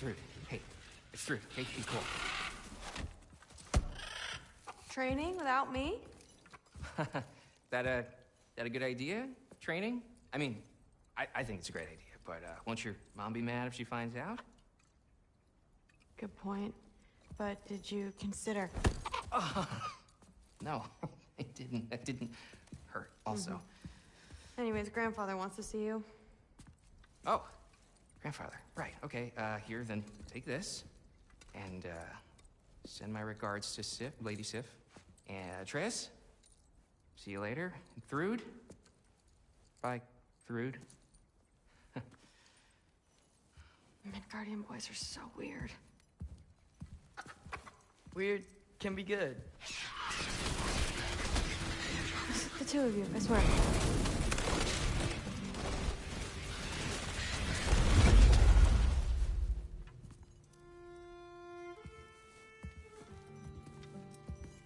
Thrud, hey, it's Thrud. Hey, be cool.
Training without me?
That a good idea? Training? I mean, I think it's a great idea, but won't your mom be mad if she finds out?
Good point. But did you consider?
No, it didn't. That didn't hurt. Also.
Anyways, grandfather wants to see you.
Oh, grandfather. Right. Okay. Here, then take this, and send my regards to Sif, Lady Sif, and Atreus. See you later. And Thrud. Bye, Thrud.
Midgardian boys are so weird.
Weird can be good.
The two of you, I swear.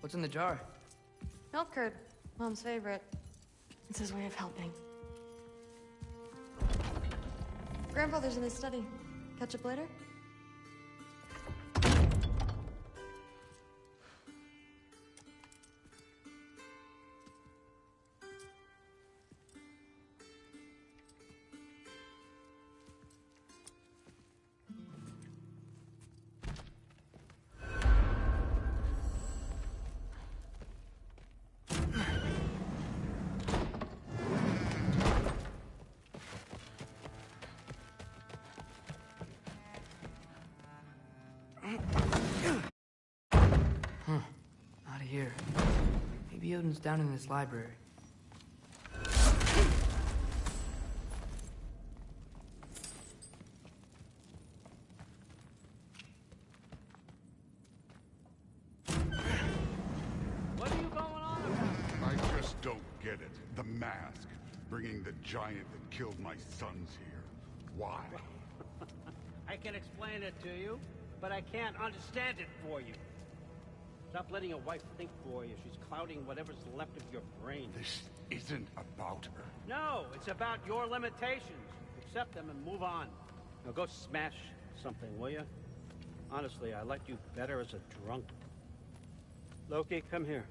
What's in the jar?
Milk curd, Mom's favorite. It's his way of helping. Grandfather's in his study. Catch up later?
Not here. Maybe Odin's down in this library.
What are you going on about?
I just don't get it. The mask. Bringing the giant that killed my sons here. Why?
I can explain it to you, but I can't understand it for you. Stop letting your wife think for you. She's clouding whatever's left of your brain.
This isn't about her.
No, it's about your limitations. Accept them and move on. Now go smash something, will you? Honestly, I liked you better as a drunk. Loki, come here.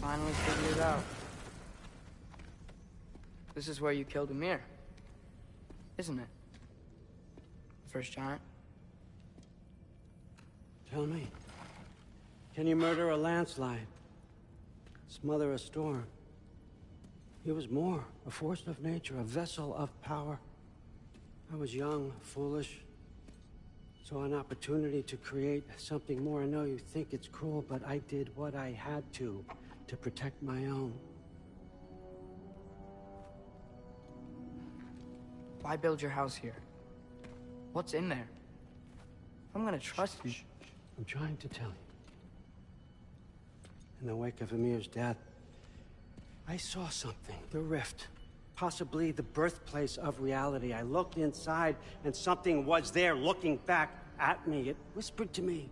Finally figured it out. This is where you killed Ymir. Isn't it? First giant.
Tell me, can you murder a landslide? Smother a storm? He was more, a force of nature, a vessel of power. I was young, foolish, saw an opportunity to create something more. I know you think it's cruel, but I did what I had to protect my own.
Why build your house here? What's in there? I'm gonna trust you.
I'm trying to tell you. In the wake of Ymir's death, I saw something. The rift. Possibly the birthplace of reality. I looked inside, and something was there looking back at me. It whispered to me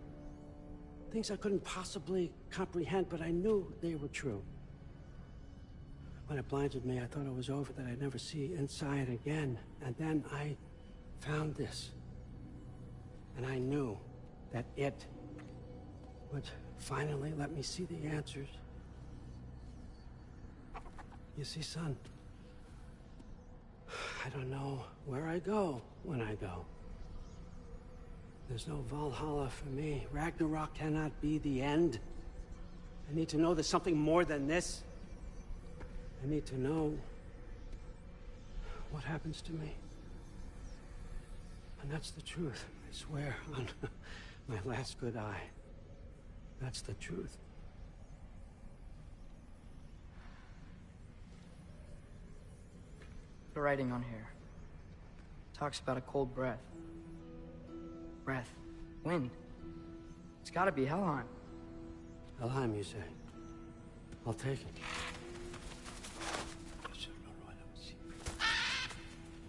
things I couldn't possibly comprehend, but I knew they were true. When it blinded me, I thought it was over, that I'd never see inside again. And then I found this. And I knew that it would finally let me see the answers. You see, son, I don't know where I go when I go. There's no Valhalla for me. Ragnarok cannot be the end. I need to know there's something more than this. I need to know what happens to me. And that's the truth, I swear, on my last good eye. That's the truth.
the writing on here. Talks about a cold breath. Breath. Wind. It's gotta be Helheim.
Helheim, you say? I'll take it.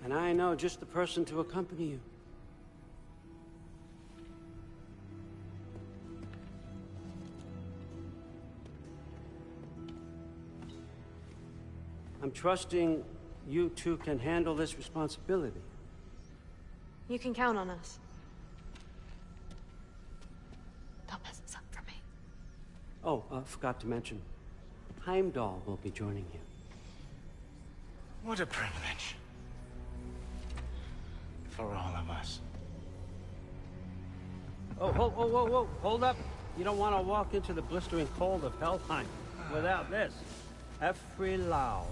And I know just the person to accompany you. I'm trusting you two can handle this responsibility.
You can count on us. Don't mess this up for me.
Oh, forgot to mention, Heimdall will be joining you.
What a privilege. For all of us.
Oh, whoa, hold up. You don't want to walk into the blistering cold of Helheim without this. Every Lau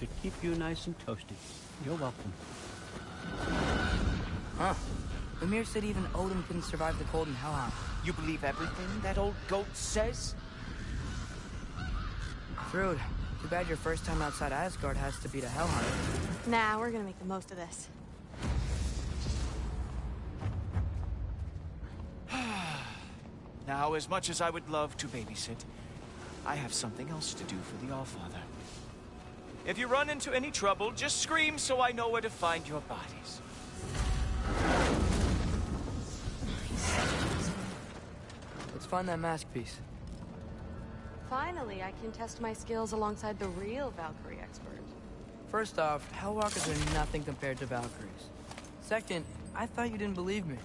to keep you nice and toasty. You're welcome.
Huh. Ymir said even Odin couldn't survive the cold in Helheim.
You believe everything that old goat says?
Thrud, too bad your first time outside Asgard has to be to Helheim.
Nah, we're gonna make the most of this.
Now, as much as I would love to babysit, I have something else to do for the Allfather. If you run into any trouble, just scream so I know where to find your bodies.
Let's find that mask piece.
Finally, I can test my skills alongside the real Valkyrie expert.
First off, Hellwalkers are nothing compared to Valkyries. Second, I thought you didn't believe me.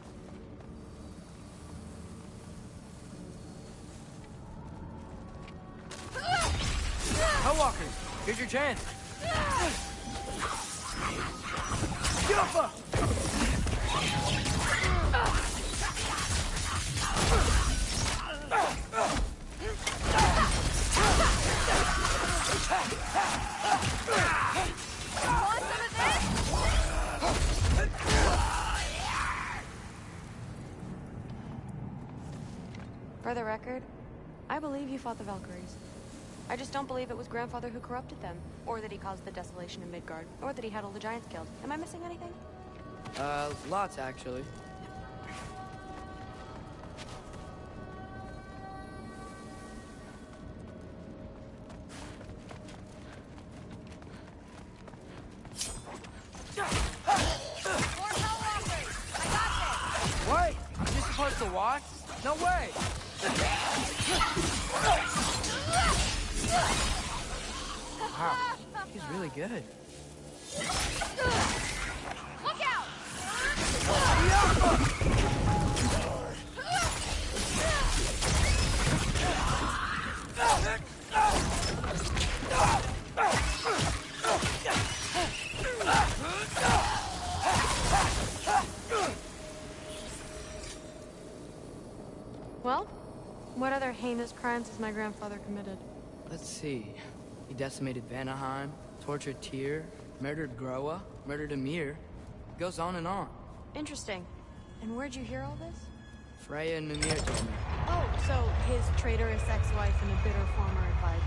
Hellwalkers, here's your chance. Yoppa!
For the record, I believe you fought the Valkyries. I just don't believe it was Grandfather who corrupted them, or that he caused the desolation in Midgard, or that he had all the giants killed. Am I missing anything?
Lots, actually. Wait! I'm just supposed to walk? No way! Wow, he's really good.
Look out!
Well, what other heinous crimes has my grandfather committed?
Let's see. He decimated Vanaheim, tortured Tyr, murdered Groa, murdered Ymir. Goes on and on.
Interesting. And where'd you hear all this?
Freya and Mimir told me.
Oh, so his traitorous ex-wife and a bitter former advisor.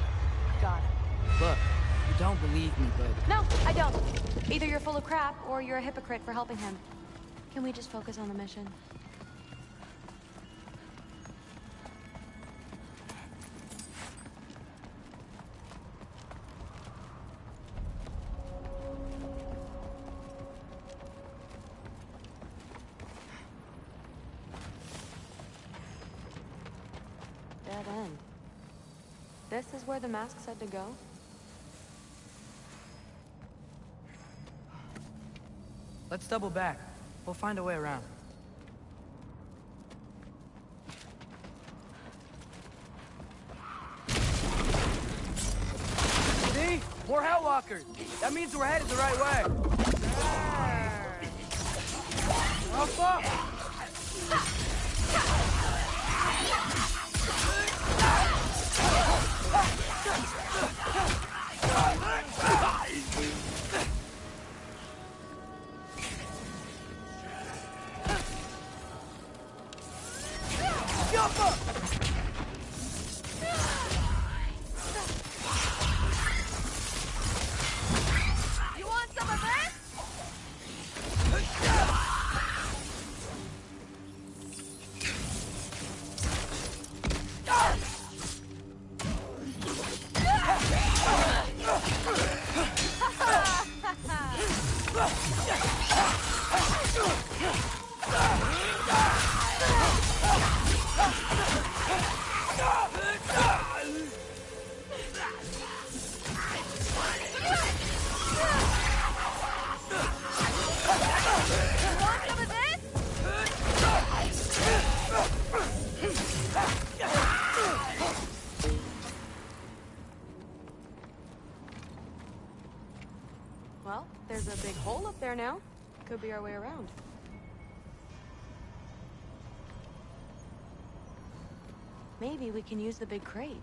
Got it.
Look, you don't believe me, but...
No, I don't. Either you're full of crap, or you're a hypocrite for helping him. Can we just focus on the mission? Dead end. This is where the mask said to go?
Let's double back. We'll find a way around. See? More Hellwalkers! That means we're headed the right way! Up, up!
You want some of this?
there's a big hole up there now. Could be our way around. Maybe we can use the big crate.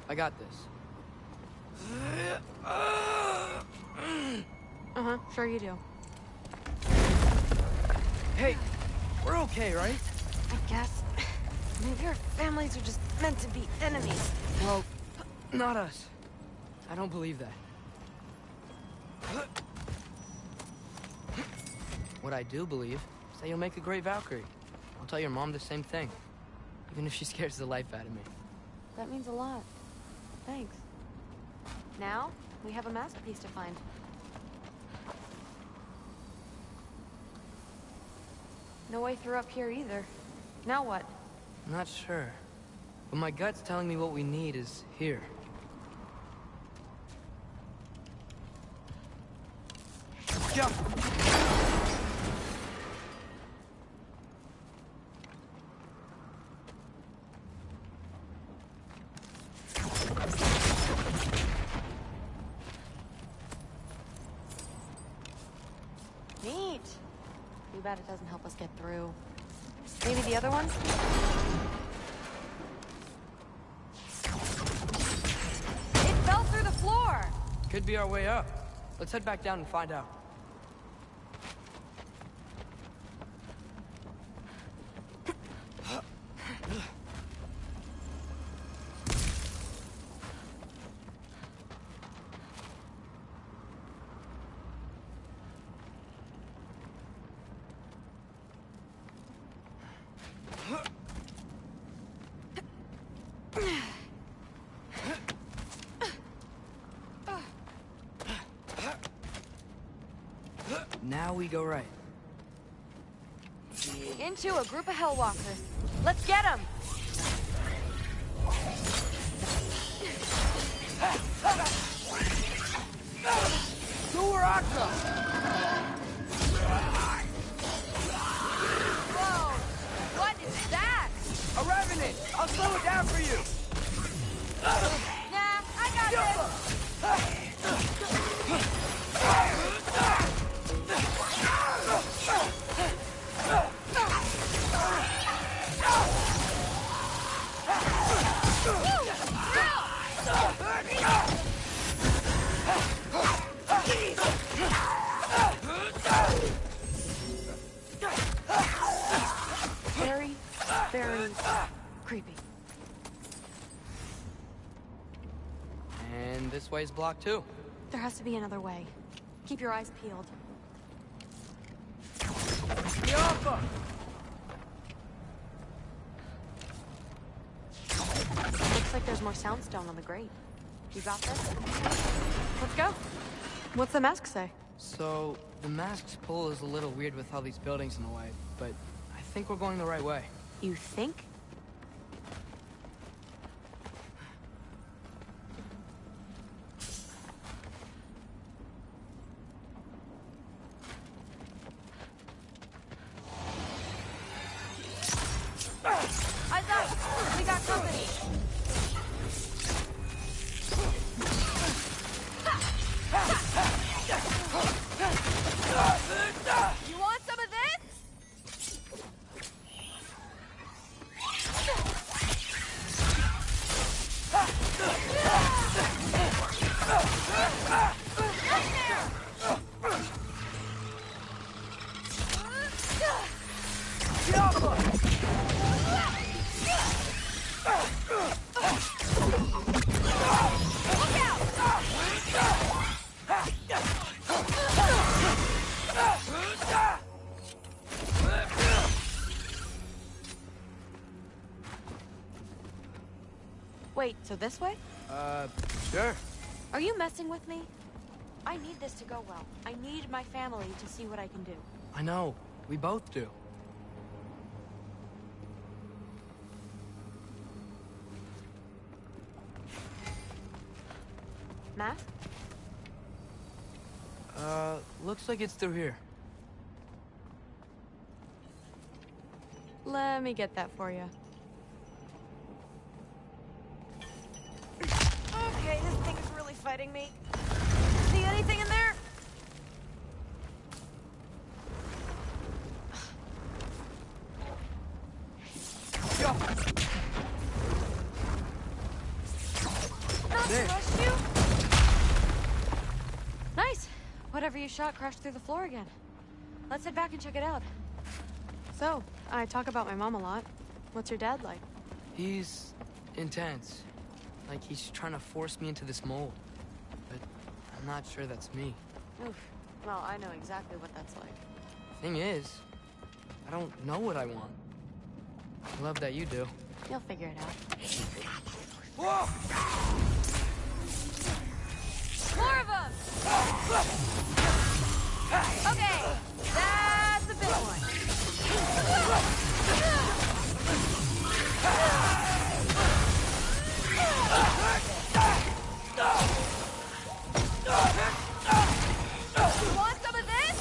I got this.
Uh-huh, sure you do.
Hey, we're okay, right?
I guess. Maybe our families are just meant to be enemies.
Well, not us. I don't believe that. What I do believe is that you'll make a great Valkyrie. I'll tell your mom the same thing, even if she scares the life out of me.
That means a lot. Thanks. Now, we have a masterpiece to find. No way through up here either. Now what?
I'm not sure. But my gut's telling me what we need is here. Jump!
Neat. Too bad it doesn't help us get through. Maybe the other one? It fell through the floor!
Could be our way up. Let's head back down and find out. Now we go right.
Into a group of Hellwalkers. Let's get them! Whoa! What is that?
A revenant! I'll slow it down for you!
Nah, I got Very, very creepy.
And this way's blocked too.
There has to be another way. Keep your eyes peeled.
Yoppa!
Looks like there's more soundstone on the grate. You got this? Let's go. What's the mask say?
So, the mask's pull is a little weird with all these buildings in the way, but I think we're going the right way.
You think? Eyes up! We got company! You want some of this? Wait, so this way?
Sure.
Are you messing with me? I need this to go well. I need my family to see what I can do.
I know. We both do.
Matt?
Looks like it's through here.
Let me get that for you. Okay, this thing is really fighting me? See anything in there? Not to rush you? Nice. Whatever you shot crashed through the floor again. Let's head back and check it out. So, I talk about my mom a lot. What's your dad like?
He's intense. Like he's trying to force me into this mold. But I'm not sure that's me.
Oof. Well, I know exactly what that's like.
Thing is, I don't know what I want. I love that you do.
You'll figure it out.
Whoa!
More of them! Okay, that's a big one. You want some of this?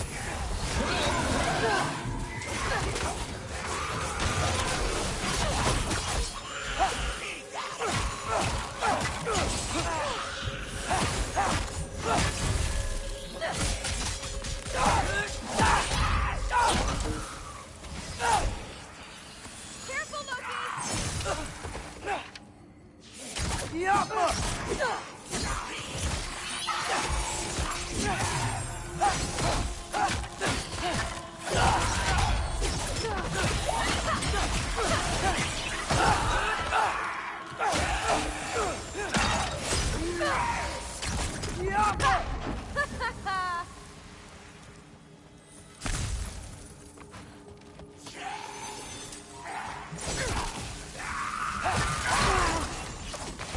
Careful,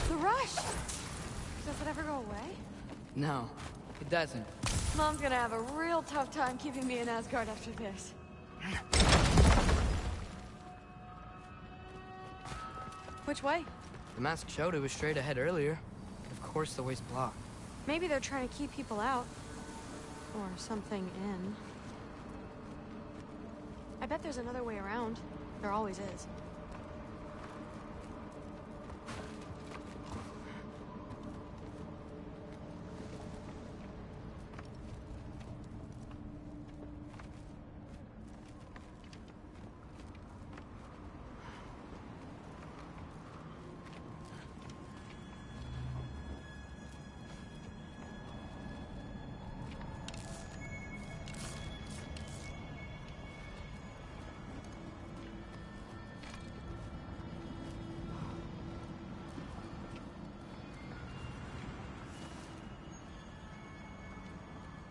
The rush! Does it ever go away?
No, it doesn't.
Mom's gonna have a real tough time keeping me in Asgard after this. Which way?
The mask showed it was straight ahead earlier. Of course the way's blocked.
Maybe they're trying to keep people out. Or something in. I bet there's another way around. There always is.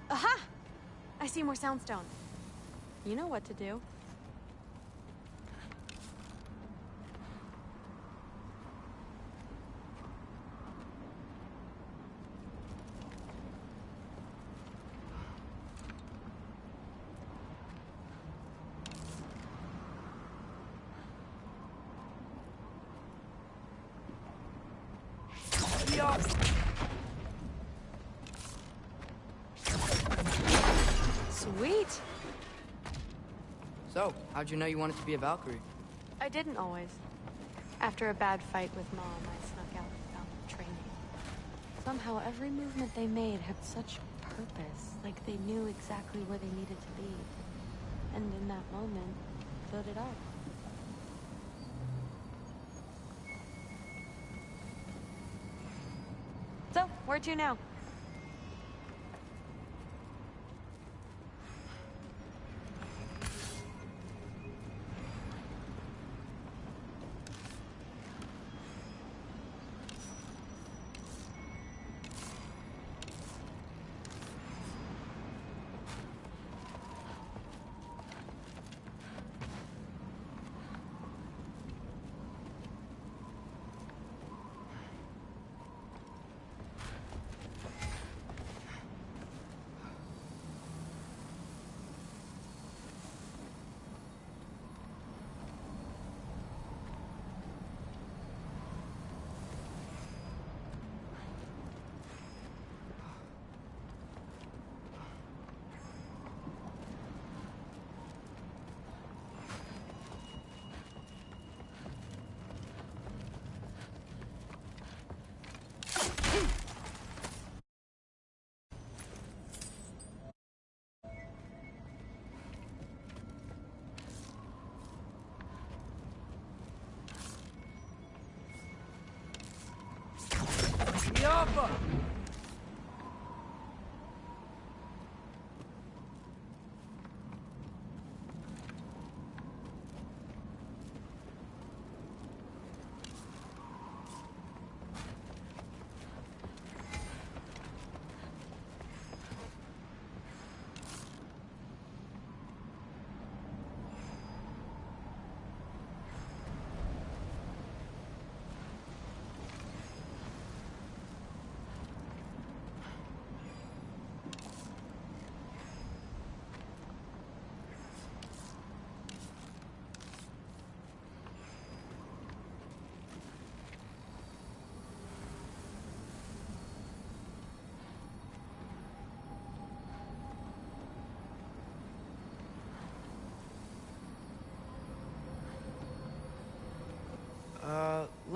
Aha! I see more soundstone. You know what to do. Sweet!
So, how'd you know you wanted to be a Valkyrie?
I didn't always. After a bad fight with Mom, I snuck out and found training. Somehow, every movement they made had such purpose, like they knew exactly where they needed to be. And in that moment, built it up. So, where to now?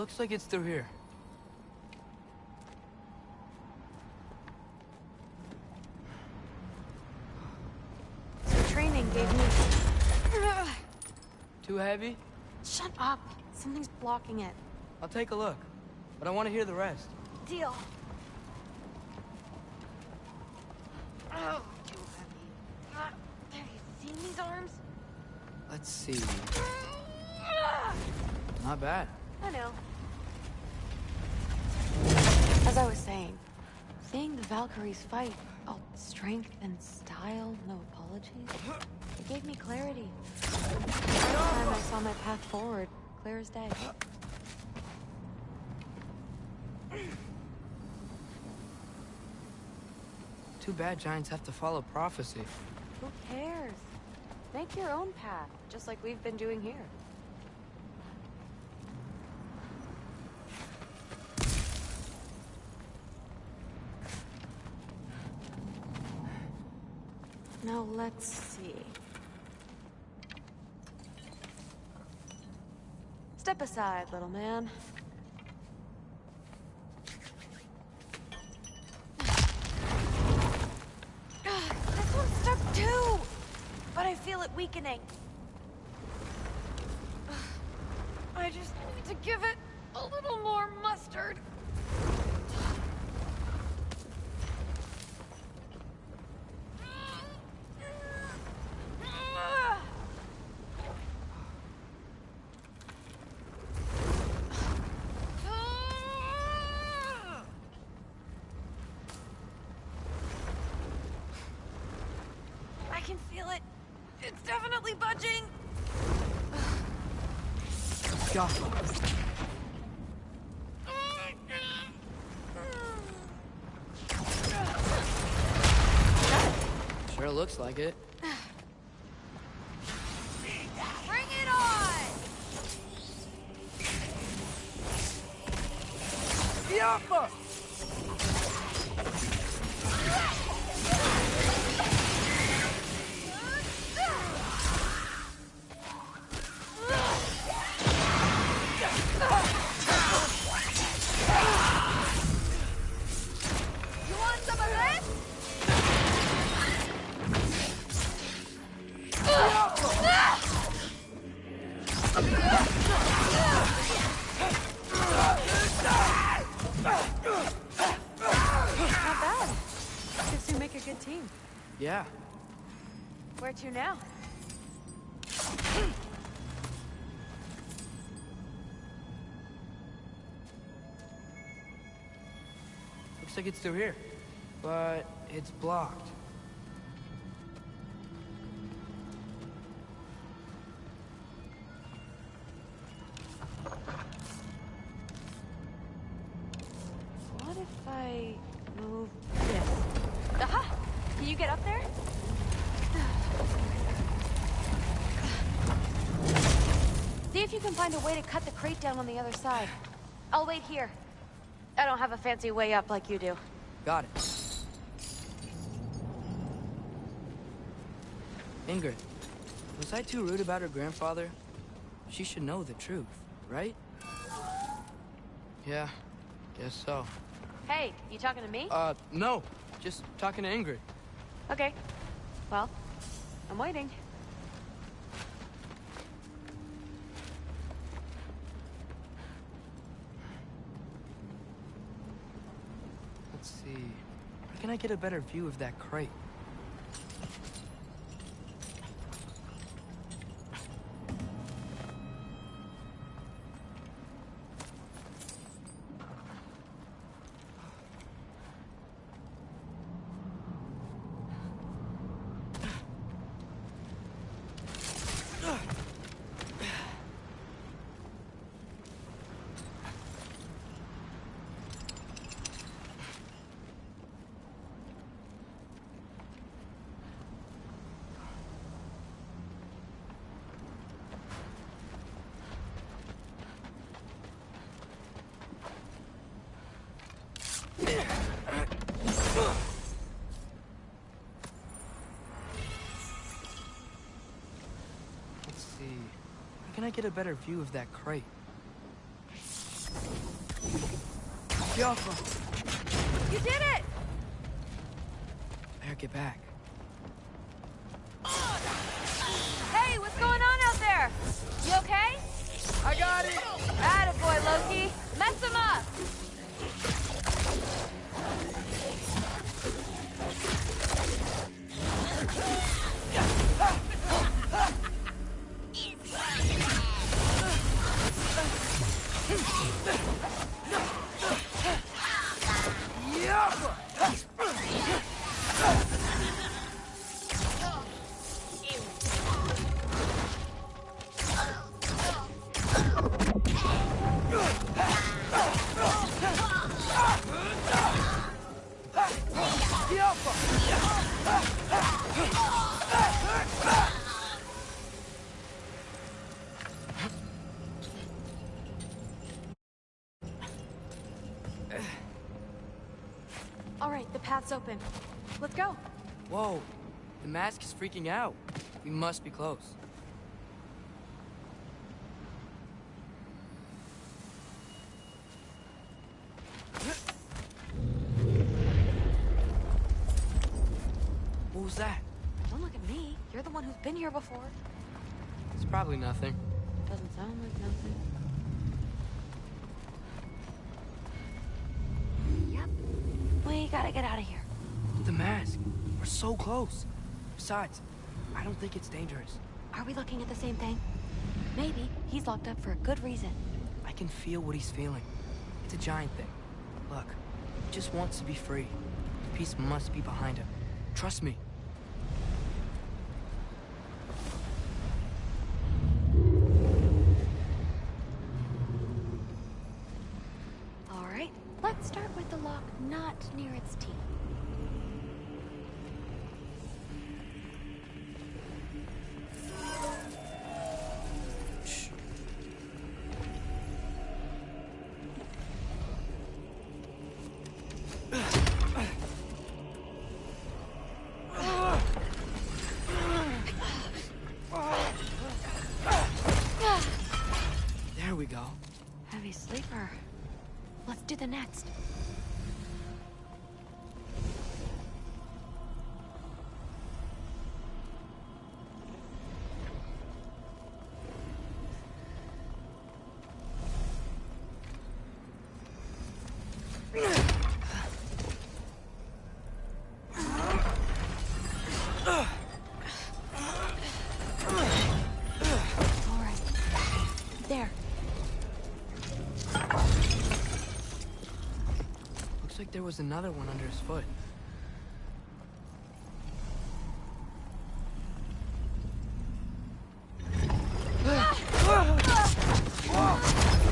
Looks like it's through here.
So training gave me...
Too heavy?
Shut up. Something's blocking it.
I'll take a look, but I want to hear the rest.
Deal. Oh, too heavy. Have you seen these arms?
Let's see. Not bad.
I know. As I was saying, seeing the Valkyries fight, all strength and style, no apologies, it gave me clarity. Every time I saw my path forward, clear as day.
Too bad giants have to follow prophecy.
Who cares? Make your own path, just like we've been doing here. Now let's see. Step aside, little man. This one's stuck too! But I feel it weakening. I just need to give it a little more mustard. I can feel it. It's definitely budging.
Got it. Sure looks like it.
Bring it on!
Yappa!
You want some of this? Not bad. Guess you make a good team.
Yeah.
Where to now?
Looks like it's through here, but it's blocked.
What if I move this? Aha! Can you get up there? See if you can find a way to cut the crate down on the other side. I'll wait here. I don't have a fancy way up like you do.
Got it. Ingrid, was I too rude about her grandfather? She should know the truth, right? Yeah, guess so.
Hey, you talking to me?
No. Just talking to Ingrid.
Okay. Well, I'm waiting.
Let's see. Where can I get a better view of that crate? Let's see. Where can I get a better view of that crate? Kyoko!
You did it!
Better get back.
Hey, what's going on out there? You okay?
I got it!
Attaboy, Loki! Mess him up! All right, the path's open. Let's go.
Whoa, the mask is freaking out. We must be close. What was that?
Don't look at me. You're the one who's been here before.
It's probably nothing.
Doesn't sound like nothing. Yep. We gotta get out of here.
The mask. We're so close. Besides, I don't think it's dangerous.
Are we looking at the same thing? Maybe. He's locked up for a good reason.
I can feel what he's feeling. It's a giant thing. Look, he just wants to be free. The peace must be behind him. Trust me.
All right. Let's start with the lock not near its teeth.
There we go.
Heavy sleeper. Let's do the next. There.
Looks like there was another one under his foot.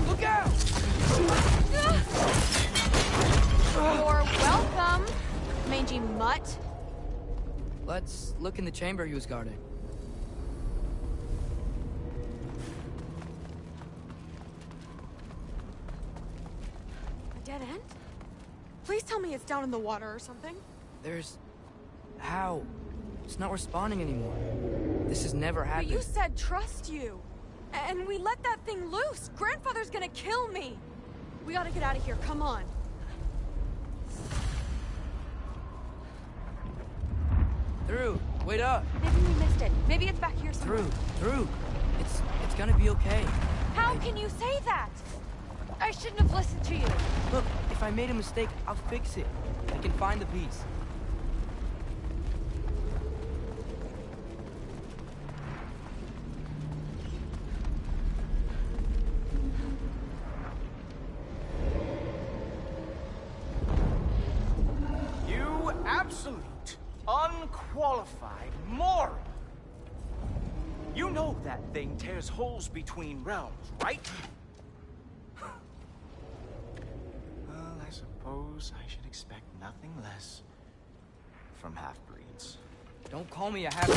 Look out!
You're welcome, mangy mutt.
Let's look in the chamber he was guarding.
A dead end? Please tell me it's down in the water or something.
There's... How? It's not responding anymore. This has never
But
happened.
you said trust you. And we let that thing loose. Grandfather's gonna kill me. We gotta get out of here. Come on.
Through. Wait up.
Maybe we missed it. Maybe it's back here somewhere.
Through. It's gonna be okay.
How can you say that? I shouldn't have listened to you.
Look, if I made a mistake, I'll fix it. I can find the piece.
You absolute, unqualified moron! You know that thing tears holes between realms, right? Well, I suppose I should expect nothing less from half-breeds.
Don't call me a half...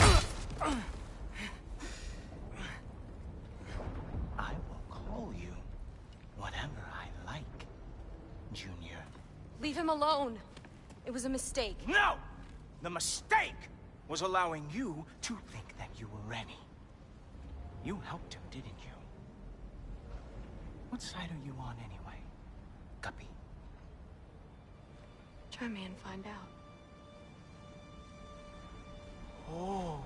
I will call you whatever I like, Junior.
Leave him alone. It was a mistake.
No! The mistake was allowing you to think that you were ready. You helped him, didn't you?
What side are you on anyway, Guppy?
Try me and find out.
Oh.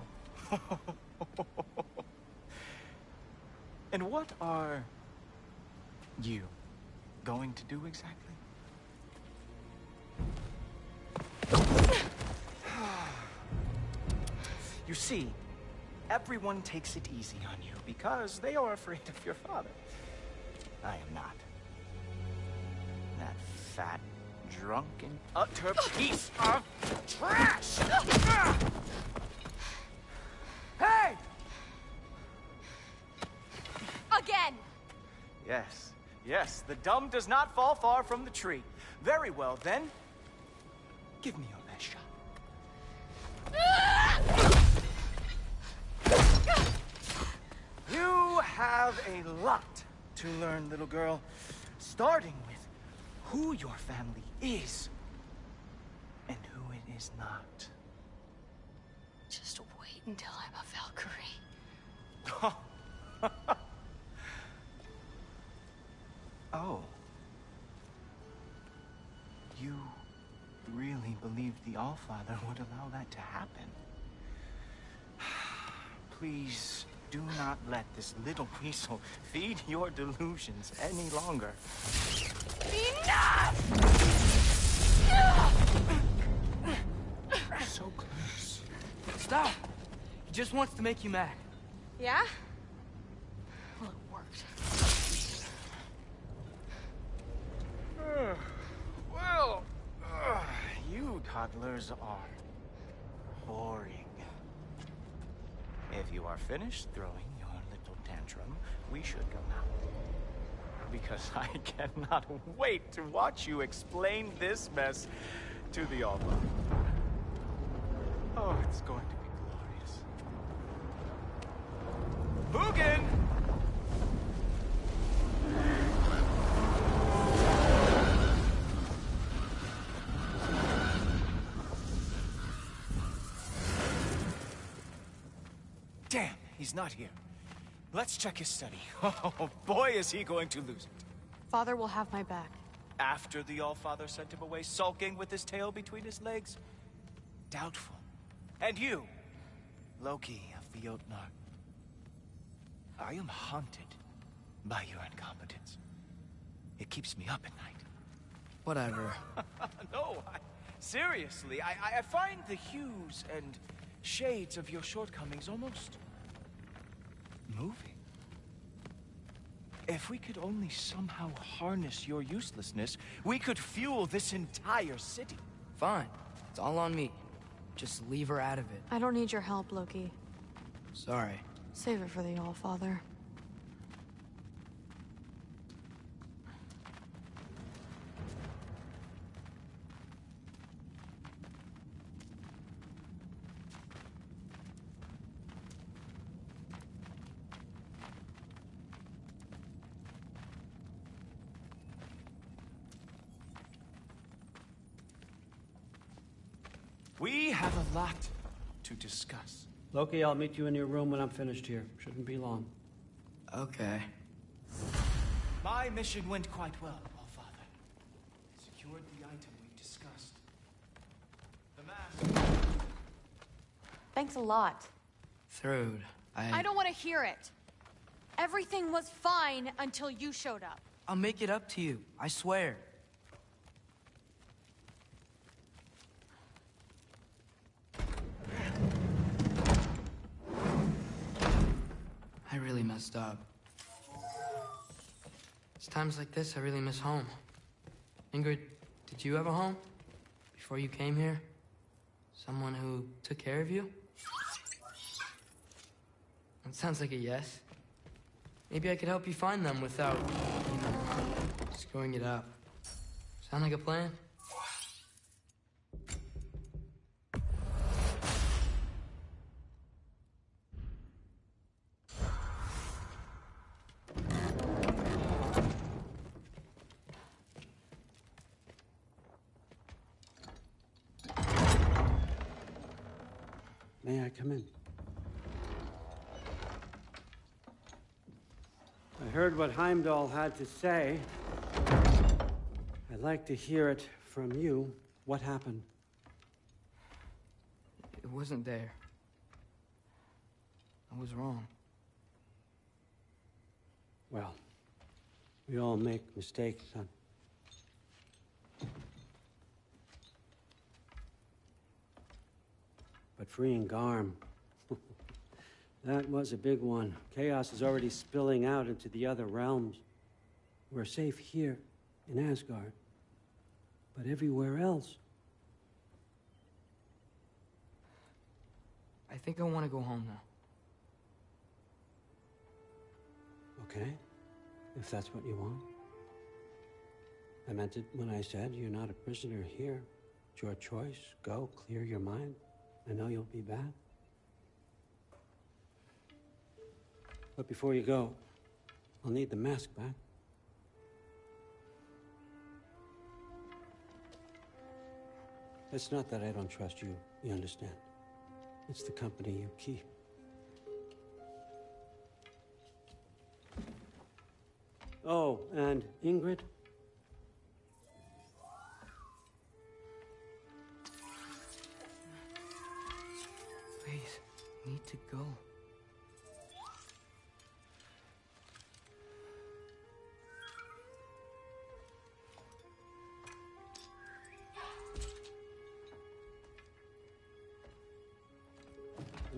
And what are you going to do exactly? You see, everyone takes it easy on you because they are afraid of your father. I am not. That fat, drunken, utter piece of trash! Hey!
Again!
Yes, yes, the dumb does not fall far from the tree. Very well, then. Give me your best shot. You have a lot to learn, little girl. Starting with who your family is and who it is not.
Just wait until I'm a Valkyrie.
Oh. You really believed the Allfather would allow that to happen? Please do not let this little weasel feed your delusions any longer.
Enough!
So close.
Stop! He just wants to make you mad.
Yeah?
Well, it worked.
Well, you toddlers are boring. If you are finished throwing your little tantrum, we should go now. Because I cannot wait to watch you explain this mess to the Alpha. Oh, it's going to be glorious. Hugin! Damn, he's not here. Let's check his study. Oh, boy, is he going to lose it.
Father will have my back.
After the Allfather sent him away sulking with his tail between his legs? Doubtful. And you, Loki of the Jotnar. I am haunted by your incompetence. It keeps me up at night.
Whatever.
No, seriously, I find the hues and shades of your shortcomings almost moving. If we could only somehow harness your uselessness, we could fuel this entire city.
Fine. It's all on me. Just leave her out of it.
I don't need your help, Loki.
Sorry.
Save it for the Allfather.
We have a lot to discuss.
Loki, I'll meet you in your room when I'm finished here. Shouldn't be long.
Okay.
My mission went quite well, Allfather. Secured the item we discussed. The mask.
Thanks a lot.
Thrud,
I don't want to hear it. Everything was fine until you showed up.
I'll make it up to you. I swear. I really messed up. It's times like this I really miss home. Ingrid, did you have a home? Before you came here? Someone who took care of you? That sounds like a yes. Maybe I could help you find them without, screwing it up. Sound like a plan?
May I come in? heard what Heimdall had to say. I'd like to hear it from you. What happened?
It wasn't there. I was wrong.
Well, we all make mistakes, son. But freeing Garm, that was a big one. Chaos is already spilling out into the other realms. We're safe here in Asgard, but everywhere else.
I think I want to go home now.
Okay, if that's what you want. I meant it when I said you're not a prisoner here. It's your choice. Go, clear your mind. I know you'll be back. But before you go, I'll need the mask back. It's not that I don't trust you, you understand? It's the company you keep. Oh, and Ingrid?
Please, I need to go.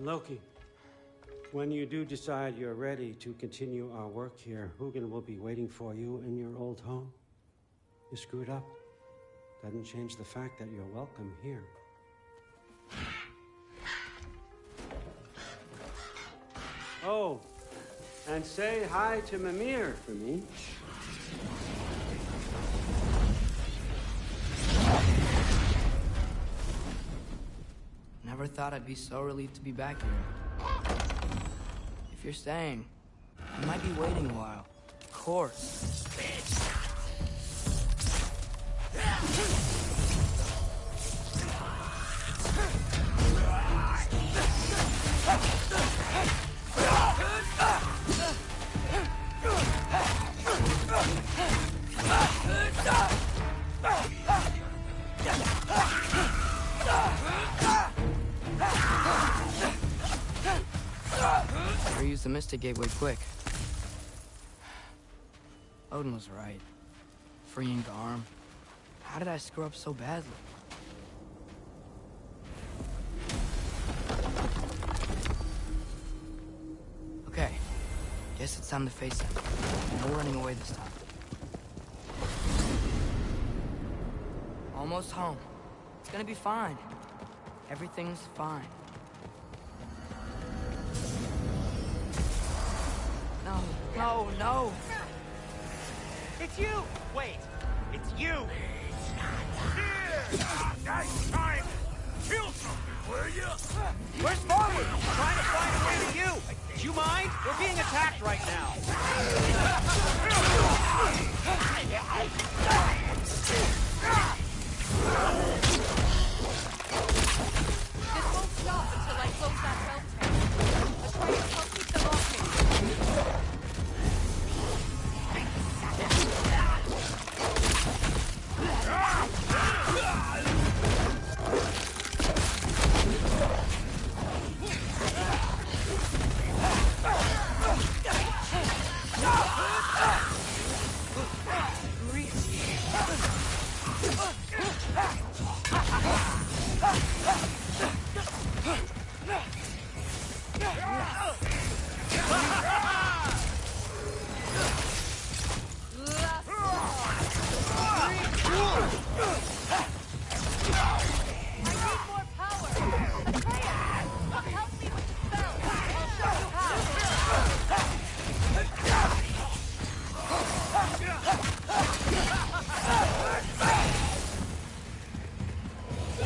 Loki, when you do decide you're ready to continue our work here, Hugin will be waiting for you in your old home. You screwed up. Doesn't change the fact that you're welcome here. Oh, and say hi to Mimir for me.
Never thought I'd be so relieved to be back here. If you're staying, I might be waiting a while. Of course. Better use the Mystic Gateway quick. Odin was right. Freeing Garm. How did I screw up so badly? Okay. Guess it's time to face them. No running away this time. Almost home. It's gonna be fine. Everything's fine. No, no, no!
It's you! Wait, it's you!
Here! Nice time! Kill something, will you?
Where's forward? Trying to find a way to you! Do you mind? We're being attacked right now.
This won't stop until I close that realm tank. Atreus, help keep them off me.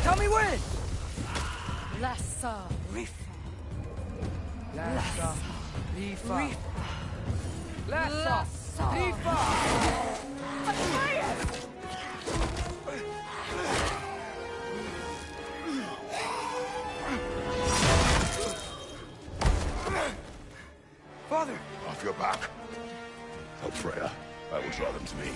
Tell me when!
Lassa.
Lassa. Rifa.
Lassa.
Rifa.
Atreus!
Father!
Off your back. Freya. I will draw them to me.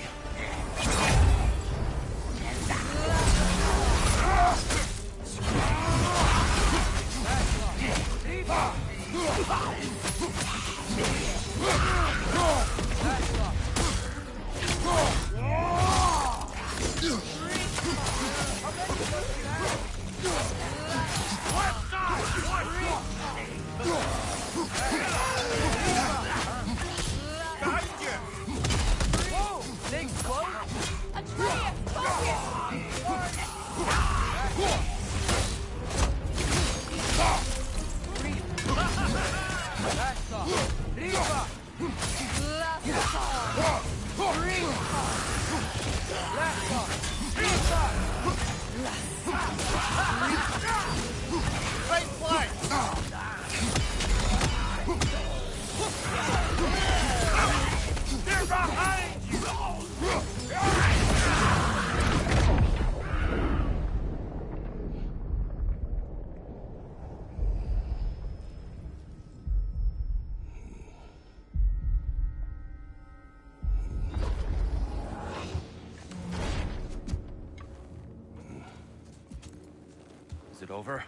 Is it over?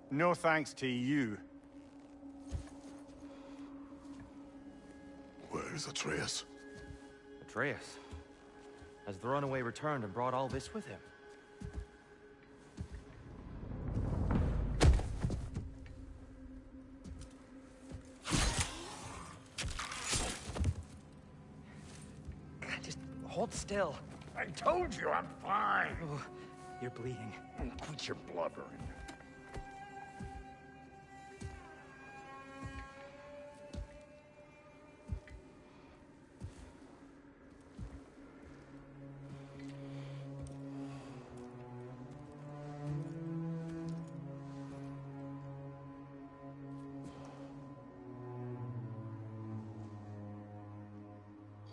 No thanks to you.
Where is Atreus?
Atreus? Has the runaway returned and brought all this with him?
Just hold still.
I told you I'm fine.
Oh, you're bleeding.
Quit your blubbering.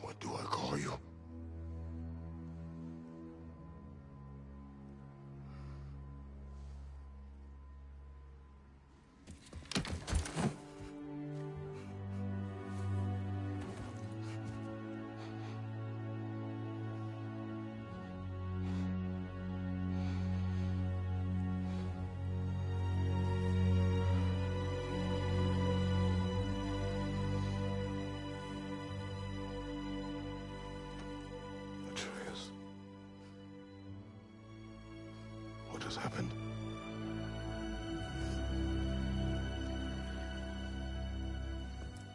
What do I call you? Atreus. What has happened?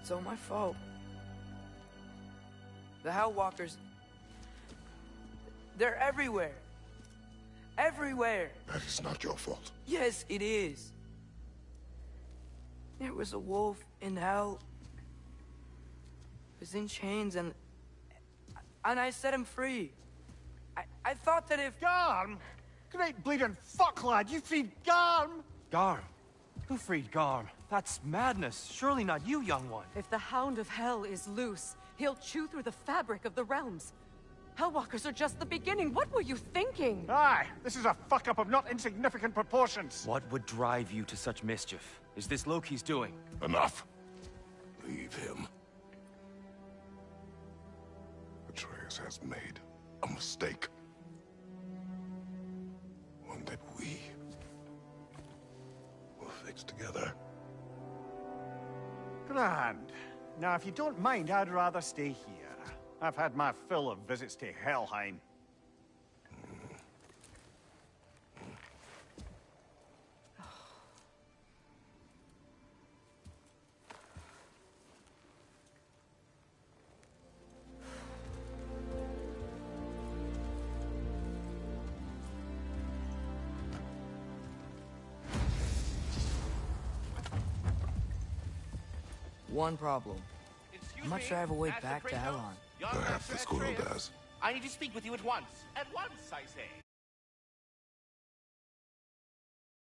It's all my fault. The Hell Walkers... they're everywhere. Everywhere.
That is not your fault.
Yes, it is. There was a wolf in hell. He was in chains and I set him free. I thought that if...
Garm? Great bleeding fuck, lad. You freed Garm?
Garm? Who freed Garm? That's madness. Surely not you, young one.
If the Hound of Hell is loose, he'll chew through the fabric of the realms. Hellwalkers are just the beginning. What were you thinking?
Aye, this is a fuck-up of not insignificant proportions.
What would drive you to such mischief? Is this Loki's doing?
Enough. Leave him. Atreus has made a mistake. One that we will fix together.
Grand. Now, if you don't mind, I'd rather stay here. I've had my fill of visits to Helheim.
One problem. How much do I have a way back to Elon?
Perhaps the squirrel does.
I need to speak with you at once. At once, I say.